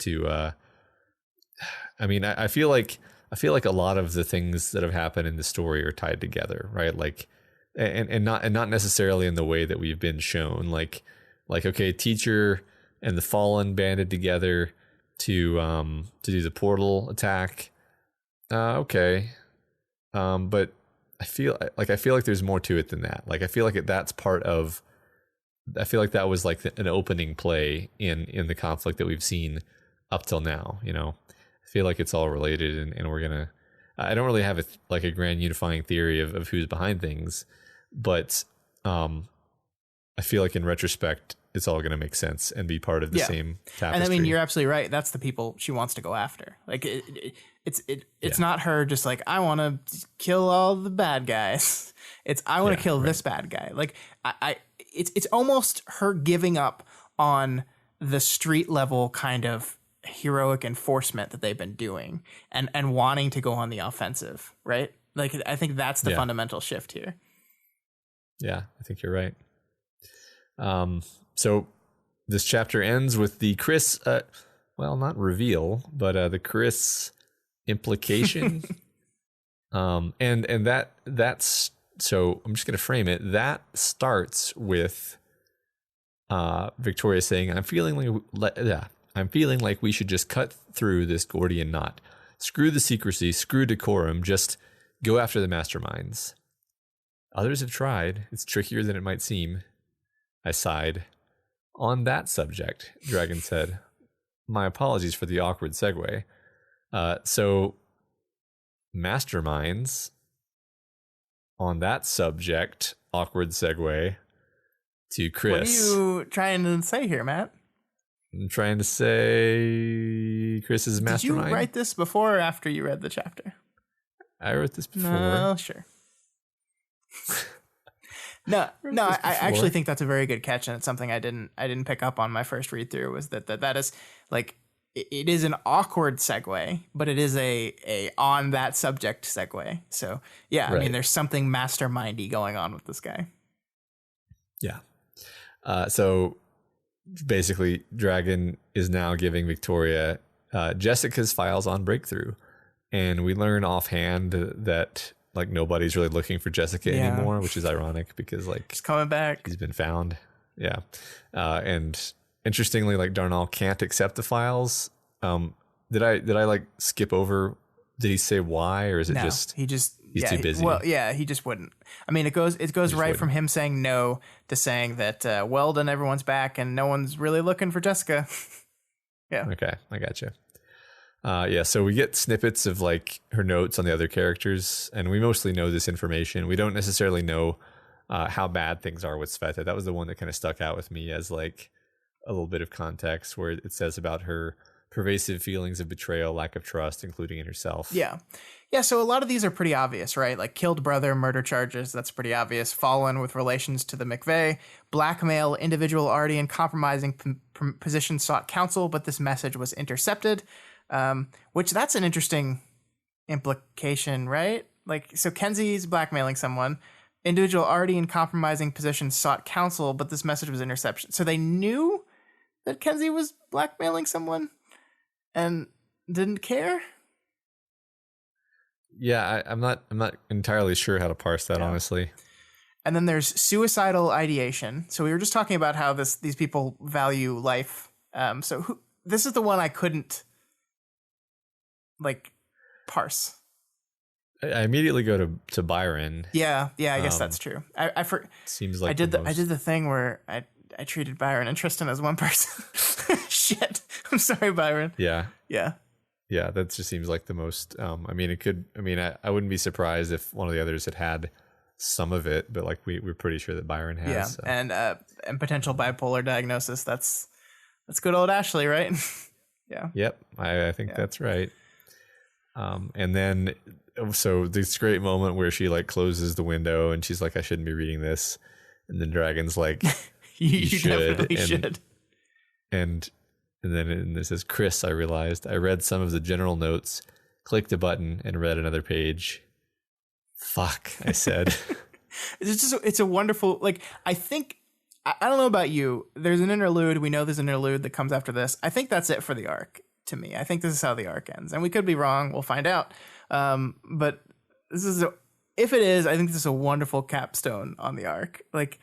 I mean, I feel like a lot of the things that have happened in the story are tied together, right? Like and not necessarily in the way that we've been shown, like okay, Teacher and the Fallen banded together to do the portal attack. Okay. But I feel like there's more to it than that. Like I feel like that was like an opening play in the conflict that we've seen up till now, you know. I feel like it's all related, and we're gonna. I don't really have a grand unifying theory of who's behind things, but I feel like in retrospect, it's all gonna make sense and be part of the same tapestry. And I mean, you're absolutely right. That's the people she wants to go after. Like it's not her just like, I want to kill all the bad guys. It's I want to kill this bad guy. Like it's almost her giving up on the street level kind of heroic enforcement that they've been doing and wanting to go on the offensive, right? Like I think that's the fundamental shift here. Yeah, I think you're right. So this chapter ends with the Chris, well, not reveal, but the Chris implication. And that's, so I'm just going to frame it. That starts with Victoria saying, I'm feeling like we should just cut through this Gordian knot. Screw the secrecy, screw decorum, just go after the masterminds. Others have tried. It's trickier than it might seem. I sighed. On that subject, Dragon said, my apologies for the awkward segue. So masterminds, on that subject, awkward segue to Chris. What are you trying to say here, Matt? I'm trying to say Chris is mastermind. Did you write this before or after you read the chapter? I wrote this before. No, sure. No, I actually think that's a very good catch, and it's something I didn't pick up on my first read through. Was that is like it is an awkward segue, but it is a on that subject segue. So yeah, right. I mean, there's something mastermindy going on with this guy. Yeah. So basically, Dragon is now giving Victoria Jessica's files on Breakthrough, and we learn offhand that like nobody's really looking for Jessica anymore, which is ironic because like she's coming back. She's been found. Yeah. And interestingly, like Darnall can't accept the files. Did I like skip over? Did he say why, or is it just he just He's too busy. Well, yeah, he just wouldn't. I mean, it goes right from him saying no to saying that, well done, everyone's back and no one's really looking for Jessica. Yeah. Okay, I gotcha. So we get snippets of like her notes on the other characters, and we mostly know this information. We don't necessarily know how bad things are with Sveta. That was the one that kind of stuck out with me as like a little bit of context, where it says about her pervasive feelings of betrayal, lack of trust, including in herself. Yeah. Yeah, so a lot of these are pretty obvious, right? Like killed brother, murder charges, that's pretty obvious. Fallen with relations to the McVeigh. Blackmail, individual already in compromising position sought counsel, but this message was intercepted. Which that's an interesting implication, right? Like, so Kenzie's blackmailing someone. Individual already in compromising position sought counsel, but this message was interception. So they knew that Kenzie was blackmailing someone and didn't care. Yeah, I'm not entirely sure how to parse that, honestly. And then there's suicidal ideation. So we were just talking about how these people value life. This is the one I couldn't like parse. I immediately go to Byron. Yeah, I guess that's true. Seems like I did the thing where I treated Byron and Tristan as one person. Shit. I'm sorry, Byron. Yeah. Yeah, that just seems like the most. I wouldn't be surprised if one of the others had some of it, but like we're pretty sure that Byron has. Yeah, so. And potential bipolar diagnosis. That's good old Ashley, right? Yeah. Yep, I think that's right. And then so this great moment where she like closes the window and she's like, I shouldn't be reading this, and then Dragon's like, you should. Definitely should. And then this says, Chris, I realized I read some of the general notes, clicked a button, and read another page. Fuck, I said. It's a wonderful, like, I think, I don't know about you. There's an interlude. We know there's an interlude that comes after this. I think that's it for the arc to me. I think this is how the arc ends. And we could be wrong. We'll find out. But if it is, I think this is a wonderful capstone on the arc. Like,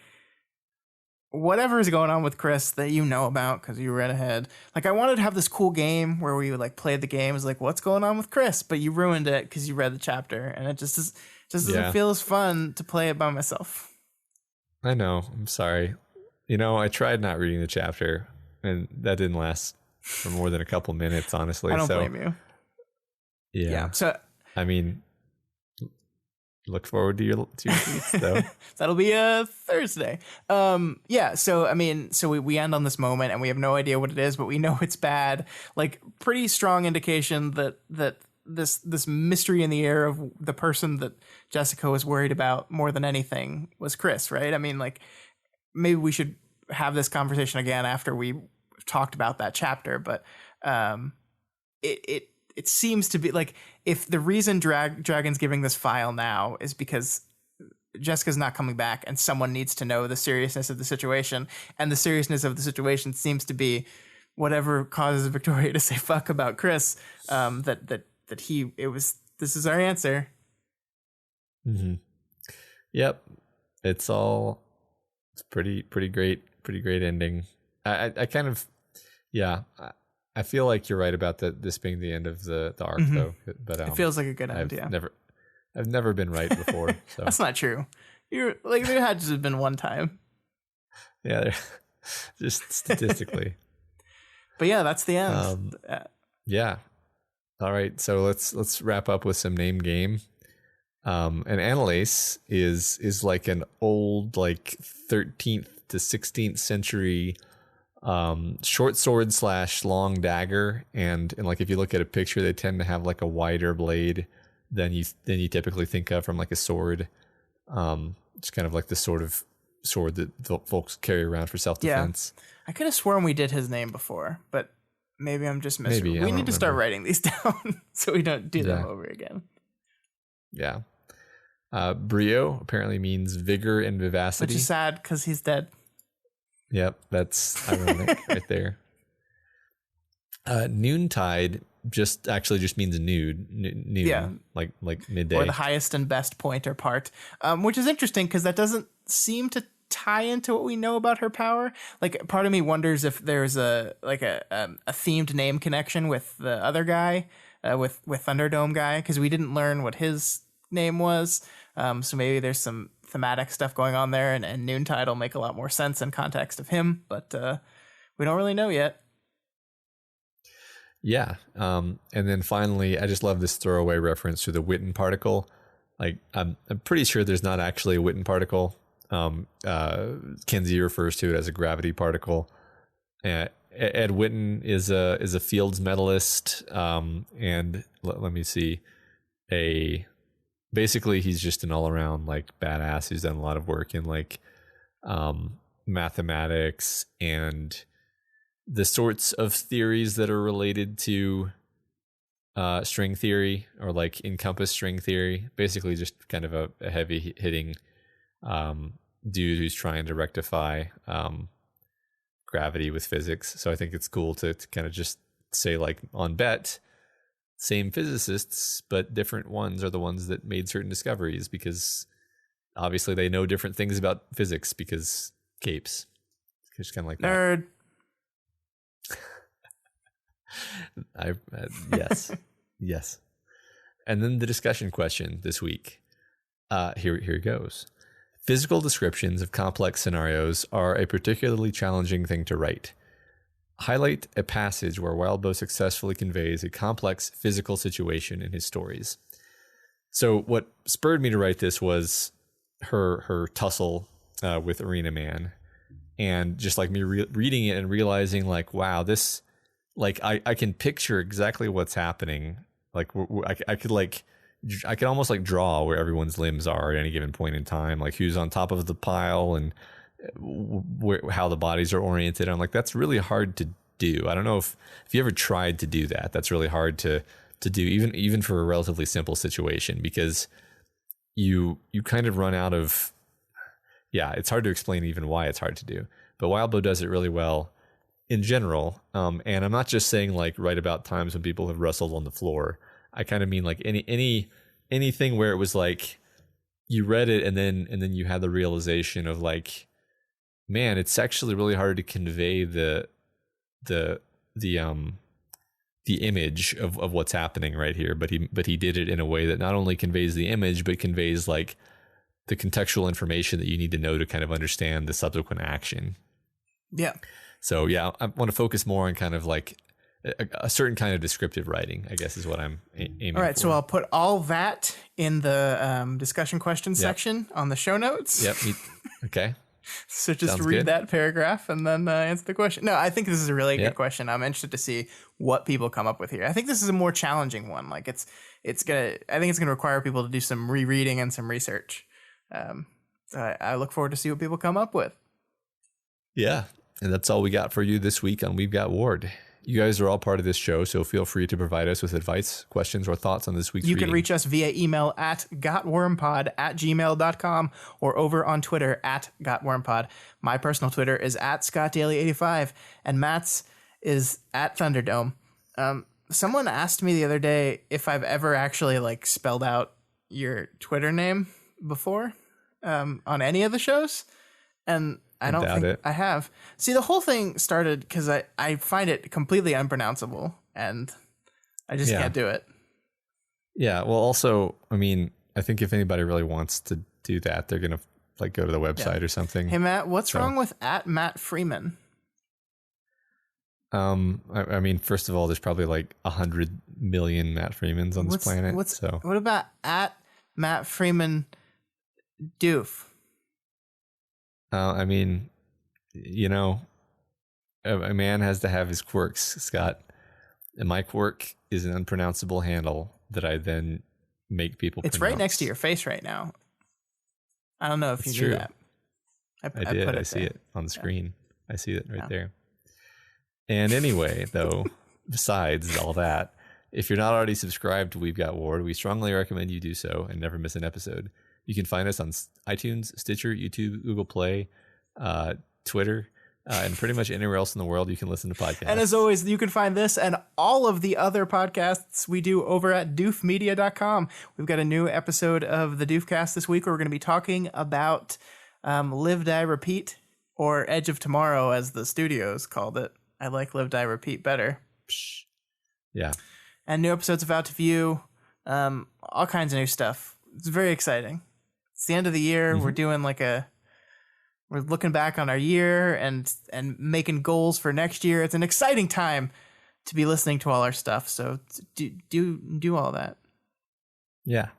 whatever is going on with Chris that you know about because you read ahead. Like, I wanted to have this cool game where we like played the game. It's like, what's going on with Chris? But you ruined it because you read the chapter, and it just doesn't feel as fun to play it by myself. I know. I'm sorry. I tried not reading the chapter, and that didn't last for more than a couple minutes, honestly. I don't blame you. Yeah. So, I mean, look forward to your tweets, though. That'll be Thursday. So we end on this moment, and we have no idea what it is, but we know it's bad. Like, pretty strong indication that this mystery in the air of the person that Jessica was worried about more than anything was Chris, right? I mean, like, maybe we should have this conversation again after we talked about that chapter, but it seems to be like, if the reason Dragon's giving this file now is because Jessica's not coming back and someone needs to know the seriousness of the situation, and the seriousness of the situation seems to be whatever causes Victoria to say fuck about Chris, this is our answer. Mm-hmm. Yep. It's pretty great ending. I kind of, I feel like you're right about this being the end of the arc, though. But it feels like a good end. I've never been right before. So that's not true. You're like, there had to have been one time. Yeah, just statistically. But yeah, that's the end. Yeah. All right. So let's wrap up with some name game. And Annalise is like an old, like 13th to 16th century short sword / long dagger, and like if you look at a picture, they tend to have like a wider blade than you typically think of from like a sword. It's kind of like the sort of sword that folks carry around for self-defense. Yeah. I could have sworn we did his name before, but maybe I'm just missing. Maybe, we need to start writing these down so we don't do them over again. Yeah. Brio apparently means vigor and vivacity. Which is sad because he's dead. Yep, that's ironic right there. Noontide just means noon. Yeah, like midday, or the highest and best point or part, which is interesting because that doesn't seem to tie into what we know about her power. Like, part of me wonders if there's a themed name connection with the other guy, with Thunderdome guy, because we didn't learn what his name was. So maybe there's some thematic stuff going on there, and Noontide will make a lot more sense in context of him, but we don't really know yet. Yeah. And then finally, I just love this throwaway reference to the Witten particle. Like, I'm pretty sure there's not actually a Witten particle. Kenzie refers to it as a gravity particle. Ed Witten is a Fields medalist, and let me see, basically he's just an all around like badass. He's done a lot of work in like mathematics and the sorts of theories that are related to string theory, or like encompass string theory. Basically, just kind of a heavy hitting dude who's trying to rectify gravity with physics. So I think it's cool to kind of just say, like, on bet, same physicists, but different ones are the ones that made certain discoveries, because obviously they know different things about physics because capes. It's kind of like nerd. Yes. Yes. And then the discussion question this week. Here it goes. Physical descriptions of complex scenarios are a particularly challenging thing to write. Highlight a passage where Wildbow successfully conveys a complex physical situation in his stories. So what spurred me to write this was her tussle with Arena Man, and just like me reading it and realizing, like, wow, this, like, I can picture exactly what's happening. Like, I could almost like draw where everyone's limbs are at any given point in time, like who's on top of the pile and how the bodies are oriented. I'm like, that's really hard to do. I don't know if you ever tried to do that. That's really hard to do, even for a relatively simple situation, because you kind of run out of, it's hard to explain even why it's hard to do. But Wildbow does it really well in general. And I'm not just saying like write about times when people have wrestled on the floor. I kind of mean like anything where it was like you read it and then you had the realization of like, man, it's actually really hard to convey the image of what's happening right here. But he did it in a way that not only conveys the image, but conveys like the contextual information that you need to know to kind of understand the subsequent action. Yeah. So yeah, I want to focus more on kind of like a certain kind of descriptive writing, I guess, is what I'm aiming for. All right, so I'll put all that in the discussion question section on the show notes. Yep. Okay. So just Sounds read good. That paragraph and then answer the question. No, I think this is a really good question. I'm interested to see what people come up with here. I think this is a more challenging one. Like I think it's gonna require people to do some rereading and some research. So I look forward to see what people come up with. Yeah, and that's all we got for you this week on We've Got Ward. You guys are all part of this show, so feel free to provide us with advice, questions, or thoughts on this week's reading. You can reach us via email at gotwormpod@gmail.com or over on Twitter at gotwormpod. My personal Twitter is at scottdaily85, and Matt's is at Thunderdome. Someone asked me the other day if I've ever actually like spelled out your Twitter name before on any of the shows, and I don't think I have. See, the whole thing started because I find it completely unpronounceable, and I just can't do it. Yeah, well, also, I mean, I think if anybody really wants to do that, they're going to like go to the website or something. Hey, Matt, what's wrong with @Matt Freeman? I mean, first of all, there's probably like 100 million Matt Freemans on this planet. What about @Matt Freeman Doof? I mean, you know, a man has to have his quirks, Scott. And my quirk is an unpronounceable handle that I then make people pronounce. It's right next to your face right now. I don't know if you knew that. I did. I see it on the screen. I see it right there. And anyway, though, besides all that, if you're not already subscribed to We've Got Ward, we strongly recommend you do so and never miss an episode. You can find us on iTunes, Stitcher, YouTube, Google Play, Twitter, and pretty much anywhere else in the world you can listen to podcasts. And as always, you can find this and all of the other podcasts we do over at doofmedia.com. We've got a new episode of the Doofcast this week where we're going to be talking about Live, Die, Repeat, or Edge of Tomorrow, as the studios called it. I like Live, Die, Repeat better. Yeah. And new episodes about to view, all kinds of new stuff. it's very exciting. It's the end of the year. We're doing we're looking back on our year and making goals for next year. It's an exciting time to be listening to all our stuff. So do all that. Yeah.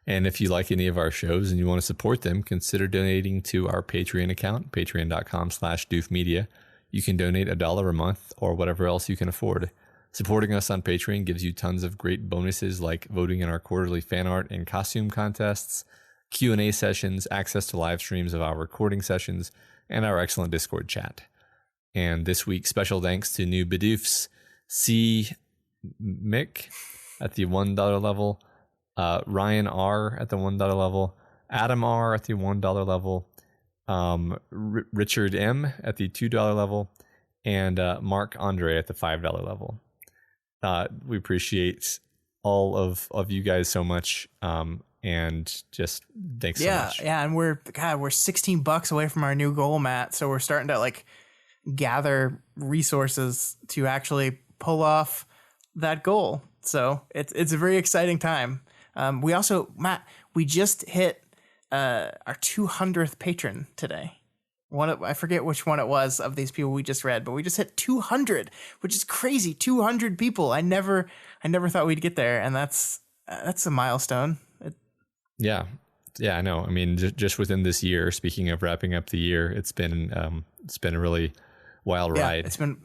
And if you like any of our shows and you want to support them, consider donating to our Patreon account, patreon.com/doofmedia. You can donate $1 a month or whatever else you can afford. Supporting us on Patreon gives you tons of great bonuses like voting in our quarterly fan art and costume contests, Q&A sessions, access to live streams of our recording sessions, and our excellent Discord chat. And this week, special thanks to new Bidoofs, C. Mick at the $1 level, Ryan R. at the $1 level, Adam R. at the $1 level, Richard M. at the $2 level, and Mark Andre at the $5 level. We appreciate all of you guys so much, and just thanks so much. Yeah, and we're $16 away from our new goal, Matt. So we're starting to gather resources to actually pull off that goal. So it's a very exciting time. We also, Matt, we just hit our 200th patron today. I forget which one it was of these people we just read, but we just hit 200, which is crazy. 200 people. I never thought we'd get there, and that's a milestone. Yeah, I know. I mean, just within this year, speaking of wrapping up the year, it's been a really wild ride. It's been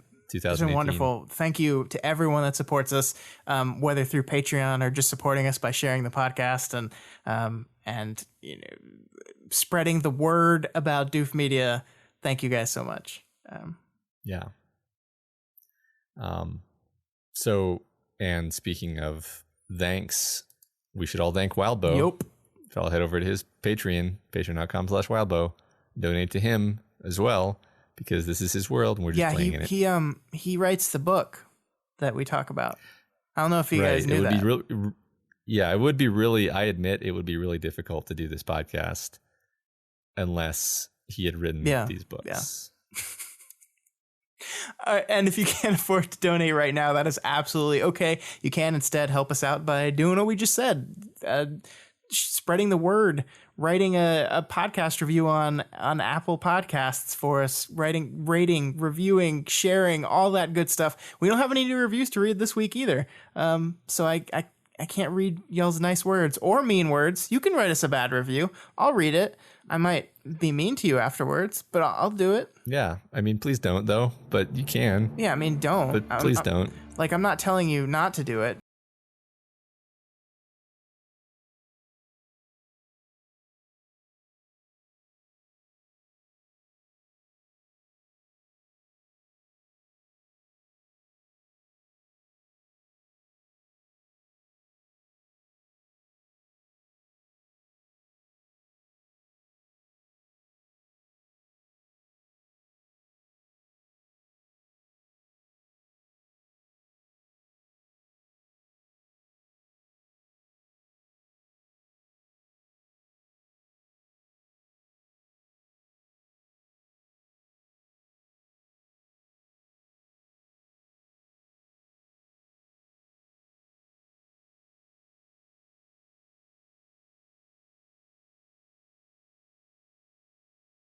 wonderful. Thank you to everyone that supports us, whether through Patreon or just supporting us by sharing the podcast and spreading the word about Doof Media. Thank you guys so much. Yeah. So, and speaking of thanks, we should all thank Wildbow. Yep. So I'll head over to his Patreon, patreon.com/Wildbow, donate to him as well, because this is his world and we're just playing in it. He writes the book that we talk about. I don't know if you guys knew that. It would be really, I admit it would be really difficult to do this podcast unless he had written these books. Yeah. And if you can't afford to donate right now, that is absolutely okay. You can instead help us out by doing what we just said. Spreading the word, writing a podcast review on Apple Podcasts for us, rating, reviewing, sharing, all that good stuff. We don't have any new reviews to read this week either. So I can't read y'all's nice words or mean words. You can write us a bad review. I'll read it. I might be mean to you afterwards, but I'll do it. Yeah. I mean, please don't though, but you can. Yeah. I mean, don't. But please don't. I'm not telling you not to do it.